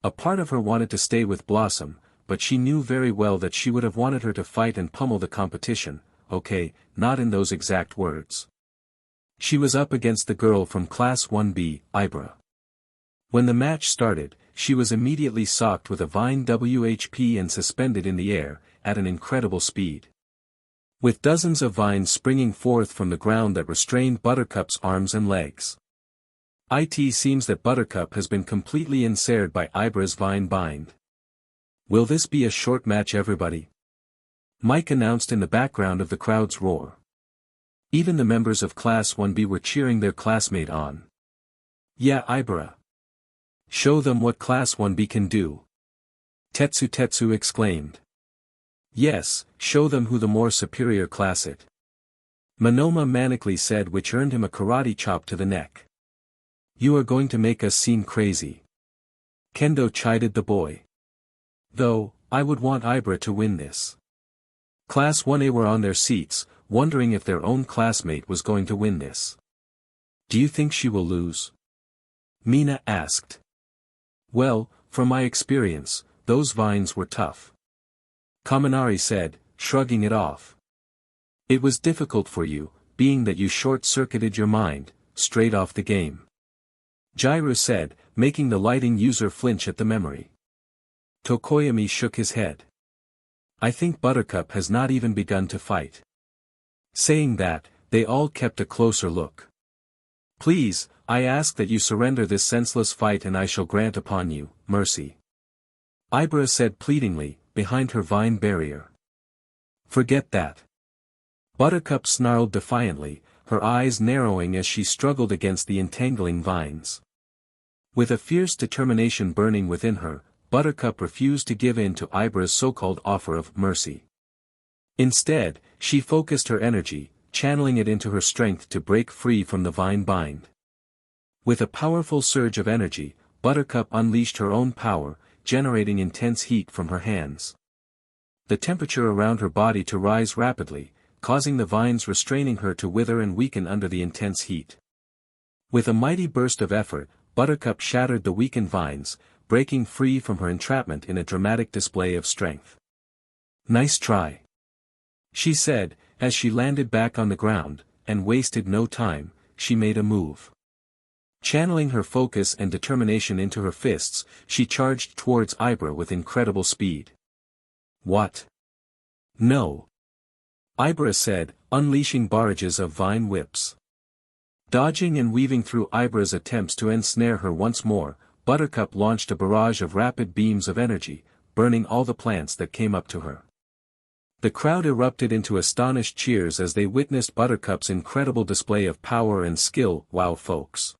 A part of her wanted to stay with Blossom, but she knew very well that she would have wanted her to fight and pummel the competition, okay, not in those exact words. She was up against the girl from Class 1B, Ibra. When the match started, she was immediately socked with a vine WHP and suspended in the air, at an incredible speed. With dozens of vines springing forth from the ground that restrained Buttercup's arms and legs. It seems that Buttercup has been completely ensnared by Ibra's vine bind. Will this be a short match everybody? Mike announced in the background of the crowd's roar. Even the members of Class 1B were cheering their classmate on. Yeah, Ibra. Show them what Class 1B can do. Tetsu exclaimed. Yes, show them who the more superior class it. Monoma manically said, which earned him a karate chop to the neck. You are going to make us seem crazy. Kendo chided the boy. Though, I would want Ibra to win this. Class 1A were on their seats, wondering if their own classmate was going to win this. Do you think she will lose? Mina asked. Well, from my experience, those vines were tough. Kaminari said, shrugging it off. It was difficult for you, being that you short-circuited your mind, straight off the game. Jairu said, making the lighting user flinch at the memory. Tokoyami shook his head. I think Buttercup has not even begun to fight." Saying that, they all kept a closer look. "Please, I ask that you surrender this senseless fight and I shall grant upon you mercy," Ibra said pleadingly, behind her vine barrier. "Forget that." Buttercup snarled defiantly, her eyes narrowing as she struggled against the entangling vines. With a fierce determination burning within her, Buttercup refused to give in to Ibra's so-called offer of mercy. Instead, she focused her energy, channeling it into her strength to break free from the vine bind. With a powerful surge of energy, Buttercup unleashed her own power, generating intense heat from her hands. The temperature around her body to rise rapidly, causing the vines restraining her to wither and weaken under the intense heat. With a mighty burst of effort, Buttercup shattered the weakened vines, breaking free from her entrapment in a dramatic display of strength. "Nice try," she said, as she landed back on the ground, and wasted no time, she made a move. Channeling her focus and determination into her fists, she charged towards Ibra with incredible speed. "What? No," Ibra said, unleashing barrages of vine whips. Dodging and weaving through Ibra's attempts to ensnare her once more, Buttercup launched a barrage of rapid beams of energy, burning all the plants that came up to her. The crowd erupted into astonished cheers as they witnessed Buttercup's incredible display of power and skill. "Wow, folks.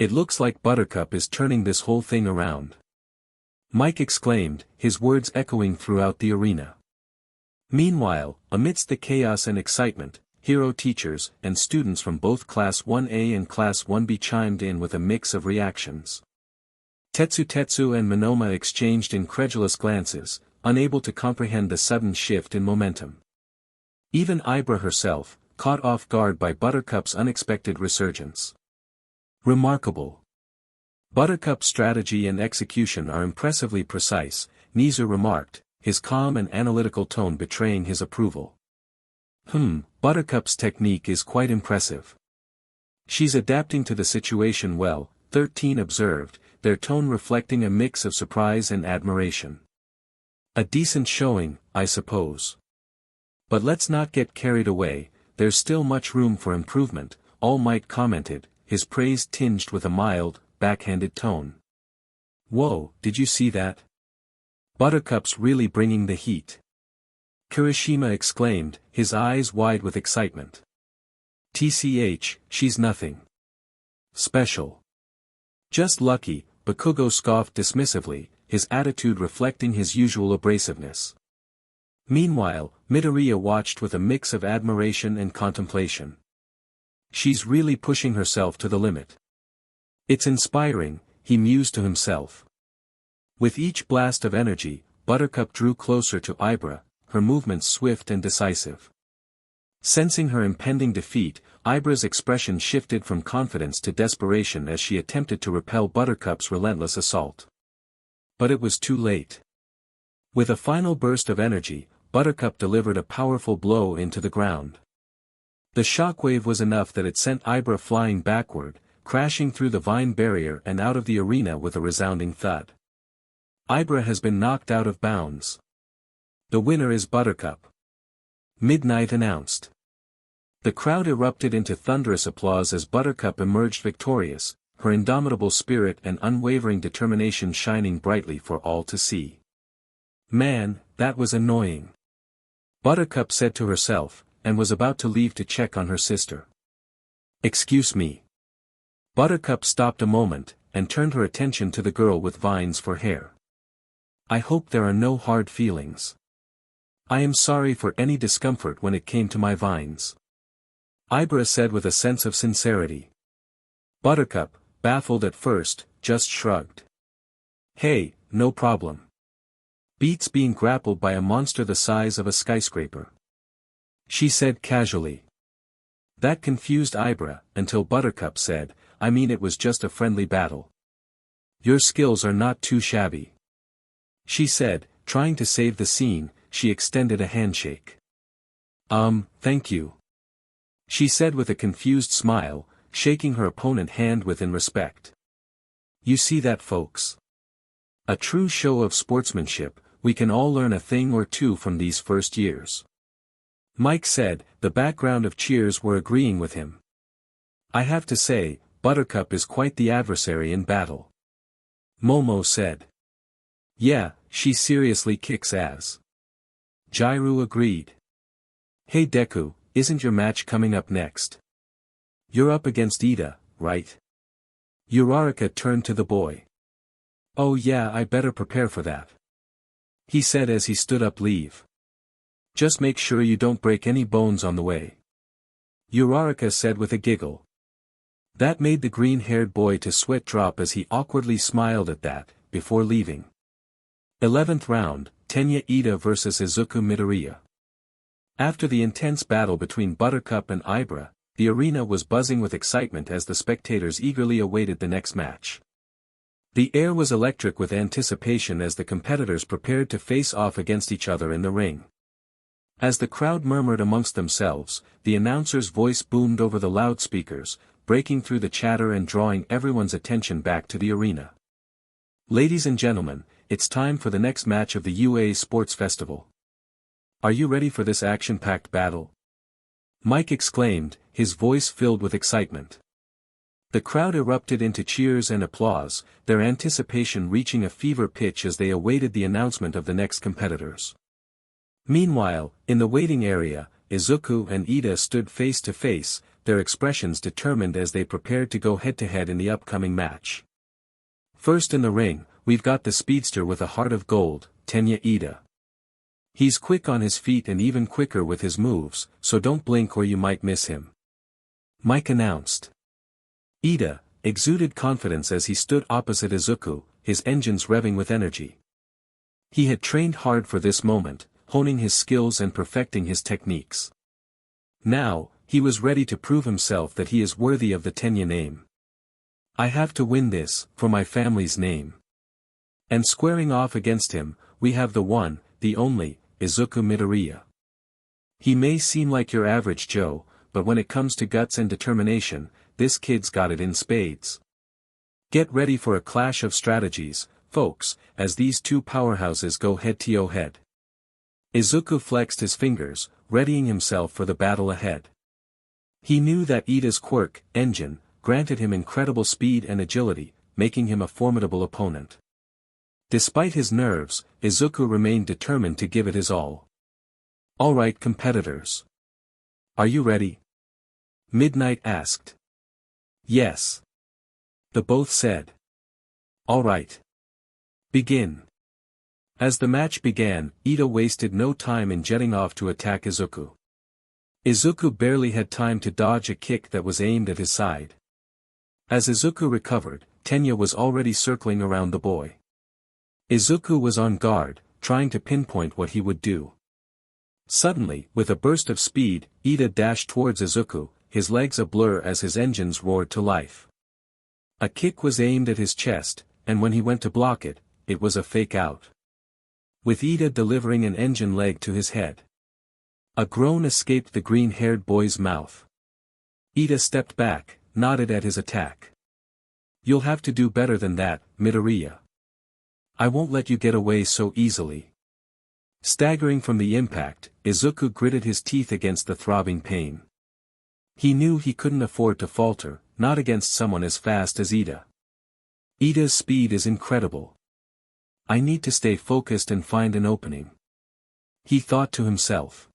It looks like Buttercup is turning this whole thing around," Mike exclaimed, his words echoing throughout the arena. Meanwhile, amidst the chaos and excitement, hero teachers and students from both Class 1A and Class 1B chimed in with a mix of reactions. Tetsu and Monoma exchanged incredulous glances, unable to comprehend the sudden shift in momentum. Even Ibra herself, caught off guard by Buttercup's unexpected resurgence. "Remarkable. Buttercup's strategy and execution are impressively precise," Nizu remarked, his calm and analytical tone betraying his approval. Buttercup's technique is quite impressive. She's adapting to the situation well," 13 observed, their tone reflecting a mix of surprise and admiration. "A decent showing, I suppose. But let's not get carried away, there's still much room for improvement," Allmight commented, his praise tinged with a mild, backhanded tone. "Whoa, did you see that? Buttercup's really bringing the heat," Kirishima exclaimed, his eyes wide with excitement. "TCH, she's nothing special. Just lucky," Bakugou scoffed dismissively, his attitude reflecting his usual abrasiveness. Meanwhile, Midoriya watched with a mix of admiration and contemplation. "She's really pushing herself to the limit. It's inspiring," he mused to himself. With each blast of energy, Buttercup drew closer to Ibra, her movements swift and decisive. Sensing her impending defeat, Ibra's expression shifted from confidence to desperation as she attempted to repel Buttercup's relentless assault. But it was too late. With a final burst of energy, Buttercup delivered a powerful blow into the ground. The shockwave was enough that it sent Ibra flying backward, crashing through the vine barrier and out of the arena with a resounding thud. Ibra has been knocked out of bounds. The winner is Buttercup, Midnight announced. The crowd erupted into thunderous applause as Buttercup emerged victorious, her indomitable spirit and unwavering determination shining brightly for all to see. "Man, that was annoying," Buttercup said to herself, and was about to leave to check on her sister. "Excuse me." Buttercup stopped a moment, and turned her attention to the girl with vines for hair. "I hope there are no hard feelings. I am sorry for any discomfort when it came to my vines," Ibra said with a sense of sincerity. Buttercup, baffled at first, just shrugged. "Hey, no problem. Beats being grappled by a monster the size of a skyscraper," she said casually. That confused Ibra, until Buttercup said, "I mean it was just a friendly battle. Your skills are not too shabby," she said, trying to save the scene. She extended a handshake. Thank you," she said with a confused smile, shaking her opponent's hand with respect. "You see that, folks? A true show of sportsmanship," we can all learn a thing or two from these first years. Mike said, the background of cheers were agreeing with him. I have to say, Buttercup is quite the adversary in battle. Momo said. Yeah, she seriously kicks ass. Jairu agreed. Hey Deku, isn't your match coming up next? You're up against Ida, right? Uraraka turned to the boy. Oh yeah, I better prepare for that. He said as he stood up leave. Just make sure you don't break any bones on the way. Uraraka said with a giggle. That made the green-haired boy to sweat drop as he awkwardly smiled at that, before leaving. 11th round, Tenya Ida vs Izukumidoriya. After the intense battle between Buttercup and Ibra, the arena was buzzing with excitement as the spectators eagerly awaited the next match. The air was electric with anticipation as the competitors prepared to face off against each other in the ring. As the crowd murmured amongst themselves, the announcer's voice boomed over the loudspeakers, breaking through the chatter and drawing everyone's attention back to the arena. Ladies and gentlemen, it's time for the next match of the UA Sports Festival. Are you ready for this action-packed battle? Mike exclaimed, his voice filled with excitement. The crowd erupted into cheers and applause, their anticipation reaching a fever pitch as they awaited the announcement of the next competitors. Meanwhile, in the waiting area, Izuku and Ida stood face to face, their expressions determined as they prepared to go head-to-head in the upcoming match. First in the ring, we've got the speedster with a heart of gold, Tenya Ida. He's quick on his feet and even quicker with his moves, so don't blink or you might miss him. Mike announced. Ida exuded confidence as he stood opposite Izuku, his engines revving with energy. He had trained hard for this moment, honing his skills and perfecting his techniques. Now, he was ready to prove himself that he is worthy of the Tenya name. I have to win this, for my family's name. And squaring off against him, we have the one, the only, Izukumidoriya. He may seem like your average Joe, but when it comes to guts and determination, this kid's got it in spades. Get ready for a clash of strategies, folks, as these two powerhouses go head-to-head. Izuku flexed his fingers, readying himself for the battle ahead. He knew that Ida's quirk, engine, granted him incredible speed and agility, making him a formidable opponent. Despite his nerves, Izuku remained determined to give it his all. Alright competitors. Are you ready? Midnight asked. Yes. The both said. Alright. Begin. As the match began, Ida wasted no time in jetting off to attack Izuku. Izuku barely had time to dodge a kick that was aimed at his side. As Izuku recovered, Tenya was already circling around the boy. Izuku was on guard, trying to pinpoint what he would do. Suddenly, with a burst of speed, Ida dashed towards Izuku, his legs a blur as his engines roared to life. A kick was aimed at his chest, and when he went to block it, it was a fake out. With Ida delivering an engine leg to his head. A groan escaped the green-haired boy's mouth. Ida stepped back, nodded at his attack. You'll have to do better than that, Midoriya. I won't let you get away so easily. Staggering from the impact, Izuku gritted his teeth against the throbbing pain. He knew he couldn't afford to falter, not against someone as fast as Ida. Ida's speed is incredible. I need to stay focused and find an opening. He thought to himself.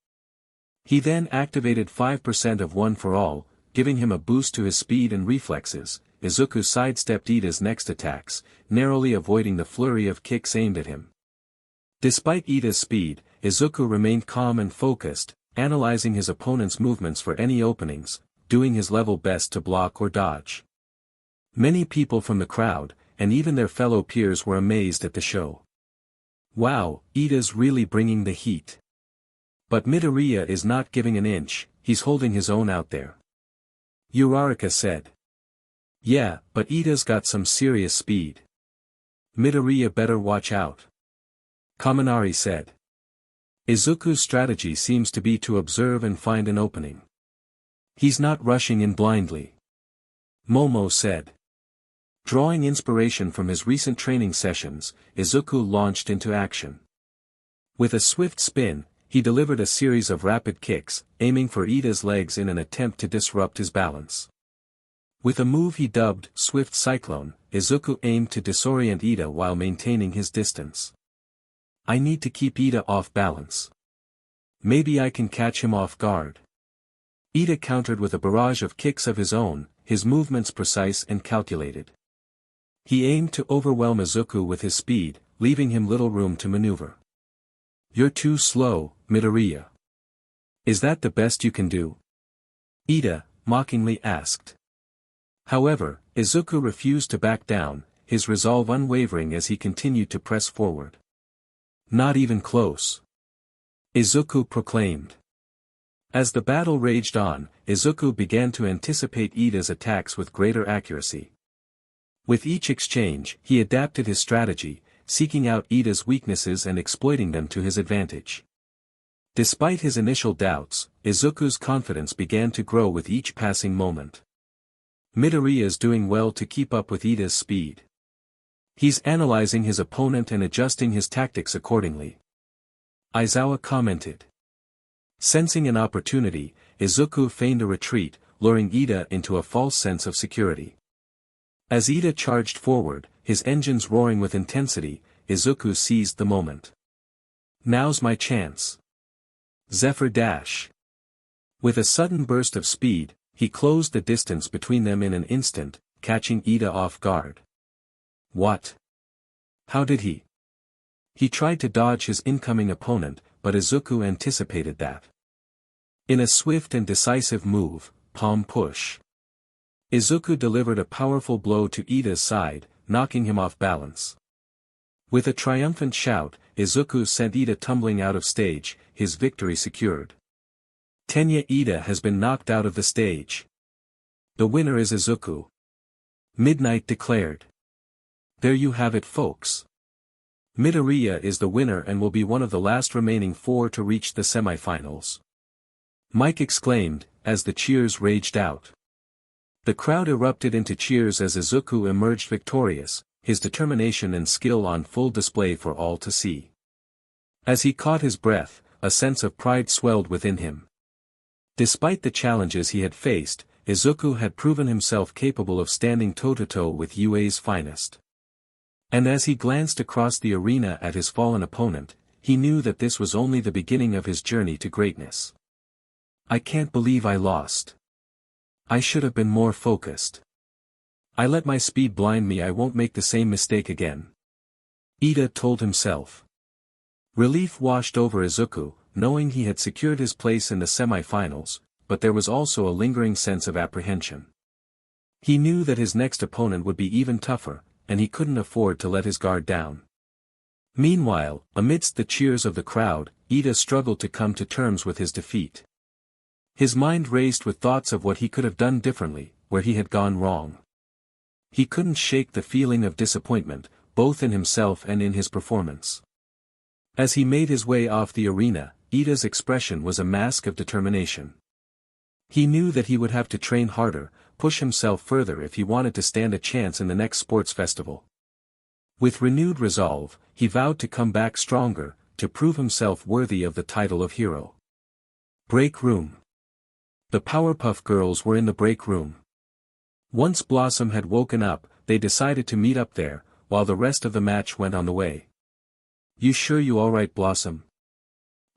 He then activated 5% of One for All, giving him a boost to his speed and reflexes. Izuku sidestepped Ida's next attacks, narrowly avoiding the flurry of kicks aimed at him. Despite Ida's speed, Izuku remained calm and focused, analyzing his opponent's movements for any openings, doing his level best to block or dodge. Many people from the crowd, and even their fellow peers were amazed at the show. Wow, Ida's really bringing the heat. But Midoriya is not giving an inch, he's holding his own out there. Uraraka said. Yeah, but Ida's got some serious speed. Midoriya better watch out. Kaminari said. Izuku's strategy seems to be to observe and find an opening. He's not rushing in blindly. Momo said. Drawing inspiration from his recent training sessions, Izuku launched into action. With a swift spin, he delivered a series of rapid kicks, aiming for Ida's legs in an attempt to disrupt his balance. With a move he dubbed Swift Cyclone, Izuku aimed to disorient Ida while maintaining his distance. I need to keep Ida off balance. Maybe I can catch him off guard. Ida countered with a barrage of kicks of his own, his movements precise and calculated. He aimed to overwhelm Izuku with his speed, leaving him little room to maneuver. You're too slow, Midoriya. Is that the best you can do? Ida mockingly asked. However, Izuku refused to back down, his resolve unwavering as he continued to press forward. Not even close. Izuku proclaimed. As the battle raged on, Izuku began to anticipate Ida's attacks with greater accuracy. With each exchange, he adapted his strategy, seeking out Ida's weaknesses and exploiting them to his advantage. Despite his initial doubts, Izuku's confidence began to grow with each passing moment. Midoriya's doing well to keep up with Ida's speed. He's analyzing his opponent and adjusting his tactics accordingly. Aizawa commented. Sensing an opportunity, Izuku feigned a retreat, luring Ida into a false sense of security. As Ida charged forward, his engines roaring with intensity, Izuku seized the moment. Now's my chance. Zephyr Dash. With a sudden burst of speed, he closed the distance between them in an instant, catching Ida off guard. What? How did he? He tried to dodge his incoming opponent, but Izuku anticipated that. In a swift and decisive move, palm push. Izuku delivered a powerful blow to Ida's side, knocking him off balance. With a triumphant shout, Izuku sent Ida tumbling out of stage, his victory secured. Tenya Ida has been knocked out of the stage. The winner is Izuku. Midnight declared. There you have it, folks. Midoriya is the winner and will be one of the last remaining 4 to reach the semifinals. Mike exclaimed, as the cheers raged out. The crowd erupted into cheers as Izuku emerged victorious, his determination and skill on full display for all to see. As he caught his breath, a sense of pride swelled within him. Despite the challenges he had faced, Izuku had proven himself capable of standing toe-to-toe with UA's finest. And as he glanced across the arena at his fallen opponent, he knew that this was only the beginning of his journey to greatness. I can't believe I lost. I should have been more focused. I let my speed blind me. I won't make the same mistake again. Ida told himself. Relief washed over Izuku, knowing he had secured his place in the semi-finals, but there was also a lingering sense of apprehension. He knew that his next opponent would be even tougher, and he couldn't afford to let his guard down. Meanwhile, amidst the cheers of the crowd, Ida struggled to come to terms with his defeat. His mind raced with thoughts of what he could have done differently, where he had gone wrong. He couldn't shake the feeling of disappointment, both in himself and in his performance. As he made his way off the arena, Ida's expression was a mask of determination. He knew that he would have to train harder, push himself further if he wanted to stand a chance in the next sports festival. With renewed resolve, he vowed to come back stronger, to prove himself worthy of the title of hero. Break room. The Powerpuff Girls were in the break room. Once Blossom had woken up, they decided to meet up there, while the rest of the match went on the way. You sure you alright, Blossom?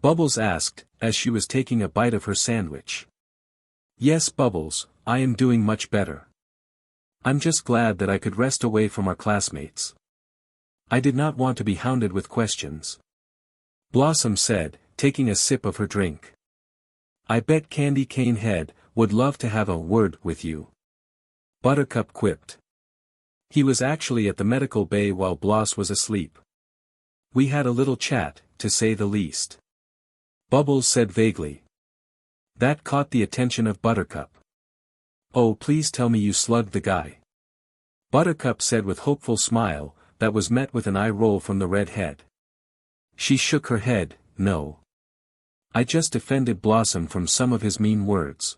Bubbles asked, as she was taking a bite of her sandwich. Yes, Bubbles, I am doing much better. I'm just glad that I could rest away from our classmates. I did not want to be hounded with questions. Blossom said, taking a sip of her drink. I bet Candy Cane Head would love to have a word with you. Buttercup quipped. He was actually at the medical bay while Bloss was asleep. We had a little chat, to say the least. Bubbles said vaguely. That caught the attention of Buttercup. Oh, please tell me you slugged the guy. Buttercup said with hopeful smile, that was met with an eye roll from the redhead. She shook her head, no. I just defended Blossom from some of his mean words.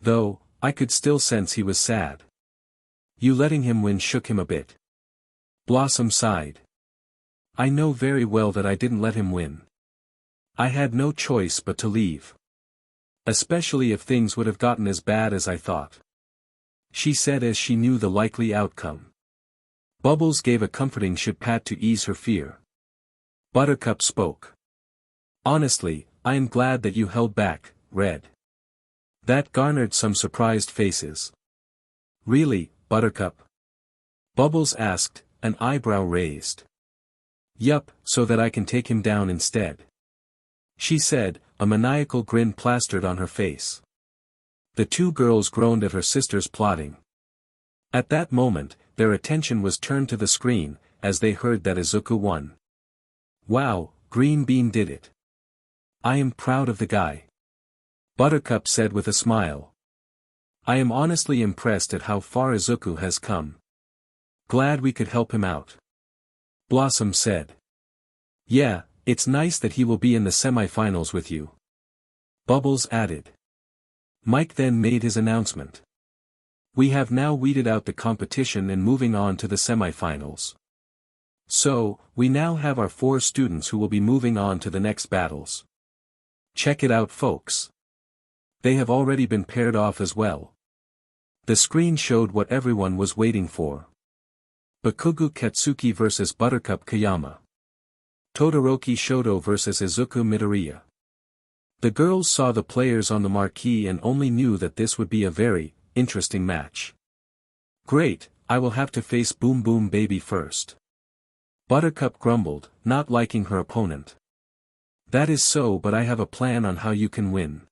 Though, I could still sense he was sad. You letting him win shook him a bit. Blossom sighed. I know very well that I didn't let him win. I had no choice but to leave. Especially if things would have gotten as bad as I thought. She said as she knew the likely outcome. Bubbles gave a comforting pat to ease her fear. Buttercup spoke. Honestly, I am glad that you held back, Red. That garnered some surprised faces. Really, Buttercup? Bubbles asked, an eyebrow raised. Yup, so that I can take him down instead. She said, a maniacal grin plastered on her face. The two girls groaned at her sister's plotting. At that moment, their attention was turned to the screen, as they heard that Izuku won. Wow, Green Bean did it. I am proud of the guy. Buttercup said with a smile. I am honestly impressed at how far Izuku has come. Glad we could help him out. Blossom said. Yeah, it's nice that he will be in the semi-finals with you. Bubbles added. Mike then made his announcement. We have now weeded out the competition and moving on to the semi-finals. So, we now have our 4 students who will be moving on to the next battles. Check it out, folks. They have already been paired off as well. The screen showed what everyone was waiting for. Bakugou Katsuki vs Buttercup Kayama. Todoroki Shoto vs Izukumidoriya. The girls saw the players on the marquee and only knew that this would be a very interesting match. Great, I will have to face Boom Boom Baby first. Buttercup grumbled, not liking her opponent. That is so, but I have a plan on how you can win.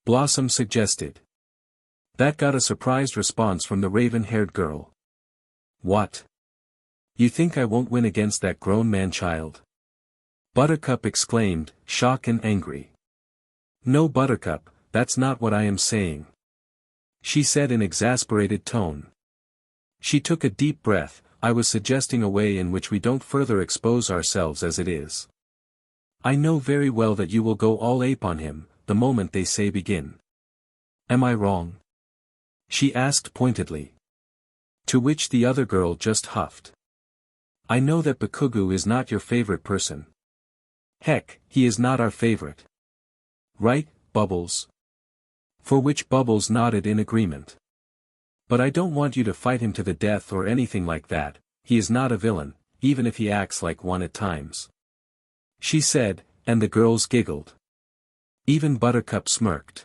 Blossom suggested. That got a surprised response from the raven-haired girl. What? You think I won't win against that grown man-child? Buttercup exclaimed, shocked and angry. No, Buttercup, that's not what I am saying. She said in exasperated tone. She took a deep breath. I was suggesting a way in which we don't further expose ourselves as it is. I know very well that you will go all ape on him, the moment they say begin. Am I wrong? She asked pointedly. To which the other girl just huffed. I know that Bakugou is not your favorite person. Heck, he is not our favorite. Right, Bubbles? For which Bubbles nodded in agreement. But I don't want you to fight him to the death or anything like that. He is not a villain, even if he acts like one at times. She said, and the girls giggled. Even Buttercup smirked.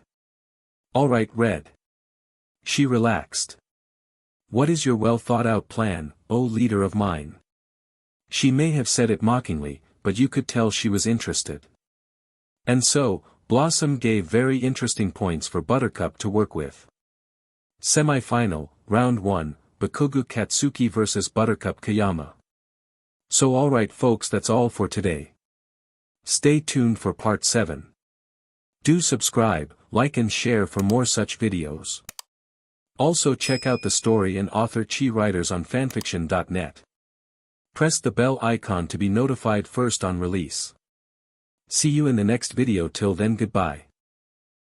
All right, Red. She relaxed. What is your well-thought-out plan, O leader of mine? She may have said it mockingly, but you could tell she was interested. And so, Blossom gave very interesting points for Buttercup to work with. Semi-final, Round 1, Bakugou Katsuki vs Buttercup Kayama. So alright folks, that's all for today. Stay tuned for part 7. Do subscribe, like and share for more such videos. Also check out the story and author ChiWriters on FANFICTIONnet. Press the bell icon to be notified first on release. See you in the next video. Till then, goodbye.